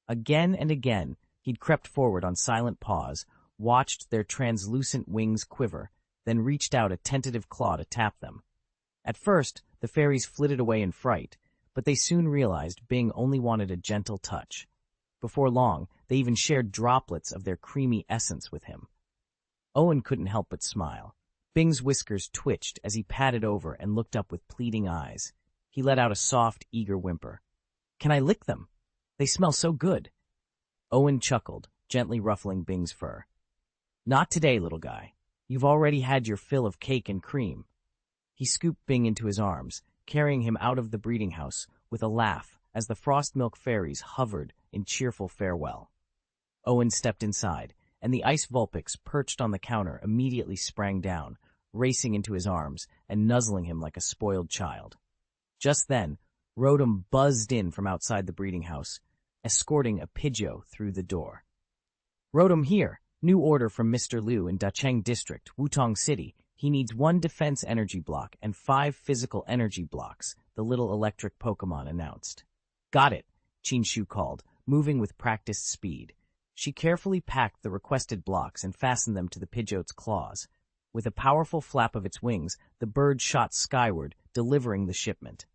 Again and again, he'd crept forward on silent paws, watched their translucent wings quiver, then reached out a tentative claw to tap them. At first, the fairies flitted away in fright, but they soon realized Bing only wanted a gentle touch. Before long, they even shared droplets of their creamy essence with him. Owen couldn't help but smile. Bing's whiskers twitched as he patted over and looked up with pleading eyes. He let out a soft, eager whimper. "Can I lick them? They smell so good." Owen chuckled, gently ruffling Bing's fur. "Not today, little guy. You've already had your fill of cake and cream." He scooped Bing into his arms, carrying him out of the breeding house with a laugh as the frost milk fairies hovered in cheerful farewell. Owen stepped inside, and the ice vulpix perched on the counter immediately sprang down, racing into his arms and nuzzling him like a spoiled child. Just then, Rotom buzzed in from outside the breeding house, escorting a Pidgeot through the door. "Rotom here. New order from Mr. Liu in Dacheng District, Wutong City. He needs 1 defense energy block and 5 physical energy blocks," the little electric Pokémon announced. "Got it," Qinshu called, moving with practiced speed. She carefully packed the requested blocks and fastened them to the Pidgeot's claws. With a powerful flap of its wings, the bird shot skyward, delivering the shipment.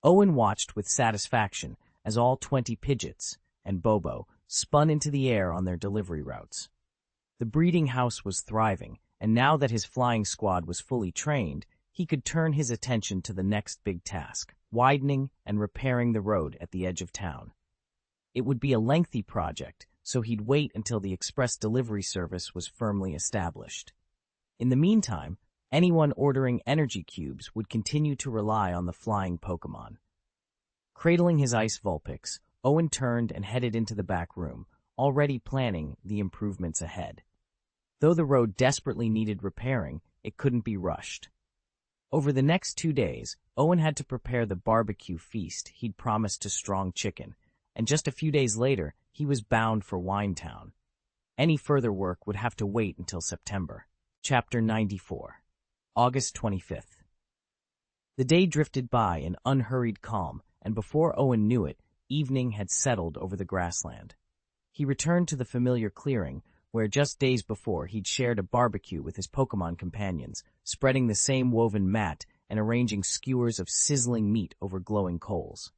Owen watched with satisfaction as all 20 Pidgeots and Bobo spun into the air on their delivery routes. The breeding house was thriving, and now that his flying squad was fully trained, he could turn his attention to the next big task, widening and repairing the road at the edge of town. It would be a lengthy project, so he'd wait until the express delivery service was firmly established. In the meantime, anyone ordering energy cubes would continue to rely on the flying Pokémon. Cradling his ice Vulpix, Owen turned and headed into the back room, already planning the improvements ahead. Though the road desperately needed repairing, it couldn't be rushed. Over the next 2 days, Owen had to prepare the barbecue feast he'd promised to Strong Chicken, and just a few days later, he was bound for Winetown. Any further work would have to wait until September. Chapter 94. August 25th. The day drifted by in unhurried calm, and before Owen knew it, evening had settled over the grassland. He returned to the familiar clearing, where just days before he'd shared a barbecue with his Pokémon companions, spreading the same woven mat and arranging skewers of sizzling meat over glowing coals.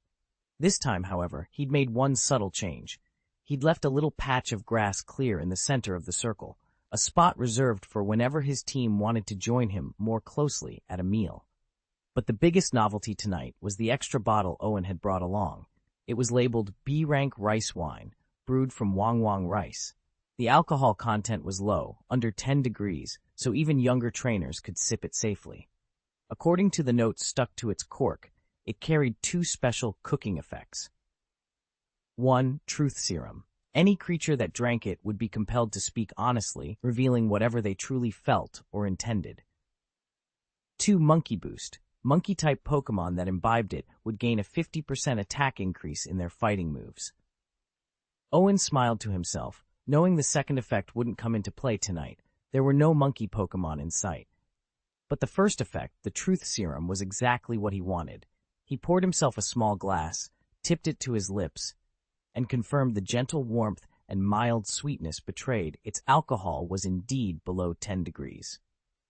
This time, however, he'd made one subtle change. He'd left a little patch of grass clear in the center of the circle, a spot reserved for whenever his team wanted to join him more closely at a meal. But the biggest novelty tonight was the extra bottle Owen had brought along. It was labeled B-rank rice wine, brewed from Wang Wang rice. The alcohol content was low, under 10 degrees, so even younger trainers could sip it safely. According to the notes stuck to its cork, it carried 2 special cooking effects. 1. Truth serum. Any creature that drank it would be compelled to speak honestly, revealing whatever they truly felt or intended. 2. Monkey Boost. Monkey-type Pokémon that imbibed it would gain a 50% attack increase in their fighting moves. Owen smiled to himself, knowing the second effect wouldn't come into play tonight. There were no monkey Pokémon in sight. But the first effect, the Truth Serum, was exactly what he wanted. He poured himself a small glass, tipped it to his lips, and confirmed the gentle warmth and mild sweetness betrayed its alcohol was indeed below 10 degrees.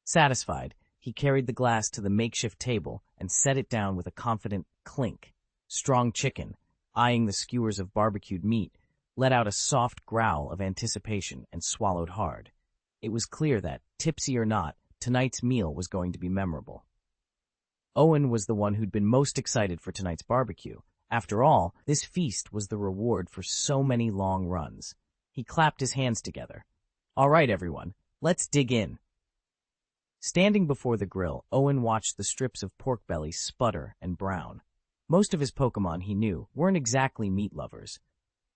Satisfied, he carried the glass to the makeshift table and set it down with a confident clink. Strong Chicken, eyeing the skewers of barbecued meat, let out a soft growl of anticipation and swallowed hard. It was clear that, tipsy or not, tonight's meal was going to be memorable. Owen was the one who'd been most excited for tonight's barbecue. After all, this feast was the reward for so many long runs. He clapped his hands together. All right, everyone, let's dig in. Standing before the grill, Owen watched the strips of pork belly sputter and brown. Most of his Pokémon, he knew, weren't exactly meat lovers.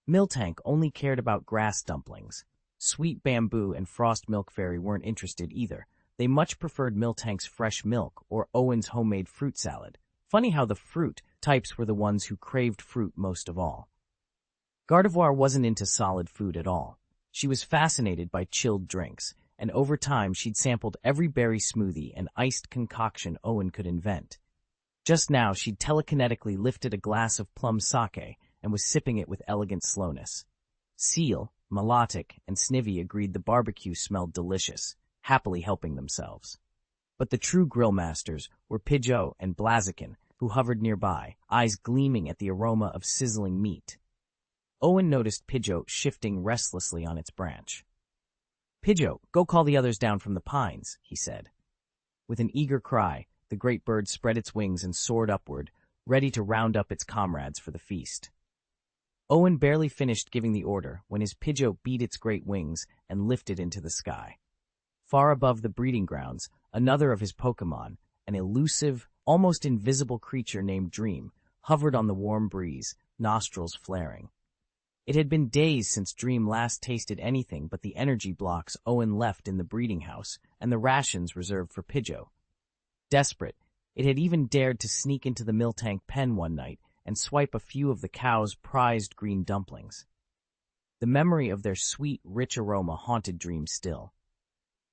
Miltank only cared about grass dumplings. Sweet Bamboo and Frost Milk Fairy weren't interested either. They much preferred Miltank's fresh milk or Owen's homemade fruit salad. Funny how the fruit types were the ones who craved fruit most of all. Gardevoir wasn't into solid food at all. She was fascinated by chilled drinks, and over time she'd sampled every berry smoothie and iced concoction Owen could invent. Just now she'd telekinetically lifted a glass of plum sake and was sipping it with elegant slowness. Seal, Melodic, and Snivy agreed the barbecue smelled delicious, happily helping themselves. But the true grill masters were Pidgeot and Blaziken, who hovered nearby, eyes gleaming at the aroma of sizzling meat. Owen noticed Pidgeot shifting restlessly on its branch. "Pidgeot, go call the others down from the pines," he said. With an eager cry, the great bird spread its wings and soared upward, ready to round up its comrades for the feast. Owen barely finished giving the order when his Pidgeot beat its great wings and lifted into the sky. Far above the breeding grounds, another of his Pokémon, an elusive, almost invisible creature named Dream, hovered on the warm breeze, nostrils flaring. It had been days since Dream last tasted anything but the energy blocks Owen left in the breeding house and the rations reserved for Pidgeot. Desperate, it had even dared to sneak into the Miltank pen one night and swipe a few of the cow's prized green dumplings. The memory of their sweet, rich aroma haunted Dream still.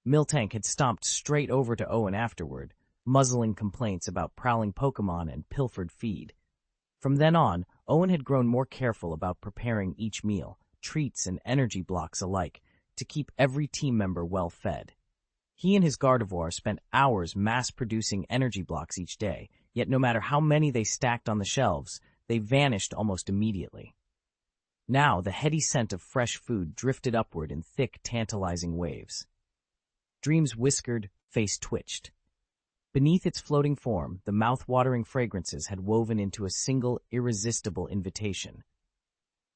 Miltank had stomped straight over to Owen afterward, muzzling complaints about prowling Pokémon and pilfered feed. From then on, Owen had grown more careful about preparing each meal, treats and energy blocks alike, to keep every team member well fed. He and his Gardevoir spent hours mass-producing energy blocks each day, yet no matter how many they stacked on the shelves, they vanished almost immediately. Now the heady scent of fresh food drifted upward in thick, tantalizing waves. Dream's whiskered face twitched. Beneath its floating form, the mouth-watering fragrances had woven into a single, irresistible invitation.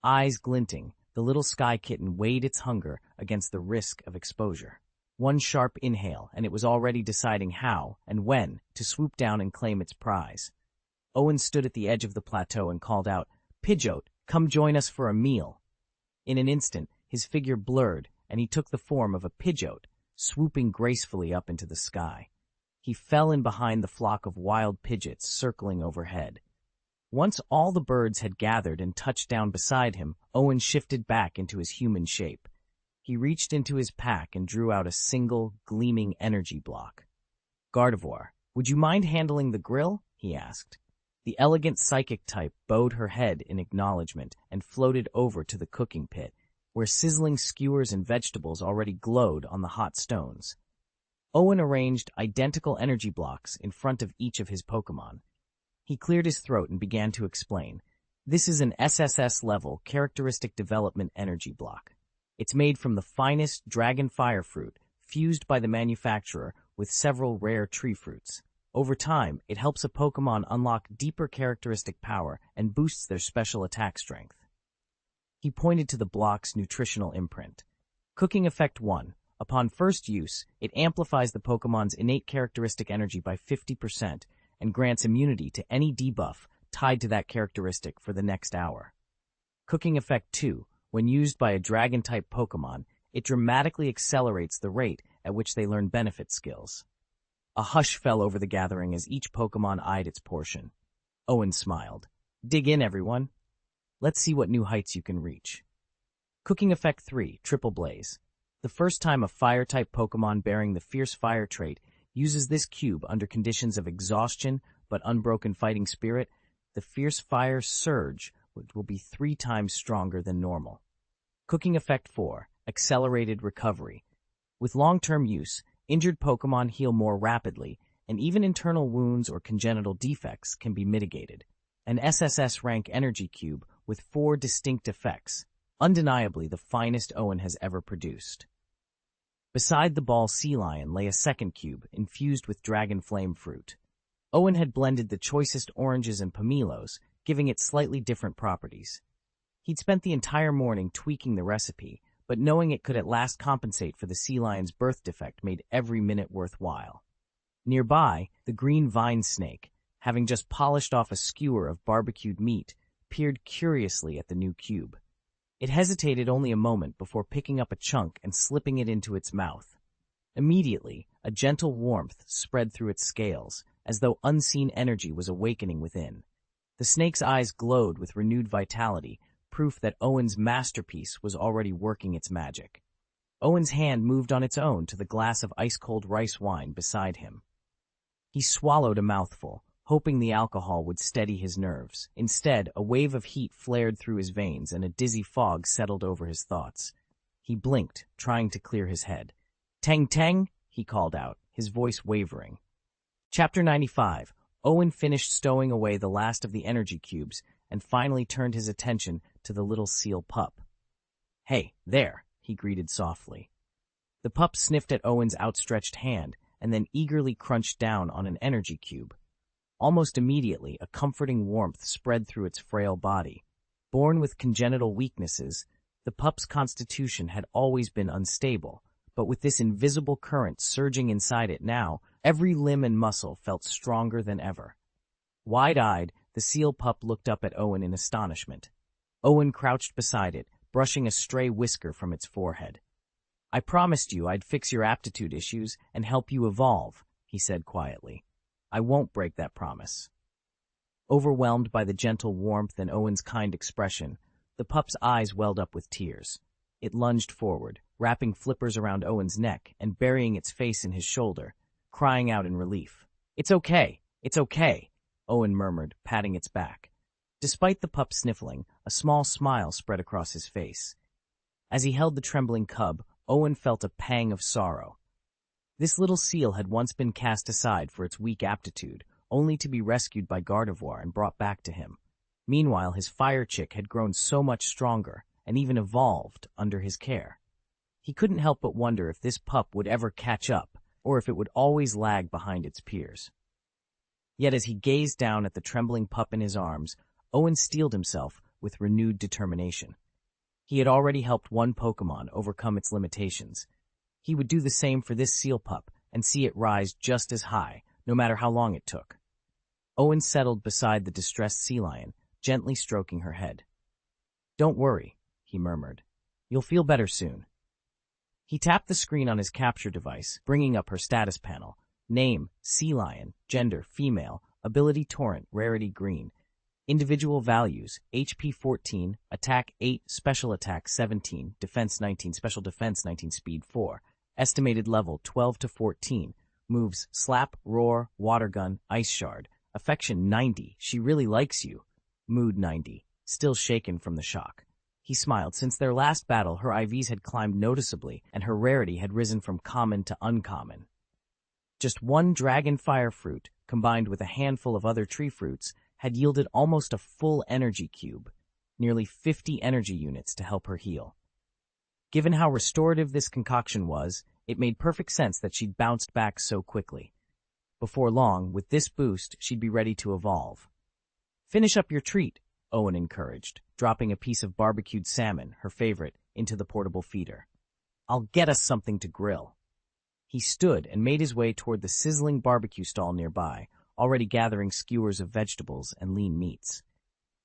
Eyes glinting, the little sky kitten weighed its hunger against the risk of exposure. One sharp inhale, and it was already deciding how and when to swoop down and claim its prize. Owen stood at the edge of the plateau and called out, "Pidgeot, come join us for a meal." In an instant, his figure blurred, and he took the form of a Pidgeot, swooping gracefully up into the sky. He fell in behind the flock of wild Pidgeots circling overhead. Once all the birds had gathered and touched down beside him, Owen shifted back into his human shape. He reached into his pack and drew out a single, gleaming energy block. "Gardevoir, would you mind handling the grill?" he asked. The elegant psychic type bowed her head in acknowledgement and floated over to the cooking pit, where sizzling skewers and vegetables already glowed on the hot stones. Owen arranged identical energy blocks in front of each of his Pokémon. He cleared his throat and began to explain. "This is an SSS-level characteristic development energy block. It's made from the finest dragon fire fruit, fused by the manufacturer with several rare tree fruits. Over time, it helps a Pokémon unlock deeper characteristic power and boosts their special attack strength." He pointed to the block's nutritional imprint. Cooking Effect 1. Upon first use, it amplifies the Pokémon's innate characteristic energy by 50% and grants immunity to any debuff tied to that characteristic for the next hour. Cooking Effect 2. When used by a dragon-type Pokémon, it dramatically accelerates the rate at which they learn benefit skills. A hush fell over the gathering as each Pokémon eyed its portion. Owen smiled. Dig in, everyone. Let's see what new heights you can reach. Cooking Effect 3, Triple Blaze. The first time a Fire-type Pokémon bearing the Fierce Fire trait uses this cube under conditions of exhaustion but unbroken fighting spirit, the Fierce Fire Surge will be 3 times stronger than normal. Cooking Effect 4, Accelerated Recovery. With long-term use, injured Pokémon heal more rapidly, and even internal wounds or congenital defects can be mitigated. An SSS rank energy cube with 4 distinct effects, undeniably the finest Owen has ever produced. Beside the ball sea lion lay a second cube infused with dragon flame fruit. Owen had blended the choicest oranges and pomelos, giving it slightly different properties. He'd spent the entire morning tweaking the recipe, but knowing it could at last compensate for the sea lion's birth defect made every minute worthwhile. Nearby, the green vine snake, having just polished off a skewer of barbecued meat, peered curiously at the new cube. It hesitated only a moment before picking up a chunk and slipping it into its mouth. Immediately, a gentle warmth spread through its scales, as though unseen energy was awakening within. The snake's eyes glowed with renewed vitality, proof that Owen's masterpiece was already working its magic. Owen's hand moved on its own to the glass of ice-cold rice wine beside him. He swallowed a mouthful, hoping the alcohol would steady his nerves. Instead, a wave of heat flared through his veins and a dizzy fog settled over his thoughts. He blinked, trying to clear his head. "Tang Tang," he called out, his voice wavering. Chapter 95. Owen finished stowing away the last of the energy cubes and finally turned his attention to the little seal pup. "Hey, there," he greeted softly. The pup sniffed at Owen's outstretched hand and then eagerly crunched down on an energy cube. Almost immediately, a comforting warmth spread through its frail body. Born with congenital weaknesses, the pup's constitution had always been unstable, but with this invisible current surging inside it now, every limb and muscle felt stronger than ever. Wide-eyed, the seal pup looked up at Owen in astonishment. Owen crouched beside it, brushing a stray whisker from its forehead. "I promised you I'd fix your aptitude issues and help you evolve," he said quietly. "I won't break that promise." Overwhelmed by the gentle warmth and Owen's kind expression, the pup's eyes welled up with tears. It lunged forward, wrapping flippers around Owen's neck and burying its face in his shoulder, crying out in relief. "It's okay, it's okay," Owen murmured, patting its back. Despite the pup sniffling, a small smile spread across his face. As he held the trembling cub, Owen felt a pang of sorrow. This little seal had once been cast aside for its weak aptitude, only to be rescued by Gardevoir and brought back to him. Meanwhile, his fire chick had grown so much stronger and even evolved under his care. He couldn't help but wonder if this pup would ever catch up, or if it would always lag behind its peers. Yet as he gazed down at the trembling pup in his arms, Owen steeled himself with renewed determination. He had already helped one Pokémon overcome its limitations. He would do the same for this seal pup and see it rise just as high, no matter how long it took. Owen settled beside the distressed sea lion, gently stroking her head. "Don't worry," he murmured. "You'll feel better soon." He tapped the screen on his capture device, bringing up her status panel. Name, sea lion, gender, female, ability torrent, rarity green. Individual values, HP 14, attack 8, special attack 17, defense 19, special defense 19, speed 4. Estimated level 12 to 14. Moves slap, roar, water gun, ice shard. Affection 90, she really likes you. Mood 90, still shaken from the shock. He smiled. Since their last battle, her IVs had climbed noticeably, and her rarity had risen from common to uncommon. Just one dragon fire fruit, combined with a handful of other tree fruits, had yielded almost a full energy cube, nearly 50 energy units to help her heal. Given how restorative this concoction was, it made perfect sense that she'd bounced back so quickly. Before long, with this boost, she'd be ready to evolve. "Finish up your treat," Owen encouraged, dropping a piece of barbecued salmon, her favorite, into the portable feeder. "I'll get us something to grill." He stood and made his way toward the sizzling barbecue stall nearby, already gathering skewers of vegetables and lean meats.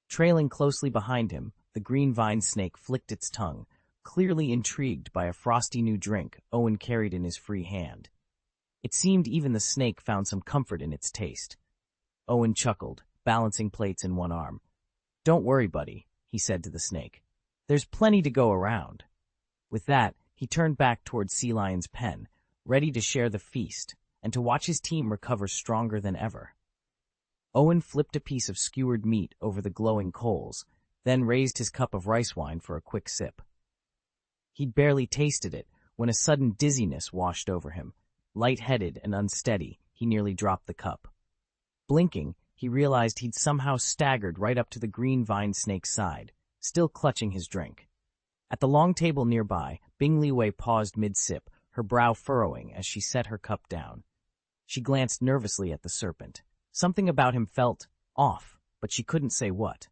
Trailing closely behind him, the green vine snake flicked its tongue, clearly intrigued by a frosty new drink Owen carried in his free hand. It seemed even the snake found some comfort in its taste. Owen chuckled, balancing plates in one arm. "Don't worry, buddy," he said to the snake. "There's plenty to go around." With that, he turned back toward Sea Lion's pen, ready to share the feast and to watch his team recover stronger than ever. Owen flipped a piece of skewered meat over the glowing coals, then raised his cup of rice wine for a quick sip. He'd barely tasted it when a sudden dizziness washed over him. Light-headed and unsteady, he nearly dropped the cup. Blinking, he realized he'd somehow staggered right up to the green vine snake's side, still clutching his drink. At the long table nearby, Bing Liwei paused mid-sip, her brow furrowing as she set her cup down. She glanced nervously at the serpent. Something about him felt off, but she couldn't say what.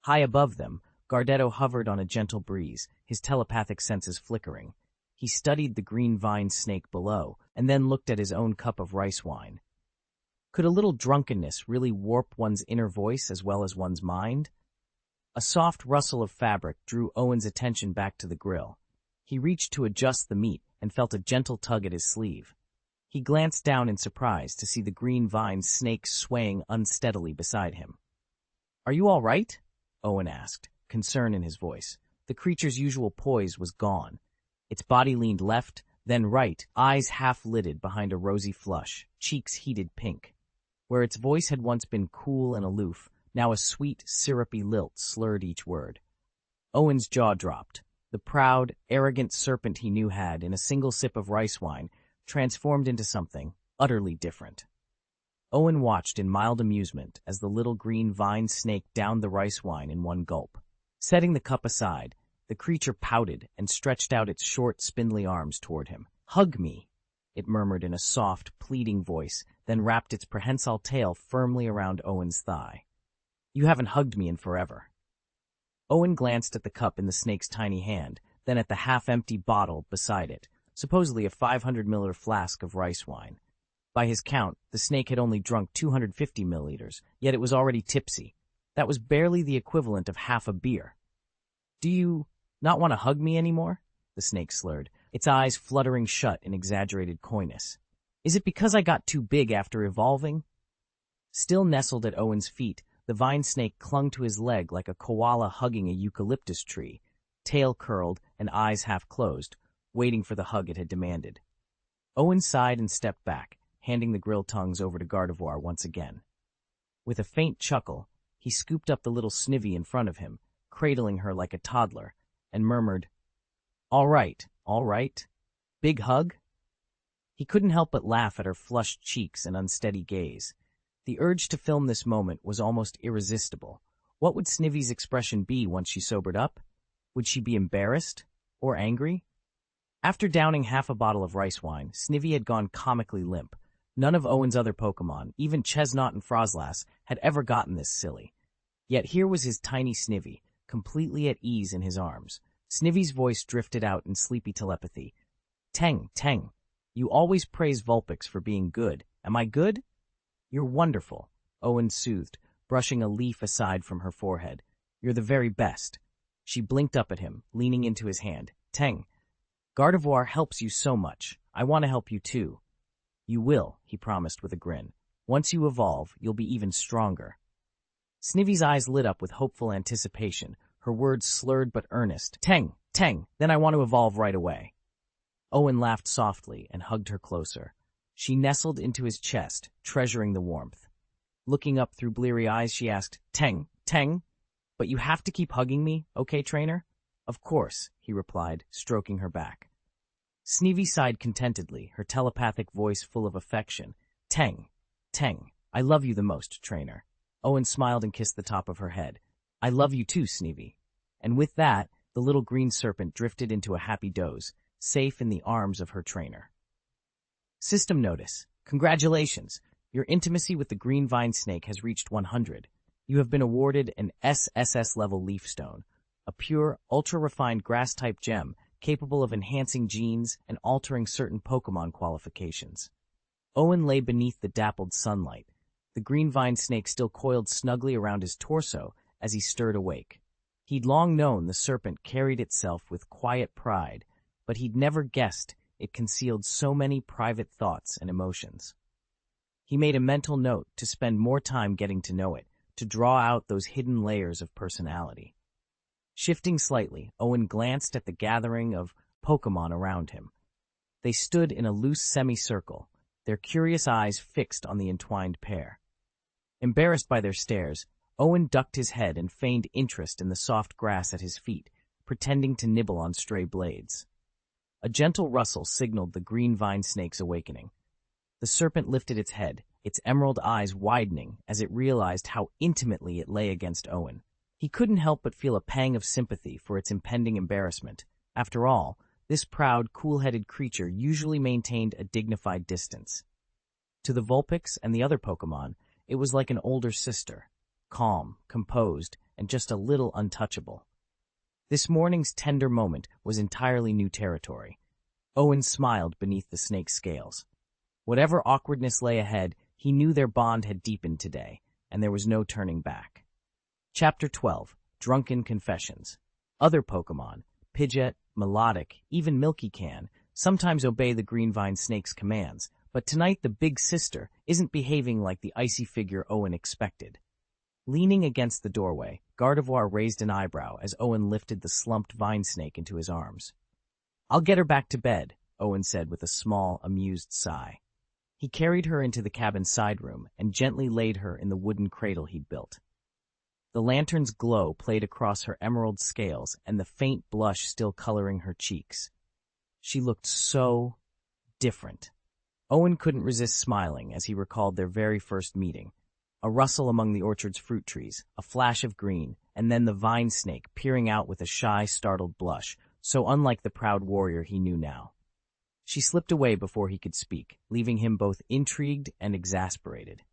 High above them, Gardetto hovered on a gentle breeze, his telepathic senses flickering. He studied the green vine snake below, and then looked at his own cup of rice wine. Could a little drunkenness really warp one's inner voice as well as one's mind? A soft rustle of fabric drew Owen's attention back to the grill. He reached to adjust the meat and felt a gentle tug at his sleeve. He glanced down in surprise to see the green vine snake swaying unsteadily beside him. "Are you all right?" Owen asked, concern in his voice. The creature's usual poise was gone. Its body leaned left, then right, eyes half-lidded behind a rosy flush, cheeks heated pink. Where its voice had once been cool and aloof, now a sweet, syrupy lilt slurred each word. Owen's jaw dropped. The proud, arrogant serpent he knew had, in a single sip of rice wine, transformed into something utterly different. Owen watched in mild amusement as the little green vine snake downed the rice wine in one gulp. Setting the cup aside, the creature pouted and stretched out its short, spindly arms toward him. "Hug me," it murmured in a soft, pleading voice, then wrapped its prehensile tail firmly around Owen's thigh. "You haven't hugged me in forever." Owen glanced at the cup in the snake's tiny hand, then at the half-empty bottle beside it, supposedly a 500 milliliter flask of rice wine. By his count, the snake had only drunk 250 milliliters, yet it was already tipsy. That was barely the equivalent of half a beer. "Do you not want to hug me anymore?" the snake slurred, its eyes fluttering shut in exaggerated coyness. "Is it because I got too big after evolving?" Still nestled at Owen's feet, the vine snake clung to his leg like a koala hugging a eucalyptus tree, tail curled and eyes half closed, waiting for the hug it had demanded. Owen sighed and stepped back, handing the grill tongues over to Gardevoir once again. With a faint chuckle, he scooped up the little snivy in front of him, cradling her like a toddler, and murmured, all right. Big hug?" He couldn't help but laugh at her flushed cheeks and unsteady gaze. The urge to film this moment was almost irresistible. What would Snivy's expression be once she sobered up? Would she be embarrassed? Or angry? After downing half a bottle of rice wine, Snivy had gone comically limp. None of Owen's other Pokémon, even Chesnaught and Froslas, had ever gotten this silly. Yet here was his tiny Snivy, completely at ease in his arms. Snivy's voice drifted out in sleepy telepathy. "Teng, you always praise Vulpix for being good. Am I good?" "You're wonderful," Owen soothed, brushing a leaf aside from her forehead. "You're the very best." She blinked up at him, leaning into his hand. "Teng, Gardevoir helps you so much. I want to help you too." "You will," he promised with a grin. "Once you evolve, you'll be even stronger." Snivy's eyes lit up with hopeful anticipation, her words slurred but earnest. Teng, then I want to evolve right away." Owen laughed softly and hugged her closer. She nestled into his chest, treasuring the warmth. Looking up through bleary eyes, she asked, Teng, but you have to keep hugging me, okay, trainer?" "Of course," he replied, stroking her back. Snivy sighed contentedly, her telepathic voice full of affection. Teng, I love you the most, trainer." Owen smiled and kissed the top of her head. "I love you too, Snivy." And with that, the little green serpent drifted into a happy doze, safe in the arms of her trainer. System notice. Congratulations! Your intimacy with the green vine snake has reached 100. You have been awarded an SSS-level leaf stone, a pure, ultra-refined grass-type gem capable of enhancing genes and altering certain Pokémon qualifications. Owen lay beneath the dappled sunlight, the green vine snake still coiled snugly around his torso as he stirred awake. He'd long known the serpent carried itself with quiet pride, but he'd never guessed it concealed so many private thoughts and emotions. He made a mental note to spend more time getting to know it, to draw out those hidden layers of personality. Shifting slightly, Owen glanced at the gathering of Pokémon around him. They stood in a loose semicircle, their curious eyes fixed on the entwined pair. Embarrassed by their stares, Owen ducked his head and feigned interest in the soft grass at his feet, pretending to nibble on stray blades. A gentle rustle signaled the green vine snake's awakening. The serpent lifted its head, its emerald eyes widening as it realized how intimately it lay against Owen. He couldn't help but feel a pang of sympathy for its impending embarrassment. After all, this proud, cool-headed creature usually maintained a dignified distance. To the Vulpix and the other Pokémon, it was like an older sister, calm, composed, and just a little untouchable. This morning's tender moment was entirely new territory. Owen smiled beneath the snake's scales. Whatever awkwardness lay ahead, he knew their bond had deepened today, and there was no turning back. Chapter 12. Drunken Confessions. Other Pokémon, Pidgeot, Melodic, even Milky Can, sometimes obey the green vine snake's commands, but tonight the big sister isn't behaving like the icy figure Owen expected. Leaning against the doorway, Gardevoir raised an eyebrow as Owen lifted the slumped vine snake into his arms. "I'll get her back to bed," Owen said with a small, amused sigh. He carried her into the cabin's side room and gently laid her in the wooden cradle he'd built. The lantern's glow played across her emerald scales and the faint blush still coloring her cheeks. She looked so different. Owen couldn't resist smiling as he recalled their very first meeting. A rustle among the orchard's fruit trees, a flash of green, and then the vine snake peering out with a shy, startled blush, so unlike the proud warrior he knew now. She slipped away before he could speak, leaving him both intrigued and exasperated.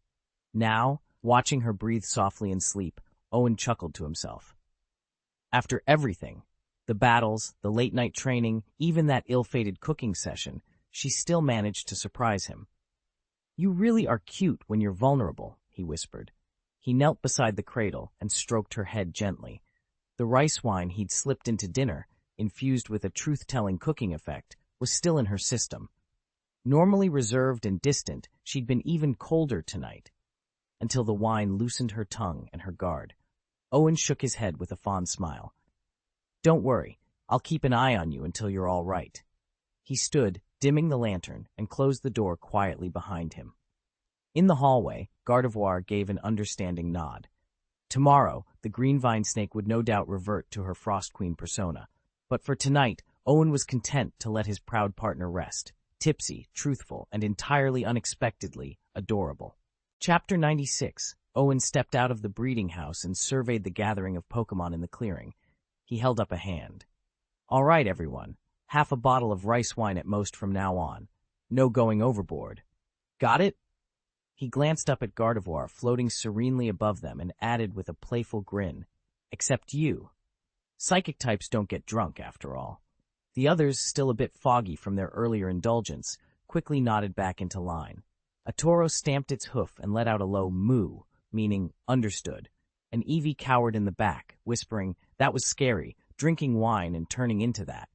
Now, watching her breathe softly in sleep, Owen chuckled to himself. After everything, the battles, the late-night training, even that ill-fated cooking session, she still managed to surprise him. "You really are cute when you're vulnerable," he whispered. He knelt beside the cradle and stroked her head gently. The rice wine he'd slipped into dinner, infused with a truth-telling cooking effect, was still in her system. Normally reserved and distant, she'd been even colder tonight, until the wine loosened her tongue and her guard. Owen shook his head with a fond smile. "Don't worry, I'll keep an eye on you until you're all right." He stood, dimming the lantern, and closed the door quietly behind him. In the hallway, Gardevoir gave an understanding nod. Tomorrow, the green vine snake would no doubt revert to her Frost Queen persona. But for tonight, Owen was content to let his proud partner rest, tipsy, truthful, and entirely unexpectedly adorable. Chapter 96. Owen stepped out of the breeding house and surveyed the gathering of Pokémon in the clearing. He held up a hand. "All right, everyone. Half a bottle of rice wine at most from now on. No going overboard. Got it?" He glanced up at Gardevoir floating serenely above them and added with a playful grin, "Except you. Psychic types don't get drunk, after all." The others, still a bit foggy from their earlier indulgence, quickly nodded back into line. A toro stamped its hoof and let out a low moo, meaning understood. An Eevee cowered in the back, whispering, "That was scary, drinking wine and turning into that."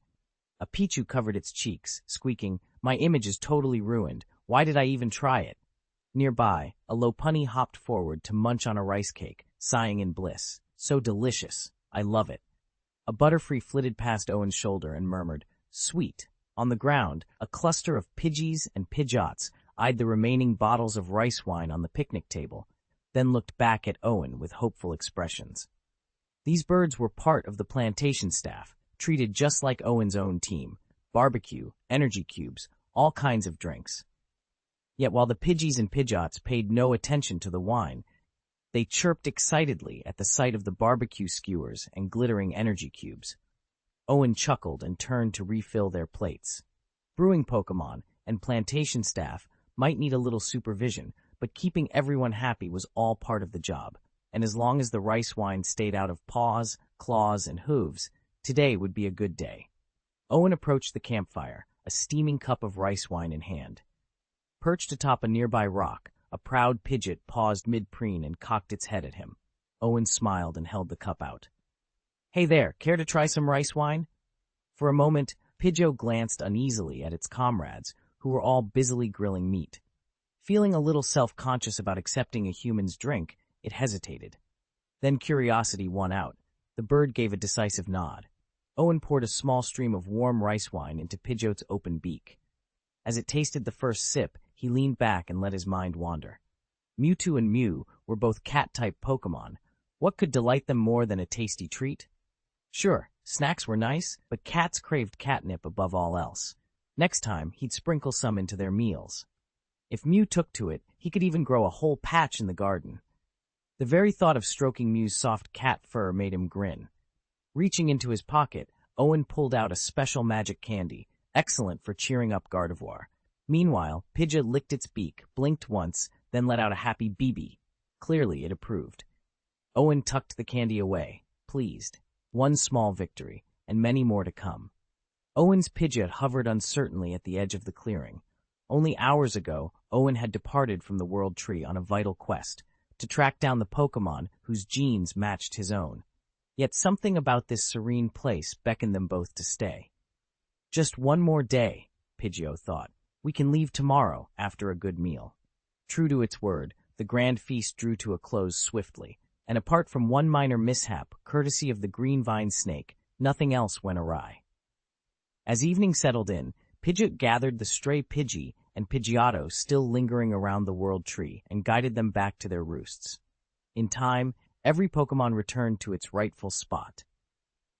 A Pichu covered its cheeks, squeaking, "My image is totally ruined. Why did I even try it?" Nearby, a Lopunny hopped forward to munch on a rice cake, sighing in bliss. "So delicious. I love it." A Butterfree flitted past Owen's shoulder and murmured, "Sweet." On the ground, a cluster of Pidgeys and Pidgeots eyed the remaining bottles of rice wine on the picnic table, then looked back at Owen with hopeful expressions. These birds were part of the plantation staff, treated just like Owen's own team. Barbecue, energy cubes, all kinds of drinks. Yet while the Pidgeys and Pidgeots paid no attention to the wine, they chirped excitedly at the sight of the barbecue skewers and glittering energy cubes. Owen chuckled and turned to refill their plates. Brewing Pokémon and plantation staff might need a little supervision, but keeping everyone happy was all part of the job, and as long as the rice wine stayed out of paws, claws, and hooves, today would be a good day. Owen approached the campfire, a steaming cup of rice wine in hand. Perched atop a nearby rock, a proud Pidgeot paused mid-preen and cocked its head at him. Owen smiled and held the cup out. Hey there, care to try some rice wine? For a moment, Pidgeot glanced uneasily at its comrades, who were all busily grilling meat. Feeling a little self-conscious about accepting a human's drink, it hesitated. Then curiosity won out. The bird gave a decisive nod. Owen poured a small stream of warm rice wine into Pidgeot's open beak. As it tasted the first sip, he leaned back and let his mind wander. Mewtwo and Mew were both cat-type Pokémon. What could delight them more than a tasty treat? Sure, snacks were nice, but cats craved catnip above all else. Next time, he'd sprinkle some into their meals. If Mew took to it, he could even grow a whole patch in the garden. The very thought of stroking Mew's soft cat fur made him grin. Reaching into his pocket, Owen pulled out a special magic candy, excellent for cheering up Gardevoir. Meanwhile, Pidgeot licked its beak, blinked once, then let out a happy BB. Clearly, it approved. Owen tucked the candy away, pleased. One small victory, and many more to come. Owen's Pidgeot hovered uncertainly at the edge of the clearing. Only hours ago, Owen had departed from the World Tree on a vital quest, to track down the Pokémon whose genes matched his own. Yet something about this serene place beckoned them both to stay. Just one more day, Pidgeot thought. We can leave tomorrow after a good meal. True to its word, the grand feast drew to a close swiftly, and apart from one minor mishap, courtesy of the green vine snake, nothing else went awry. As evening settled in, Pidgeot gathered the stray Pidgey and Pidgeotto still lingering around the World Tree and guided them back to their roosts. In time, every Pokémon returned to its rightful spot.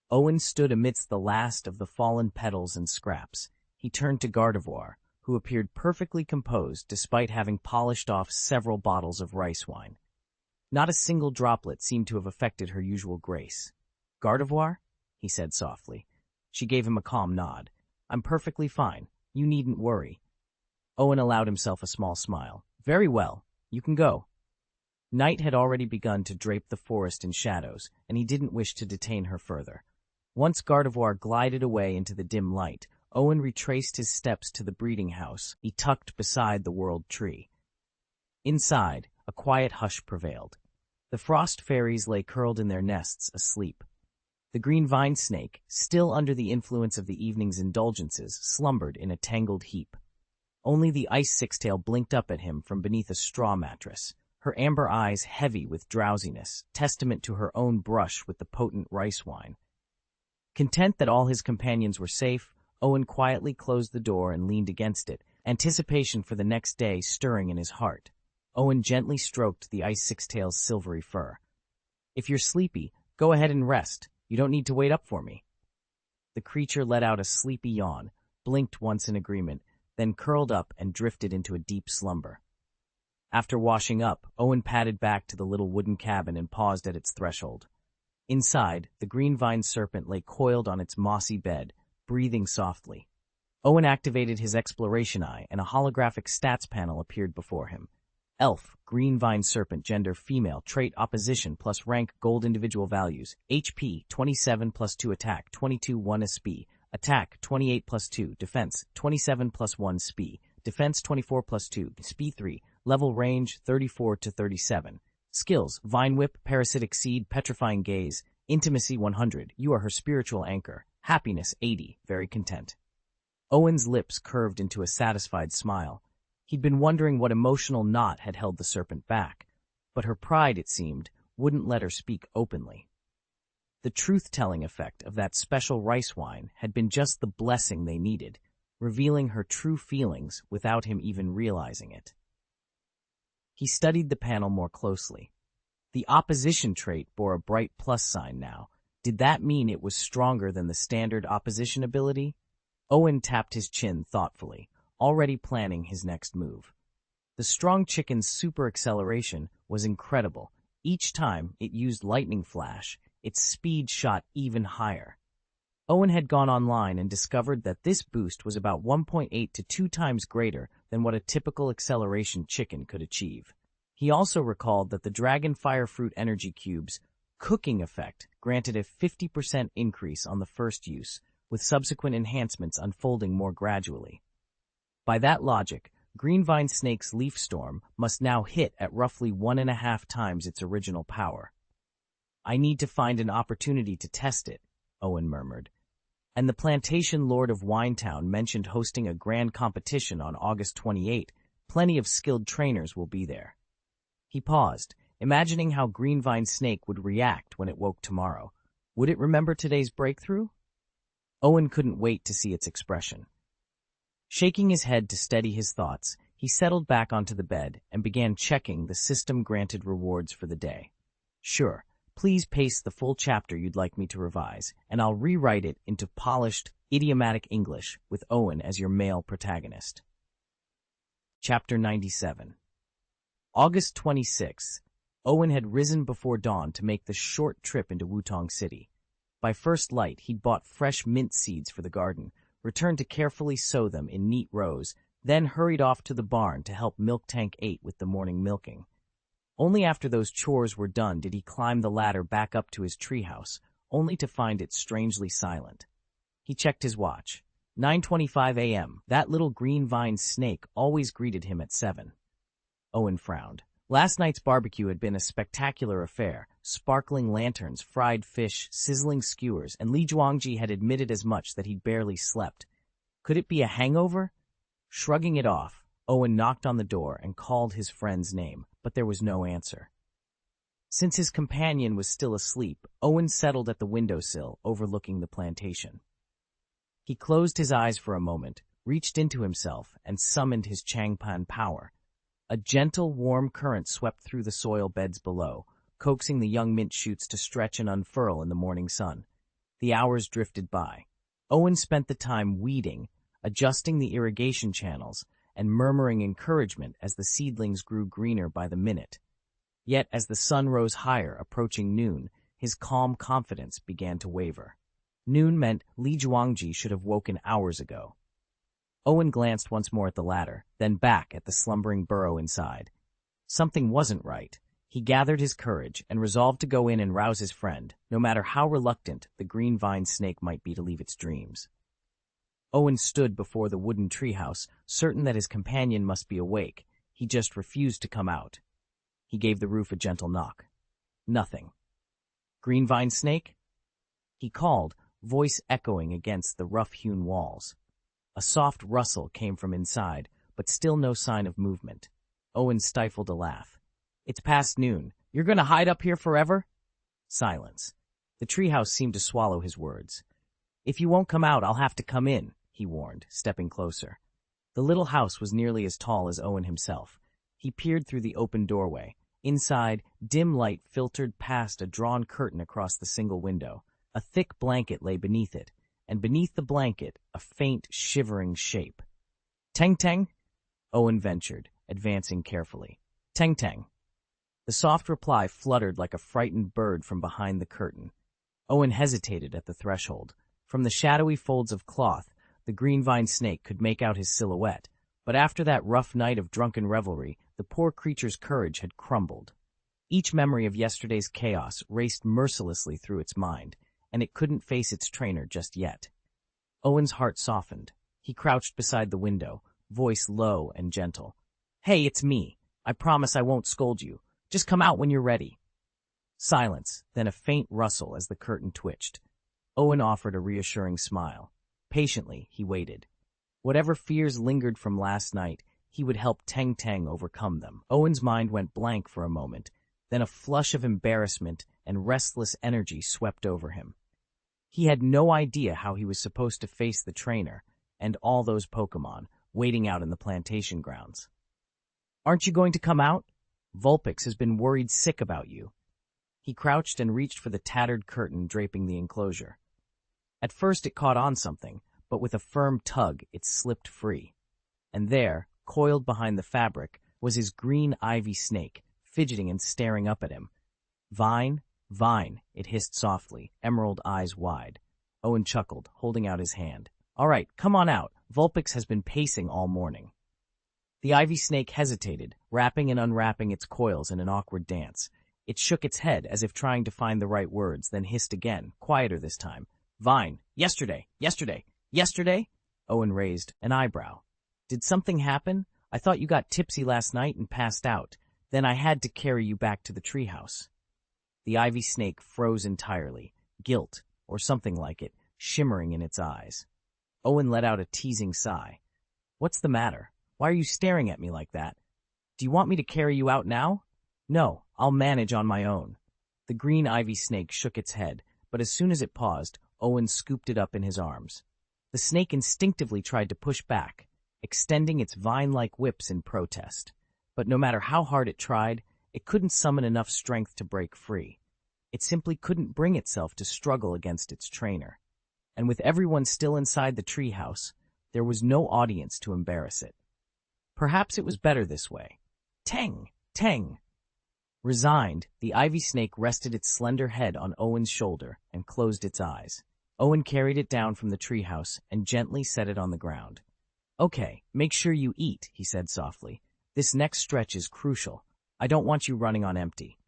Owen stood amidst the last of the fallen petals and scraps. He turned to Gardevoir, who appeared perfectly composed despite having polished off several bottles of rice wine. Not a single droplet seemed to have affected her usual grace. "Gardevoir?" he said softly. She gave him a calm nod. "I'm perfectly fine. You needn't worry." Owen allowed himself a small smile. "Very well. You can go." Night had already begun to drape the forest in shadows, and he didn't wish to detain her further. Once Gardevoir glided away into the dim light, Owen retraced his steps to the breeding house he tucked beside the World Tree. Inside, a quiet hush prevailed. The frost fairies lay curled in their nests, asleep. The green vine snake, still under the influence of the evening's indulgences, slumbered in a tangled heap. Only the ice sixtail blinked up at him from beneath a straw mattress, her amber eyes heavy with drowsiness, testament to her own brush with the potent rice wine. Content that all his companions were safe, Owen quietly closed the door and leaned against it, anticipation for the next day stirring in his heart. Owen gently stroked the ice sixtail's silvery fur. "If you're sleepy, go ahead and rest. You don't need to wait up for me." The creature let out a sleepy yawn, blinked once in agreement, then curled up and drifted into a deep slumber. After washing up, Owen padded back to the little wooden cabin and paused at its threshold. Inside, the green vine serpent lay coiled on its mossy bed, breathing softly. Owen activated his exploration eye, and a holographic stats panel appeared before him. Elf, green vine serpent, gender female, trait opposition plus rank gold, individual values, HP 27 plus 2, attack 22 1 SP, attack 28 plus 2, defense 27 plus 1 SP, defense 24 plus 2, SP 3, level range 34 to 37. Skills, Vine Whip, Parasitic Seed, Petrifying Gaze, Intimacy 100, you are her spiritual anchor, Happiness 80, very content. Owen's lips curved into a satisfied smile. He'd been wondering what emotional knot had held the serpent back, but her pride, it seemed, wouldn't let her speak openly. The truth-telling effect of that special rice wine had been just the blessing they needed, revealing her true feelings without him even realizing it. He studied the panel more closely. The opposition trait bore a bright plus sign now. Did that mean it was stronger than the standard opposition ability? Owen tapped his chin thoughtfully, already planning his next move. The strong chicken's super acceleration was incredible. Each time it used lightning flash, its speed shot even higher. Owen had gone online and discovered that this boost was about 1.8 to 2 times greater than what a typical acceleration chicken could achieve. He also recalled that the Dragon Fire Fruit Energy Cube's cooking effect granted a 50% increase on the first use, with subsequent enhancements unfolding more gradually. By that logic, Green Vine Snake's Leaf Storm must now hit at roughly 1.5 times its original power. I need to find an opportunity to test it, Owen murmured. And the plantation lord of Winetown mentioned hosting a grand competition on August 28. Plenty of skilled trainers will be there. He paused, imagining how Greenvine Snake would react when it woke tomorrow. Would it remember today's breakthrough? Owen couldn't wait to see its expression. Shaking his head to steady his thoughts, he settled back onto the bed and began checking the system-granted rewards for the day. Sure, please paste the full chapter you'd like me to revise, and I'll rewrite it into polished, idiomatic English with Owen as your male protagonist. Chapter 97. August 26th. Owen had risen before dawn to make the short trip into Wutong City. By first light, he'd bought fresh mint seeds for the garden, returned to carefully sow them in neat rows, then hurried off to the barn to help Milk Tank 8 with the morning milking. Only after those chores were done did he climb the ladder back up to his treehouse, only to find it strangely silent. He checked his watch. 9:25 a.m. That little Greenvine Snake always greeted him at 7. Owen frowned. Last night's barbecue had been a spectacular affair. Sparkling lanterns, fried fish, sizzling skewers, and Li Zhuangji had admitted as much that he'd barely slept. Could it be a hangover? Shrugging it off, Owen knocked on the door and called his friend's name, but there was no answer. Since his companion was still asleep, Owen settled at the windowsill overlooking the plantation. He closed his eyes for a moment, reached into himself, and summoned his Changpan power. A gentle, warm current swept through the soil beds below, coaxing the young mint shoots to stretch and unfurl in the morning sun. The hours drifted by. Owen spent the time weeding, adjusting the irrigation channels, and murmuring encouragement as the seedlings grew greener by the minute. Yet as the sun rose higher, approaching noon, his calm confidence began to waver. Noon meant Li Zhuangji should have woken hours ago. Owen glanced once more at the ladder, then back at the slumbering burrow inside. Something wasn't right. He gathered his courage and resolved to go in and rouse his friend, no matter how reluctant the Greenvine Snake might be to leave its dreams. Owen stood before the wooden treehouse, certain that his companion must be awake. He just refused to come out. He gave the roof a gentle knock. Nothing. Greenvine Snake? He called, voice echoing against the rough-hewn walls. A soft rustle came from inside, but still no sign of movement. Owen stifled a laugh. It's past noon. You're going to hide up here forever? Silence. The treehouse seemed to swallow his words. If you won't come out, I'll have to come in, he warned, stepping closer. The little house was nearly as tall as Owen himself. He peered through the open doorway. Inside, dim light filtered past a drawn curtain across the single window. A thick blanket lay beneath it, and beneath the blanket, a faint, shivering shape. Teng Teng? Owen ventured, advancing carefully. Teng Teng. The soft reply fluttered like a frightened bird from behind the curtain. Owen hesitated at the threshold. From the shadowy folds of cloth, the Greenvine Snake could make out his silhouette, but after that rough night of drunken revelry, the poor creature's courage had crumbled. Each memory of yesterday's chaos raced mercilessly through its mind, and it couldn't face its trainer just yet. Owen's heart softened. He crouched beside the window, voice low and gentle. Hey, it's me. I promise I won't scold you. Just come out when you're ready. Silence, then a faint rustle as the curtain twitched. Owen offered a reassuring smile. Patiently, he waited. Whatever fears lingered from last night, he would help Teng Teng overcome them. Owen's mind went blank for a moment, then a flush of embarrassment and restless energy swept over him. He had no idea how he was supposed to face the trainer and all those Pokémon waiting out in the plantation grounds. Aren't you going to come out? Vulpix has been worried sick about you. He crouched and reached for the tattered curtain draping the enclosure. At first it caught on something, but with a firm tug it slipped free. And there, coiled behind the fabric, was his green ivy snake, fidgeting and staring up at him. Vine, Vine, it hissed softly, emerald eyes wide. Owen chuckled, holding out his hand. All right, come on out. Vulpix has been pacing all morning. The ivy snake hesitated, wrapping and unwrapping its coils in an awkward dance. It shook its head as if trying to find the right words, then hissed again, quieter this time. Vine, yesterday. Owen raised an eyebrow. Did something happen? I thought you got tipsy last night and passed out. Then I had to carry you back to the treehouse. The ivy snake froze entirely, guilt, or something like it, shimmering in its eyes. Owen let out a teasing sigh. "What's the matter? Why are you staring at me like that? Do you want me to carry you out now?" "No, I'll manage on my own." The green ivy snake shook its head, but as soon as it paused, Owen scooped it up in his arms. The snake instinctively tried to push back, extending its vine-like whips in protest. But no matter how hard it tried, it couldn't summon enough strength to break free. It simply couldn't bring itself to struggle against its trainer. And with everyone still inside the treehouse, there was no audience to embarrass it. Perhaps it was better this way. Tang! Tang! Resigned, the ivy snake rested its slender head on Owen's shoulder and closed its eyes. Owen carried it down from the treehouse and gently set it on the ground. "Okay, make sure you eat," he said softly. "This next stretch is crucial. I don't want you running on empty."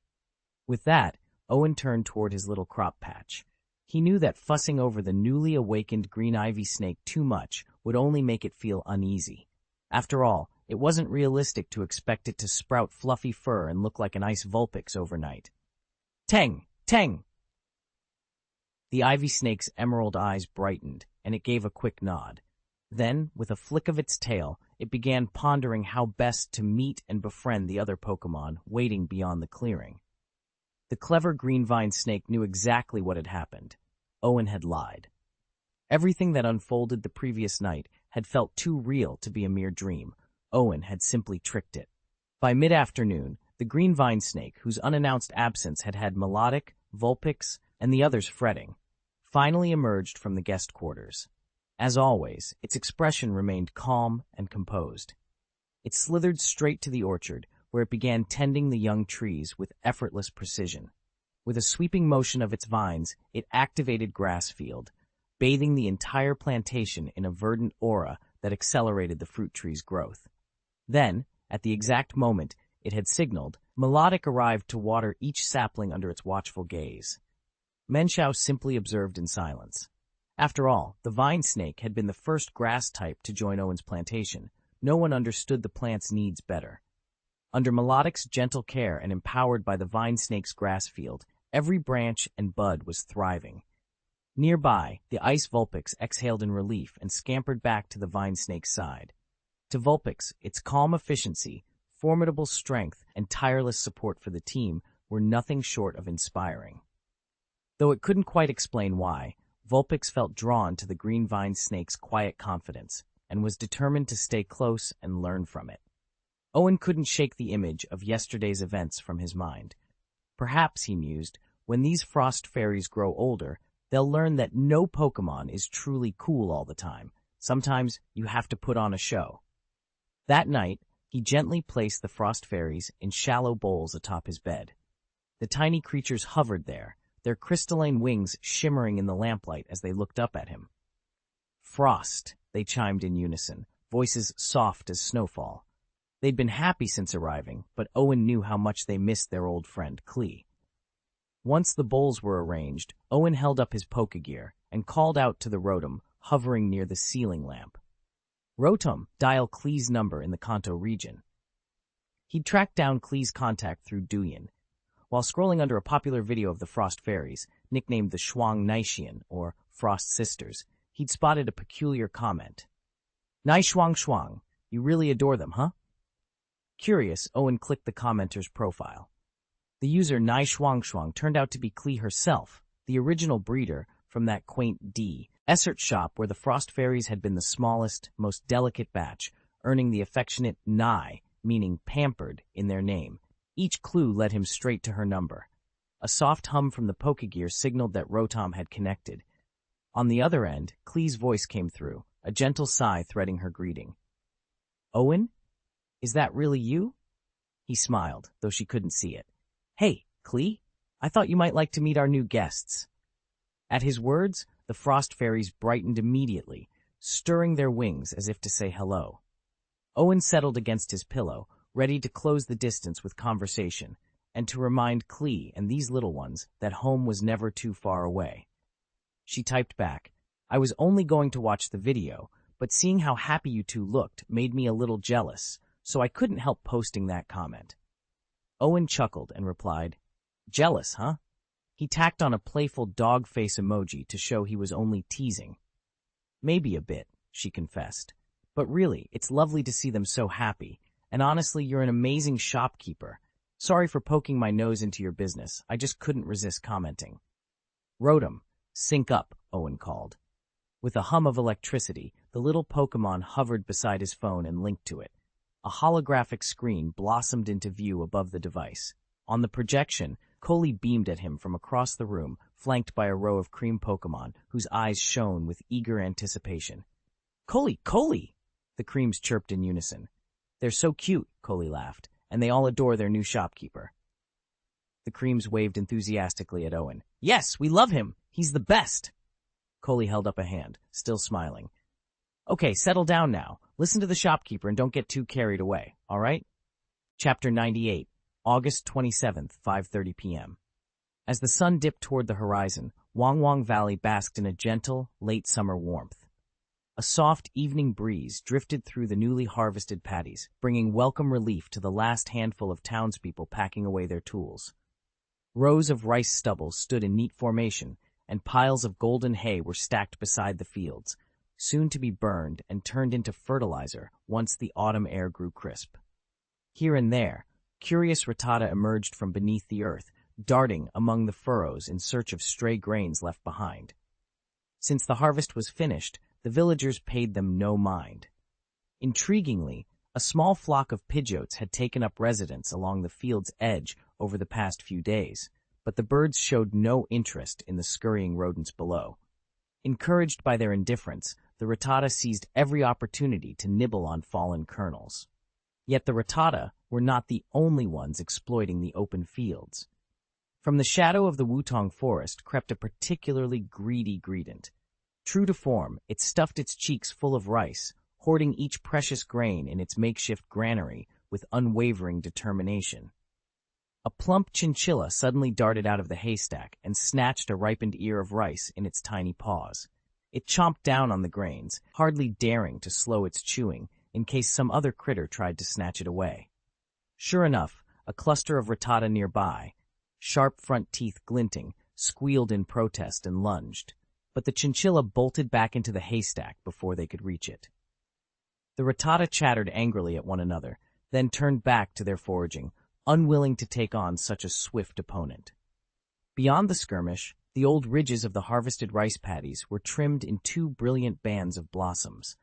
With that, Owen turned toward his little crop patch. He knew that fussing over the newly awakened green ivy snake too much would only make it feel uneasy. After all, it wasn't realistic to expect it to sprout fluffy fur and look like an ice vulpix overnight. Tang! Tang! The ivy snake's emerald eyes brightened, and it gave a quick nod. Then, with a flick of its tail, it began pondering how best to meet and befriend the other Pokémon waiting beyond the clearing. The clever green vine snake knew exactly what had happened. Owen had lied. Everything that unfolded the previous night had felt too real to be a mere dream. Owen had simply tricked it. By mid-afternoon, the green vine snake, whose unannounced absence had had Melodic, Vulpix, and the others fretting, finally emerged from the guest quarters. As always, its expression remained calm and composed. It slithered straight to the orchard, where it began tending the young trees with effortless precision. With a sweeping motion of its vines, it activated Grassfield, bathing the entire plantation in a verdant aura that accelerated the fruit tree's growth. Then, at the exact moment it had signaled, Melodic arrived to water each sapling under its watchful gaze. Menshau simply observed in silence. After all, the vine snake had been the first grass type to join Owen's plantation. No one understood the plant's needs better. Under Melodic's gentle care and empowered by the vine snake's grass field, every branch and bud was thriving. Nearby, the ice Vulpix exhaled in relief and scampered back to the vine snake's side. To Vulpix, its calm efficiency, formidable strength, and tireless support for the team were nothing short of inspiring. Though it couldn't quite explain why, Vulpix felt drawn to the green vine snake's quiet confidence and was determined to stay close and learn from it. Owen couldn't shake the image of yesterday's events from his mind. Perhaps, he mused, when these frost fairies grow older, they'll learn that no Pokémon is truly cool all the time. Sometimes you have to put on a show. That night, he gently placed the frost fairies in shallow bowls atop his bed. The tiny creatures hovered there, their crystalline wings shimmering in the lamplight as they looked up at him. "Frost," they chimed in unison, voices soft as snowfall. They'd been happy since arriving, but Owen knew how much they missed their old friend, Klee. Once the bowls were arranged, Owen held up his Pokégear and called out to the Rotom, hovering near the ceiling lamp. "Rotom, dial Klee's number in the Kanto region." He'd tracked down Klee's contact through Douyin. While scrolling under a popular video of the Frost Fairies, nicknamed the Shuang Naishian, or Frost Sisters, he'd spotted a peculiar comment. "Nai Shuang Shuang, you really adore them, huh?" Curious, Owen clicked the commenter's profile. The user Nai Shuang Shuang turned out to be Klee herself, the original breeder from that quaint Essert shop where the Frost Fairies had been the smallest, most delicate batch, earning the affectionate Nai, meaning pampered, in their name. Each clue led him straight to her number. A soft hum from the Pokégear signaled that Rotom had connected. On the other end, Klee's voice came through, a gentle sigh threading her greeting. "Owen? Is that really you?" He smiled, though she couldn't see it. "Hey, Klee, I thought you might like to meet our new guests." At his words, the Frost Fairies brightened immediately, stirring their wings as if to say hello. Owen settled against his pillow, ready to close the distance with conversation, and to remind Klee and these little ones that home was never too far away. She typed back, "I was only going to watch the video, but seeing how happy you two looked made me a little jealous, so I couldn't help posting that comment." Owen chuckled and replied, Jealous, huh? He tacked on a playful dog face emoji to show he was only teasing. Maybe a bit, she confessed. But really, it's lovely to see them so happy. And honestly, you're an amazing shopkeeper. Sorry for poking my nose into your business. I just couldn't resist commenting. Rotom, sync up, Owen called. With a hum of electricity, the little Pokémon hovered beside his phone and linked to it. A holographic screen blossomed into view above the device. On the projection, Coley beamed at him from across the room, flanked by a row of cream Pokémon whose eyes shone with eager anticipation. Coley, Coley! The creams chirped in unison. They're so cute, Coley laughed, and they all adore their new shopkeeper. The creams waved enthusiastically at Owen. Yes, we love him! He's the best! Coley held up a hand, still smiling. Okay, settle down now. Listen to the shopkeeper and don't get too carried away, all right? Chapter 98, August 27th, 5:30 p.m. As the sun dipped toward the horizon, Wangwang Valley basked in a gentle, late summer warmth. A soft evening breeze drifted through the newly harvested paddies, bringing welcome relief to the last handful of townspeople packing away their tools. Rows of rice stubble stood in neat formation, and piles of golden hay were stacked beside the fields, soon to be burned and turned into fertilizer once the autumn air grew crisp. Here and there, curious Rattata emerged from beneath the earth, darting among the furrows in search of stray grains left behind. Since the harvest was finished, the villagers paid them no mind. Intriguingly, a small flock of Pidgeots had taken up residence along the field's edge over the past few days, but the birds showed no interest in the scurrying rodents below. Encouraged by their indifference, the Rattata seized every opportunity to nibble on fallen kernels. Yet the Rattata were not the only ones exploiting the open fields. From the shadow of the Wutong forest crept a particularly greedy Greedent. True to form, it stuffed its cheeks full of rice, hoarding each precious grain in its makeshift granary with unwavering determination. A plump chinchilla suddenly darted out of the haystack and snatched a ripened ear of rice in its tiny paws. It chomped down on the grains, hardly daring to slow its chewing in case some other critter tried to snatch it away. Sure enough, a cluster of Rattata nearby, sharp front teeth glinting, squealed in protest and lunged, but the chinchilla bolted back into the haystack before they could reach it. The Rattata chattered angrily at one another, then turned back to their foraging, unwilling to take on such a swift opponent. Beyond the skirmish, the old ridges of the harvested rice paddies were trimmed in two brilliant bands of blossoms.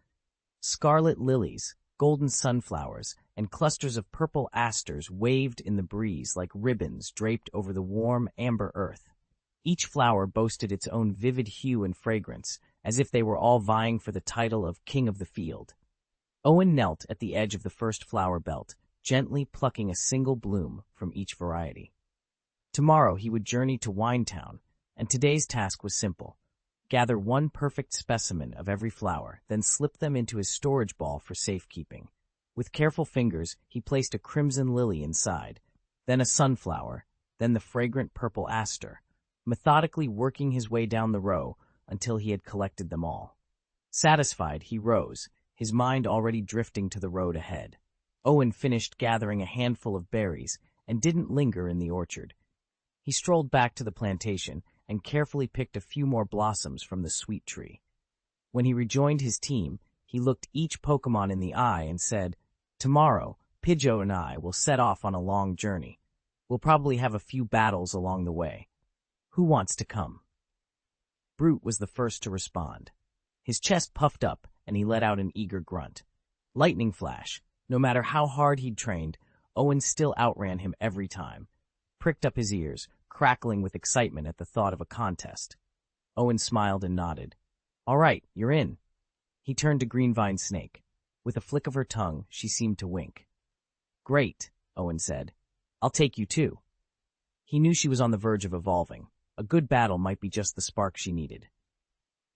Scarlet lilies, golden sunflowers, and clusters of purple asters waved in the breeze like ribbons draped over the warm, amber earth. Each flower boasted its own vivid hue and fragrance, as if they were all vying for the title of King of the Field. Owen knelt at the edge of the first flower belt, gently plucking a single bloom from each variety. Tomorrow he would journey to Winetown, and today's task was simple. Gather one perfect specimen of every flower, then slip them into his storage ball for safekeeping. With careful fingers, he placed a crimson lily inside, then a sunflower, then the fragrant purple aster, methodically working his way down the row until he had collected them all. Satisfied, he rose, his mind already drifting to the road ahead. Owen finished gathering a handful of berries and didn't linger in the orchard. He strolled back to the plantation and carefully picked a few more blossoms from the sweet tree. When he rejoined his team, he looked each Pokémon in the eye and said, "Tomorrow, Pidgeot and I will set off on a long journey. We'll probably have a few battles along the way. Who wants to come?" Brute was the first to respond. His chest puffed up, and he let out an eager grunt. Lightning Flash, no matter how hard he'd trained, Owen still outran him every time. Pricked up his ears, crackling with excitement at the thought of a contest. Owen smiled and nodded. "All right, you're in." He turned to Greenvine Snake. With a flick of her tongue, she seemed to wink. "Great," Owen said. "I'll take you too." He knew she was on the verge of evolving. A good battle might be just the spark she needed.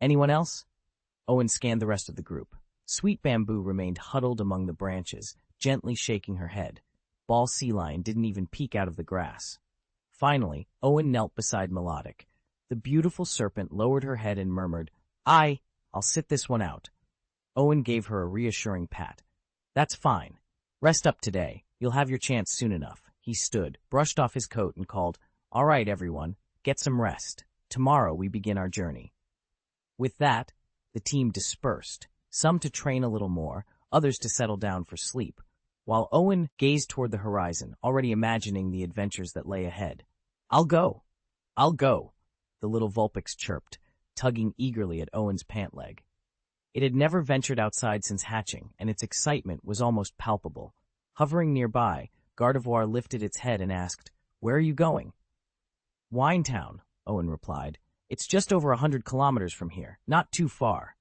"Anyone else?" Owen scanned the rest of the group. Sweet Bamboo remained huddled among the branches, gently shaking her head. Ball Sea Lion didn't even peek out of the grass. Finally, Owen knelt beside Melodic. The beautiful serpent lowered her head and murmured, I'll sit this one out." Owen gave her a reassuring pat. "That's fine. Rest up today. You'll have your chance soon enough." He stood, brushed off his coat, and called, All right, everyone, get some rest. Tomorrow we begin our journey. With that, the team dispersed, some to train a little more, others to settle down for sleep, while Owen gazed toward the horizon, already imagining the adventures that lay ahead. I'll go. I'll go, the little Vulpix chirped, tugging eagerly at Owen's pant leg. It had never ventured outside since hatching, and its excitement was almost palpable. Hovering nearby, Gardevoir lifted its head and asked, "Where are you going?" "Winetown," Owen replied. "It's just over 100 kilometers from here, not too far."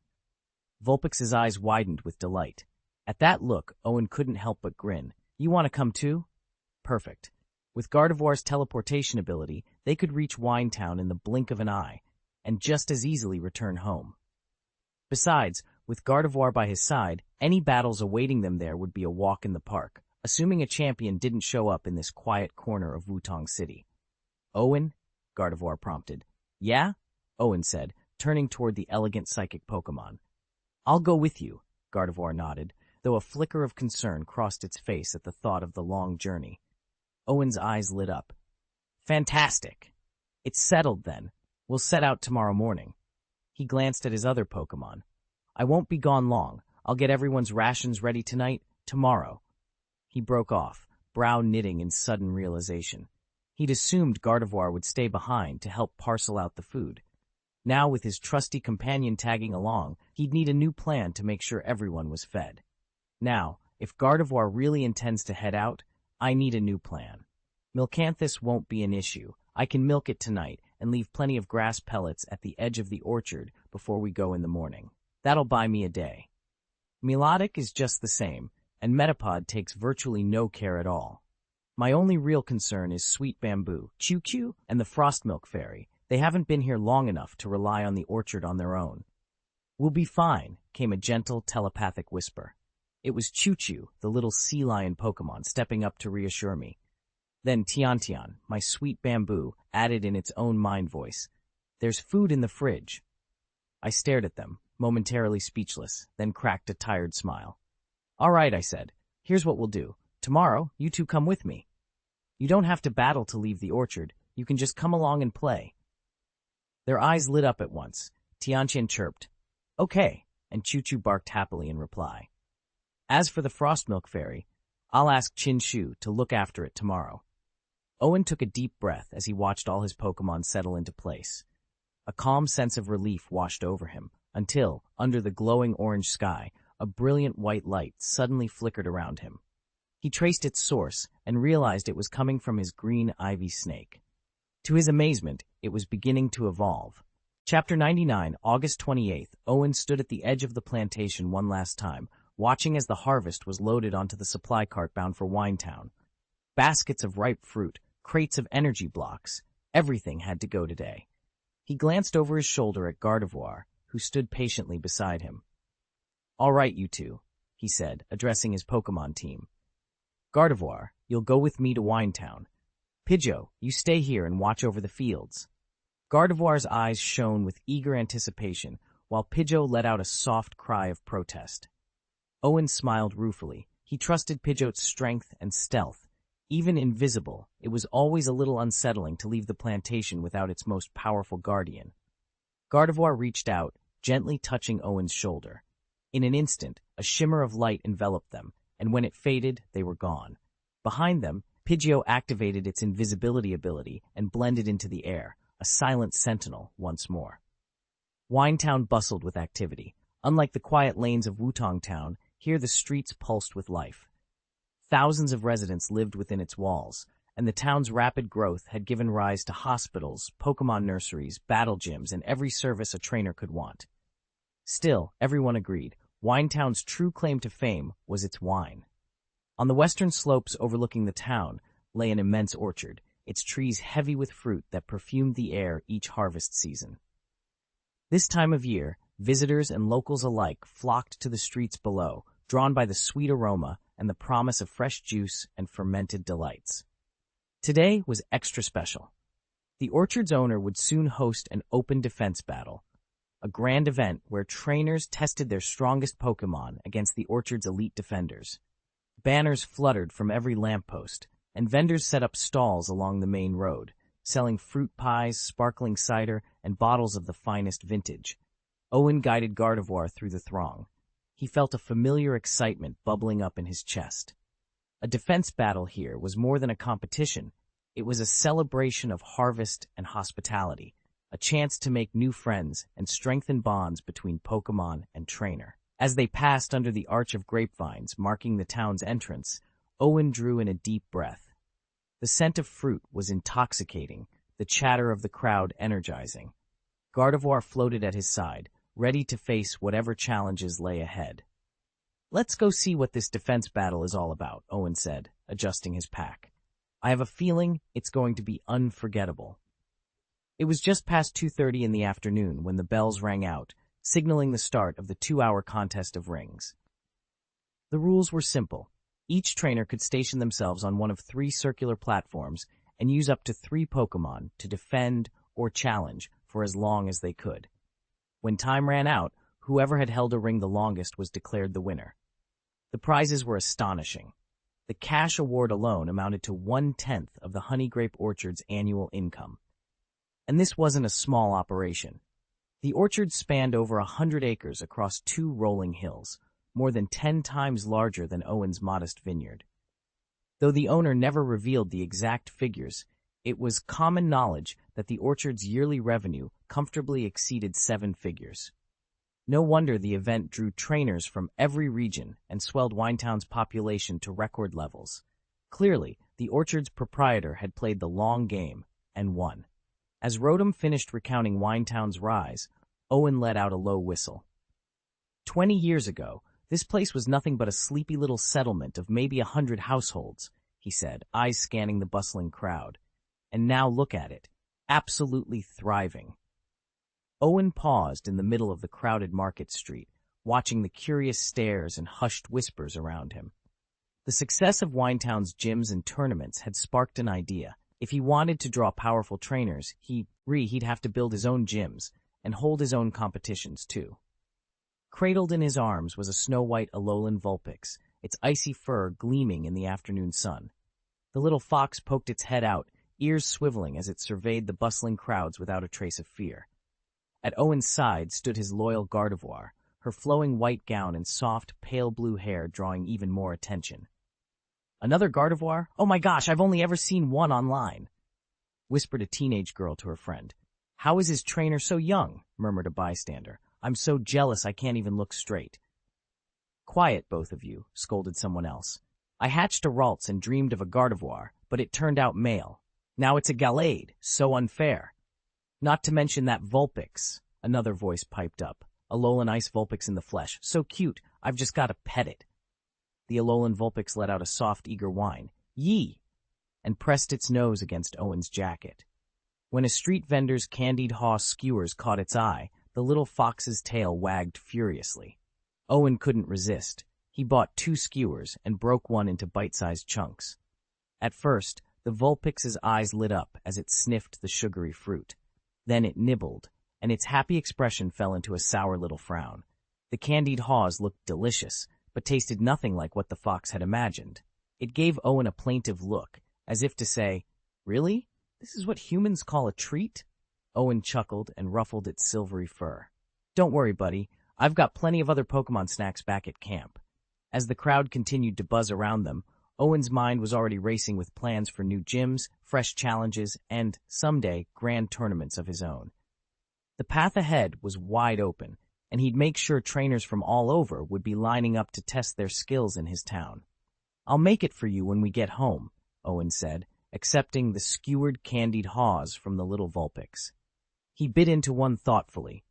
Vulpix's eyes widened with delight. At that look, Owen couldn't help but grin. "You want to come too?" Perfect. With Gardevoir's teleportation ability, they could reach Winetown in the blink of an eye, and just as easily return home. Besides, with Gardevoir by his side, any battles awaiting them there would be a walk in the park, assuming a champion didn't show up in this quiet corner of Wutong City. "Owen?" Gardevoir prompted. "Yeah?" Owen said, turning toward the elegant psychic Pokémon. "I'll go with you," Gardevoir nodded, though a flicker of concern crossed its face at the thought of the long journey. Owen's eyes lit up. "Fantastic! It's settled, then. We'll set out tomorrow morning." He glanced at his other Pokémon. "I won't be gone long. I'll get everyone's rations ready tonight, tomorrow." He broke off, brow knitting in sudden realization. He'd assumed Gardevoir would stay behind to help parcel out the food. Now, with his trusty companion tagging along, he'd need a new plan to make sure everyone was fed. Now, if Gardevoir really intends to head out, I need a new plan. Milcanthus won't be an issue. I can milk it tonight and leave plenty of grass pellets at the edge of the orchard before we go in the morning. That'll buy me a day. Melodic is just the same, and Metapod takes virtually no care at all. My only real concern is Sweet Bamboo, Choo-Choo, and the Frost Milk Fairy. They haven't been here long enough to rely on the orchard on their own. "We'll be fine," came a gentle, telepathic whisper. It was Choo-Choo, the little sea lion Pokémon, stepping up to reassure me. Then Tian-Tian, my Sweet Bamboo, added in its own mind voice, "There's food in the fridge." I stared at them, momentarily speechless, then cracked a tired smile. "All right," I said. "Here's what we'll do. Tomorrow, you two come with me. You don't have to battle to leave the orchard. You can just come along and play." Their eyes lit up at once. Tian-Tian chirped, "Okay," and Choo-Choo barked happily in reply. As for the Frost Milk Fairy, I'll ask Chin-Shu to look after it tomorrow. Owen took a deep breath as he watched all his Pokémon settle into place. A calm sense of relief washed over him, until, under the glowing orange sky, a brilliant white light suddenly flickered around him. He traced its source and realized it was coming from his green ivy snake. To his amazement, it was beginning to evolve. Chapter 99, August 28th, Owen stood at the edge of the plantation one last time, watching as the harvest was loaded onto the supply cart bound for Winetown. Baskets of ripe fruit, crates of energy blocks, everything had to go today. He glanced over his shoulder at Gardevoir, who stood patiently beside him. "All right, you two," he said, addressing his Pokémon team. "Gardevoir, you'll go with me to Winetown. Pidgeot, you stay here and watch over the fields." Gardevoir's eyes shone with eager anticipation, while Pidgeot let out a soft cry of protest. Owen smiled ruefully. He trusted Pidgeot's strength and stealth. Even invisible, it was always a little unsettling to leave the plantation without its most powerful guardian. Gardevoir reached out, gently touching Owen's shoulder. In an instant, a shimmer of light enveloped them, and when it faded, they were gone. Behind them, Pidgeot activated its invisibility ability and blended into the air, a silent sentinel once more. Winetown bustled with activity. Unlike the quiet lanes of Wutong Town, here the streets pulsed with life. Thousands of residents lived within its walls, and the town's rapid growth had given rise to hospitals, Pokémon nurseries, battle gyms, and every service a trainer could want. Still, everyone agreed, Winetown's true claim to fame was its wine. On the western slopes overlooking the town lay an immense orchard, its trees heavy with fruit that perfumed the air each harvest season. This time of year, visitors and locals alike flocked to the streets below, drawn by the sweet aroma and the promise of fresh juice and fermented delights. Today was extra special. The orchard's owner would soon host an open defense battle, a grand event where trainers tested their strongest Pokémon against the orchard's elite defenders. Banners fluttered from every lamppost, and vendors set up stalls along the main road, selling fruit pies, sparkling cider, and bottles of the finest vintage. Owen guided Gardevoir through the throng. He felt a familiar excitement bubbling up in his chest. A defense battle here was more than a competition. It was a celebration of harvest and hospitality, a chance to make new friends and strengthen bonds between Pokémon and trainer. As they passed under the arch of grapevines marking the town's entrance, Owen drew in a deep breath. The scent of fruit was intoxicating, the chatter of the crowd energizing. Gardevoir floated at his side, ready to face whatever challenges lay ahead. "Let's go see what this defense battle is all about," Owen said, adjusting his pack. "I have a feeling it's going to be unforgettable." It was just past 2:30 in the afternoon when the bells rang out, signaling the start of the 2-hour contest of rings. The rules were simple. Each trainer could station themselves on one of 3 circular platforms and use up to 3 Pokémon to defend or challenge for as long as they could. When time ran out, whoever had held a ring the longest was declared the winner. The prizes were astonishing. The cash award alone amounted to 1/10 of the Honey Grape Orchard's annual income. And this wasn't a small operation. The orchard spanned over 100 acres across 2 rolling hills, more than 10 times larger than Owen's modest vineyard. Though the owner never revealed the exact figures, it was common knowledge that the orchard's yearly revenue comfortably exceeded 7 figures. No wonder the event drew trainers from every region and swelled Winetown's population to record levels. Clearly, the orchard's proprietor had played the long game and won. As Rotom finished recounting Winetown's rise, Owen let out a low whistle. 20 years ago, this place was nothing but a sleepy little settlement of maybe 100 households, he said, eyes scanning the bustling crowd. And now look at it, absolutely thriving. Owen paused in the middle of the crowded market street, watching the curious stares and hushed whispers around him. The success of Winetown's gyms and tournaments had sparked an idea. If he wanted to draw powerful trainers, he'd have to build his own gyms and hold his own competitions, too. Cradled in his arms was a snow-white Alolan Vulpix, its icy fur gleaming in the afternoon sun. The little fox poked its head out, ears swiveling as it surveyed the bustling crowds without a trace of fear. At Owen's side stood his loyal Gardevoir, her flowing white gown and soft, pale blue hair drawing even more attention. "Another Gardevoir? Oh my gosh, I've only ever seen one online," whispered a teenage girl to her friend. "How is his trainer so young?" murmured a bystander. "I'm so jealous I can't even look straight." "Quiet, both of you," scolded someone else. "I hatched a Ralts and dreamed of a Gardevoir, but it turned out male. Now it's a Gallade, so unfair. Not to mention that Vulpix," another voice piped up. "Alolan Ice Vulpix in the flesh. So cute, I've just got to pet it." The Alolan Vulpix let out a soft, eager whine, "Yee!" and pressed its nose against Owen's jacket. When a street vendor's candied haw skewers caught its eye, the little fox's tail wagged furiously. Owen couldn't resist. He bought 2 skewers and broke one into bite-sized chunks. At first, the Vulpix's eyes lit up as it sniffed the sugary fruit. Then it nibbled, and its happy expression fell into a sour little frown. The candied haws looked delicious, but tasted nothing like what the fox had imagined. It gave Owen a plaintive look, as if to say, "Really? This is what humans call a treat?" Owen chuckled and ruffled its silvery fur. "Don't worry, buddy. I've got plenty of other Pokémon snacks back at camp." As the crowd continued to buzz around them, Owen's mind was already racing with plans for new gyms, fresh challenges, and, someday, grand tournaments of his own. The path ahead was wide open, and he'd make sure trainers from all over would be lining up to test their skills in his town. "I'll make it for you when we get home," Owen said, accepting the skewered candied haws from the little Vulpix. He bit into one thoughtfully.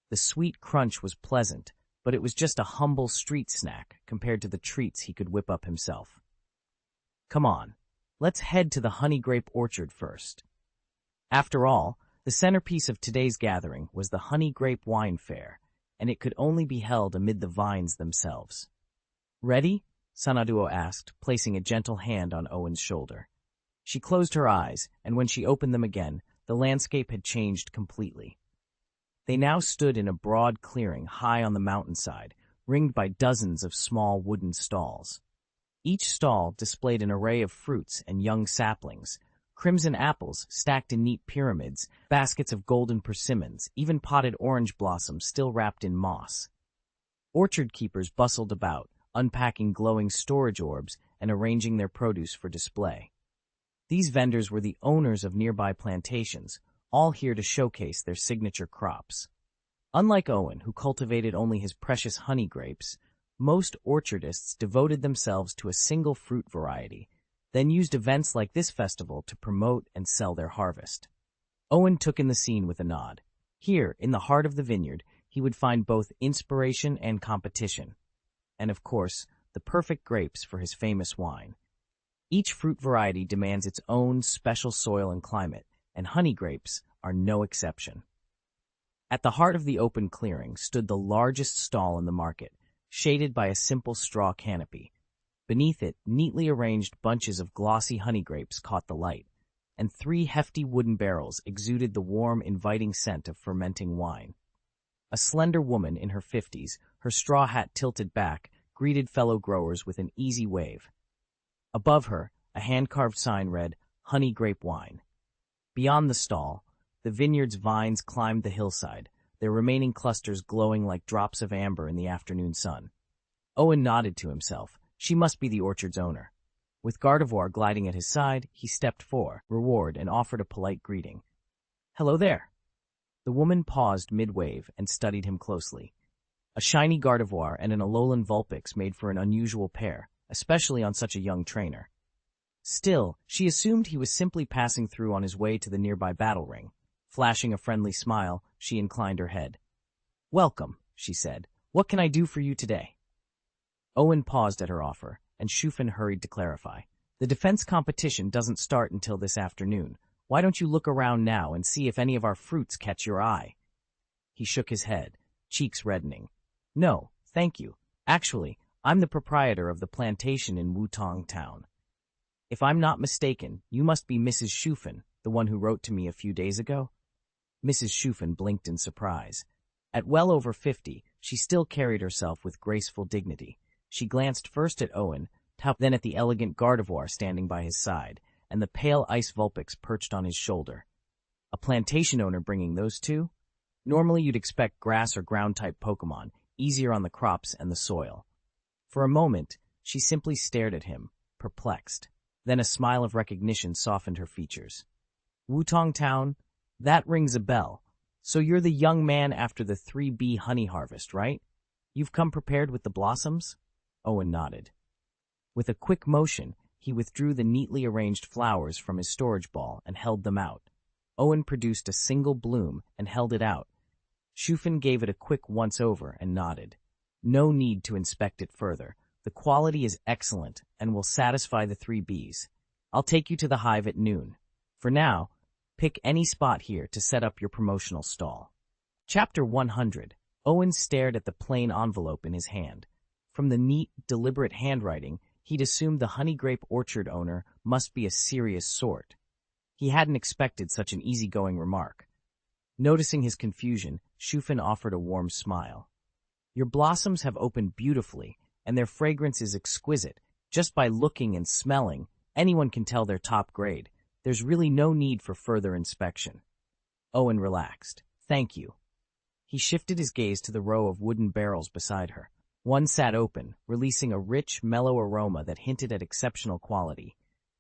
The sweet crunch was pleasant, but it was just a humble street snack compared to the treats he could whip up himself. "Come on, let's head to the Honey Grape Orchard first." After all, the centerpiece of today's gathering was the Honey Grape Wine Fair, and it could only be held amid the vines themselves. "Ready?" Sanaduo asked, placing a gentle hand on Owen's shoulder. She closed her eyes, and when she opened them again, the landscape had changed completely. They now stood in a broad clearing high on the mountainside, ringed by dozens of small wooden stalls. Each stall displayed an array of fruits and young saplings, Crimson apples stacked in neat pyramids, baskets of golden persimmons, even potted orange blossoms still wrapped in moss. Orchard keepers bustled about, unpacking glowing storage orbs and arranging their produce for display. These vendors were the owners of nearby plantations, all here to showcase their signature crops. Unlike Owen, who cultivated only his precious honey grapes, most orchardists devoted themselves to a single fruit variety, then used events like this festival to promote and sell their harvest. Owen took in the scene with a nod. Here, in the heart of the vineyard, he would find both inspiration and competition. And of course, the perfect grapes for his famous wine. Each fruit variety demands its own special soil and climate, and honey grapes are no exception. At the heart of the open clearing stood the largest stall in the market, shaded by a simple straw canopy. Beneath it, neatly arranged bunches of glossy honey grapes caught the light, and 3 hefty wooden barrels exuded the warm, inviting scent of fermenting wine. A slender woman in her 50s, her straw hat tilted back, greeted fellow growers with an easy wave. Above her, a hand-carved sign read, "Honey Grape Wine." Beyond the stall, the vineyard's vines climbed the hillside, their remaining clusters glowing like drops of amber in the afternoon sun. Owen nodded to himself. She must be the orchard's owner. With Gardevoir gliding at his side, he stepped forward, reward, and offered a polite greeting. "Hello there." The woman paused mid-wave and studied him closely. A shiny Gardevoir and an Alolan Vulpix made for an unusual pair, especially on such a young trainer. Still, she assumed he was simply passing through on his way to the nearby battle ring. Flashing a friendly smile, she inclined her head. "Welcome," she said. "What can I do for you today?" Owen paused at her offer, and Shufin hurried to clarify. "The defense competition doesn't start until this afternoon. Why don't you look around now and see if any of our fruits catch your eye?" He shook his head, cheeks reddening. "No, thank you. Actually, I'm the proprietor of the plantation in Wutong Town. If I'm not mistaken, you must be Mrs. Shufin, the one who wrote to me a few days ago?" Mrs. Shufin blinked in surprise. At well over 50, she still carried herself with graceful dignity. She glanced first at Owen, then at the elegant Gardevoir standing by his side, and the pale ice Vulpix perched on his shoulder. A plantation owner bringing those two? Normally you'd expect grass or ground-type Pokémon, easier on the crops and the soil. For a moment, she simply stared at him, perplexed. Then a smile of recognition softened her features. "Wutong Town? That rings a bell. So you're the young man after the 3B honey harvest, right? You've come prepared with the blossoms?" Owen nodded. With a quick motion, he withdrew the neatly arranged flowers from his storage ball and held them out. Owen produced a single bloom and held it out. Shufin gave it a quick once-over and nodded. "No need to inspect it further. The quality is excellent and will satisfy the 3Bs. I'll take you to the hive at noon. For now, pick any spot here to set up your promotional stall." Chapter 100. Owen stared at the plain envelope in his hand. From the neat, deliberate handwriting, he'd assumed the honey grape orchard owner must be a serious sort. He hadn't expected such an easygoing remark. Noticing his confusion, Shufin offered a warm smile. "Your blossoms have opened beautifully, and their fragrance is exquisite. Just by looking and smelling, anyone can tell they're top grade. There's really no need for further inspection." Owen relaxed. "Thank you." He shifted his gaze to the row of wooden barrels beside her. One sat open, releasing a rich, mellow aroma that hinted at exceptional quality.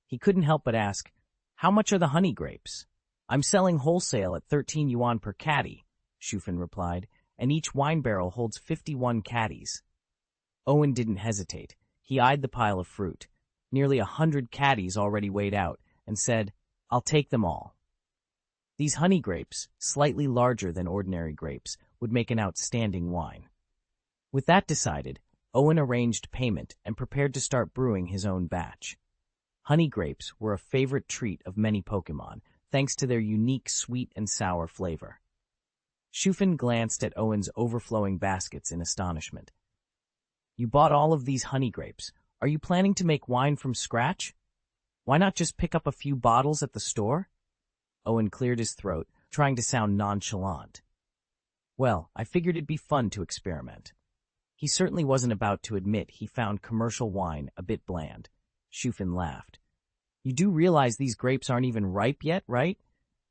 He couldn't help but ask, "How much are the honey grapes?" "I'm selling wholesale at 13 yuan per caddy," Shufin replied, "and each wine barrel holds 51 caddies." Owen didn't hesitate. He eyed the pile of fruit, nearly 100 caddies already weighed out, and said, "I'll take them all." These honey grapes, slightly larger than ordinary grapes, would make an outstanding wine. With that decided, Owen arranged payment and prepared to start brewing his own batch. Honey grapes were a favorite treat of many Pokémon, thanks to their unique sweet and sour flavor. Shufin glanced at Owen's overflowing baskets in astonishment. "You bought all of these honey grapes. Are you planning to make wine from scratch? Why not just pick up a few bottles at the store?" Owen cleared his throat, trying to sound nonchalant. "Well, I figured it'd be fun to experiment." He certainly wasn't about to admit he found commercial wine a bit bland. Shufin laughed. You do realize these grapes aren't even ripe yet, right?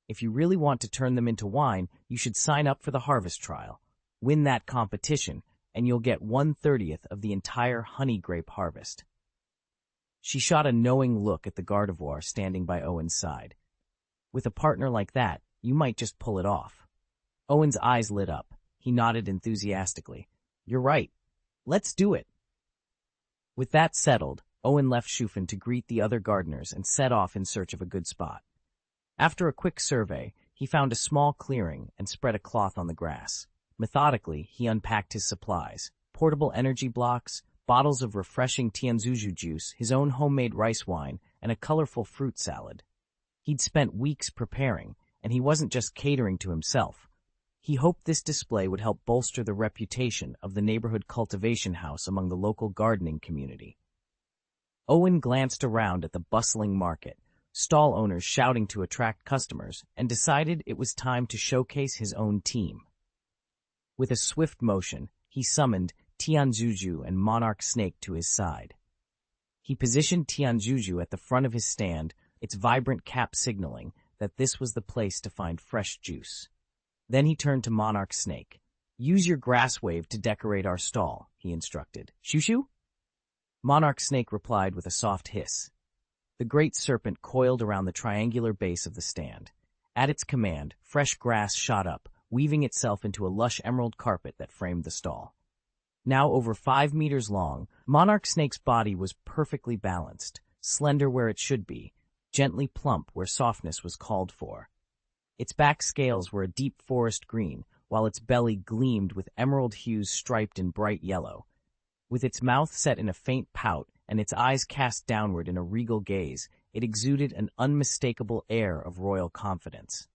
If you really want to turn them into wine, you should sign up for the harvest trial. Win that competition, and you'll get 1/30th of the entire honey grape harvest. She shot a knowing look at the Gardevoir standing by Owen's side. With a partner like that, you might just pull it off. Owen's eyes lit up. He nodded enthusiastically. You're right. Let's do it. With that settled, Owen left Shufen to greet the other gardeners and set off in search of a good spot. After a quick survey, he found a small clearing and spread a cloth on the grass. Methodically, he unpacked his supplies: portable energy blocks, bottles of refreshing tianzuju juice, his own homemade rice wine, and a colorful fruit salad. He'd spent weeks preparing, and he wasn't just catering to himself. He hoped this display would help bolster the reputation of the neighborhood cultivation house among the local gardening community. Owen glanced around at the bustling market, stall owners shouting to attract customers, and decided it was time to showcase his own team. With a swift motion, he summoned Tianzuju and Monarch Snake to his side. He positioned Tianzuju at the front of his stand, its vibrant cap signaling that this was the place to find fresh juice. Then he turned to Monarch Snake. Use your grass wave to decorate our stall, he instructed. Shoo-shoo? Monarch Snake replied with a soft hiss. The great serpent coiled around the triangular base of the stand. At its command, fresh grass shot up, weaving itself into a lush emerald carpet that framed the stall. Now over 5 meters long, Monarch Snake's body was perfectly balanced, slender where it should be, gently plump where softness was called for. Its back scales were a deep forest green, while its belly gleamed with emerald hues striped in bright yellow. With its mouth set in a faint pout and its eyes cast downward in a regal gaze, it exuded an unmistakable air of royal confidence.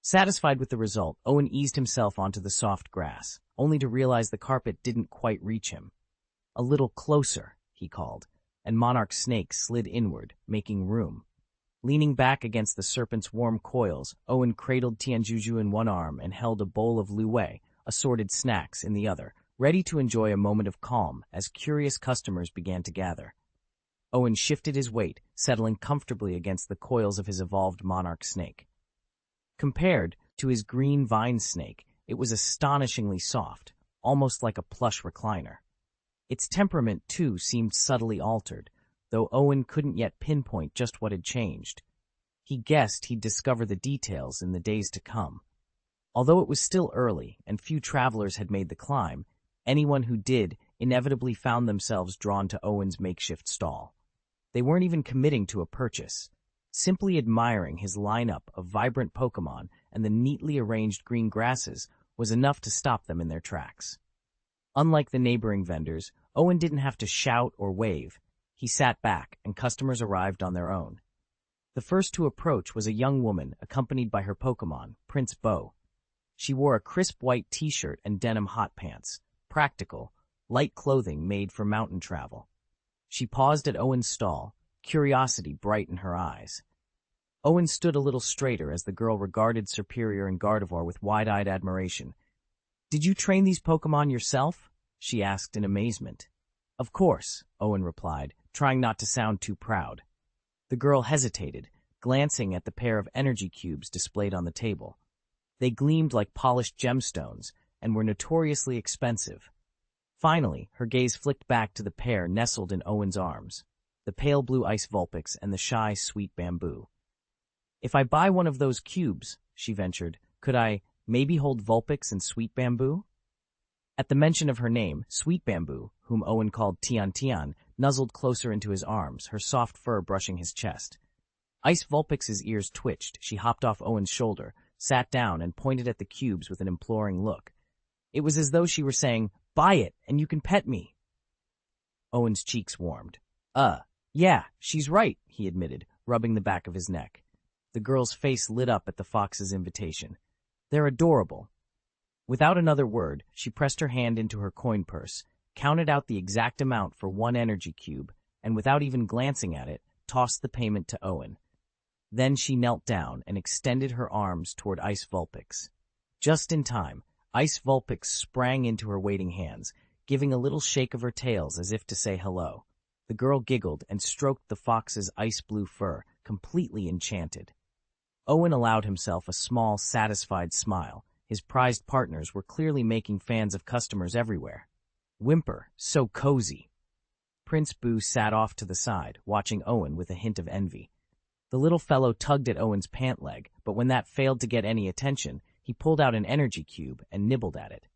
Satisfied with the result, Owen eased himself onto the soft grass, only to realize the carpet didn't quite reach him. A little closer, he called, and Monarch Snake slid inward, making room. Leaning back against the serpent's warm coils, Owen cradled Tianjuju in one arm and held a bowl of luwei, assorted snacks, in the other, ready to enjoy a moment of calm as curious customers began to gather. Owen shifted his weight, settling comfortably against the coils of his evolved Monarch Snake. Compared to his green vine snake, it was astonishingly soft, almost like a plush recliner. Its temperament, too, seemed subtly altered, though Owen couldn't yet pinpoint just what had changed. He guessed he'd discover the details in the days to come. Although it was still early and few travelers had made the climb, anyone who did inevitably found themselves drawn to Owen's makeshift stall. They weren't even committing to a purchase. Simply admiring his lineup of vibrant Pokémon and the neatly arranged green grasses was enough to stop them in their tracks. Unlike the neighboring vendors, Owen didn't have to shout or wave. He sat back, and customers arrived on their own. The first to approach was a young woman accompanied by her Pokémon, Prince Bo. She wore a crisp white t-shirt and denim hot pants, practical, light clothing made for mountain travel. She paused at Owen's stall, curiosity bright in her eyes. Owen stood a little straighter as the girl regarded Superior and Gardevoir with wide-eyed admiration. "Did you train these Pokémon yourself?" she asked in amazement. "Of course," Owen replied, trying not to sound too proud. The girl hesitated, glancing at the pair of energy cubes displayed on the table. They gleamed like polished gemstones and were notoriously expensive. Finally, her gaze flicked back to the pair nestled in Owen's arms, the pale blue ice Vulpix and the shy, sweet Bamboo. "If I buy one of those cubes," she ventured, "could I maybe hold Vulpix and Sweet Bamboo?" At the mention of her name, Sweet Bamboo, whom Owen called Tian Tian, nuzzled closer into his arms, her soft fur brushing his chest. Ice Vulpix's ears twitched. She hopped off Owen's shoulder, sat down, and pointed at the cubes with an imploring look. It was as though she were saying, "Buy it, and you can pet me." Owen's cheeks warmed. Yeah, she's right," he admitted, rubbing the back of his neck. The girl's face lit up at the fox's invitation. "They're adorable." Without another word, she pressed her hand into her coin purse, counted out the exact amount for one energy cube, and without even glancing at it, tossed the payment to Owen. Then she knelt down and extended her arms toward Ice Vulpix. Just in time, Ice Vulpix sprang into her waiting hands, giving a little shake of her tails as if to say hello. The girl giggled and stroked the fox's ice-blue fur, completely enchanted. Owen allowed himself a small, satisfied smile. His prized partners were clearly making fans of customers everywhere. Whimper, so cozy. Prince Boo sat off to the side, watching Owen with a hint of envy. The little fellow tugged at Owen's pant leg, but when that failed to get any attention, he pulled out an energy cube and nibbled at it.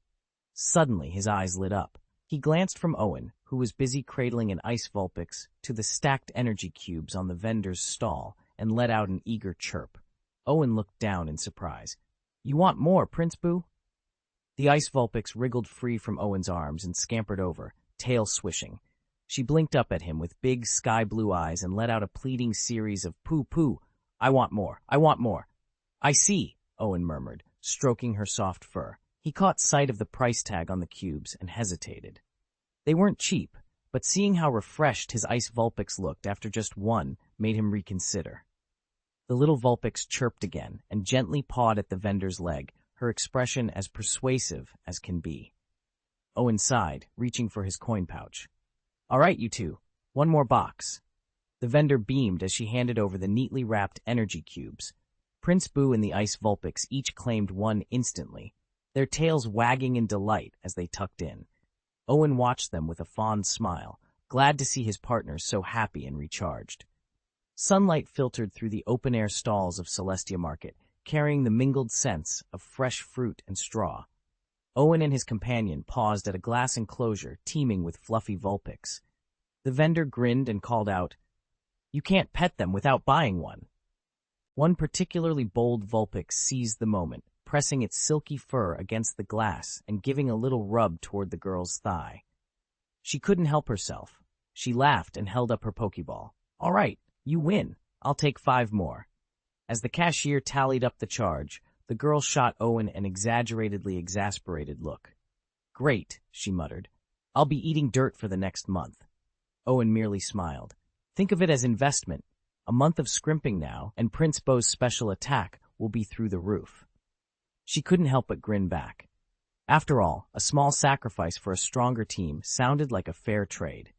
Suddenly, his eyes lit up. He glanced from Owen, who was busy cradling an ice vulpix, to the stacked energy cubes on the vendor's stall, and let out an eager chirp. Owen looked down in surprise. "You want more, Prince Boo?" The ice vulpix wriggled free from Owen's arms and scampered over, tail swishing. She blinked up at him with big sky-blue eyes and let out a pleading series of poo-poo. "I want more, I want more." "I see," Owen murmured, stroking her soft fur. He caught sight of the price tag on the cubes and hesitated. They weren't cheap, but seeing how refreshed his ice vulpix looked after just one made him reconsider. The little vulpix chirped again and gently pawed at the vendor's leg, her expression as persuasive as can be. Owen sighed, reaching for his coin pouch. "All right, you two, one more box." The vendor beamed as she handed over the neatly wrapped energy cubes. Prince Boo and the ice vulpix each claimed one instantly, their tails wagging in delight as they tucked in. Owen watched them with a fond smile, glad to see his partners so happy and recharged. Sunlight filtered through the open-air stalls of Celestia Market, carrying the mingled scents of fresh fruit and straw. Owen and his companion paused at a glass enclosure teeming with fluffy vulpix. The vendor grinned and called out, "You can't pet them without buying one." One particularly bold vulpix seized the moment, pressing its silky fur against the glass and giving a little rub toward the girl's thigh. She couldn't help herself. She laughed and held up her Pokeball. "All right, you win. I'll take 5 more." As the cashier tallied up the charge, the girl shot Owen an exaggeratedly exasperated look. "Great," she muttered. "I'll be eating dirt for the next month." Owen merely smiled. "Think of it as investment. A month of scrimping now, and Prince Boo's special attack will be through the roof." She couldn't help but grin back. After all, a small sacrifice for a stronger team sounded like a fair trade.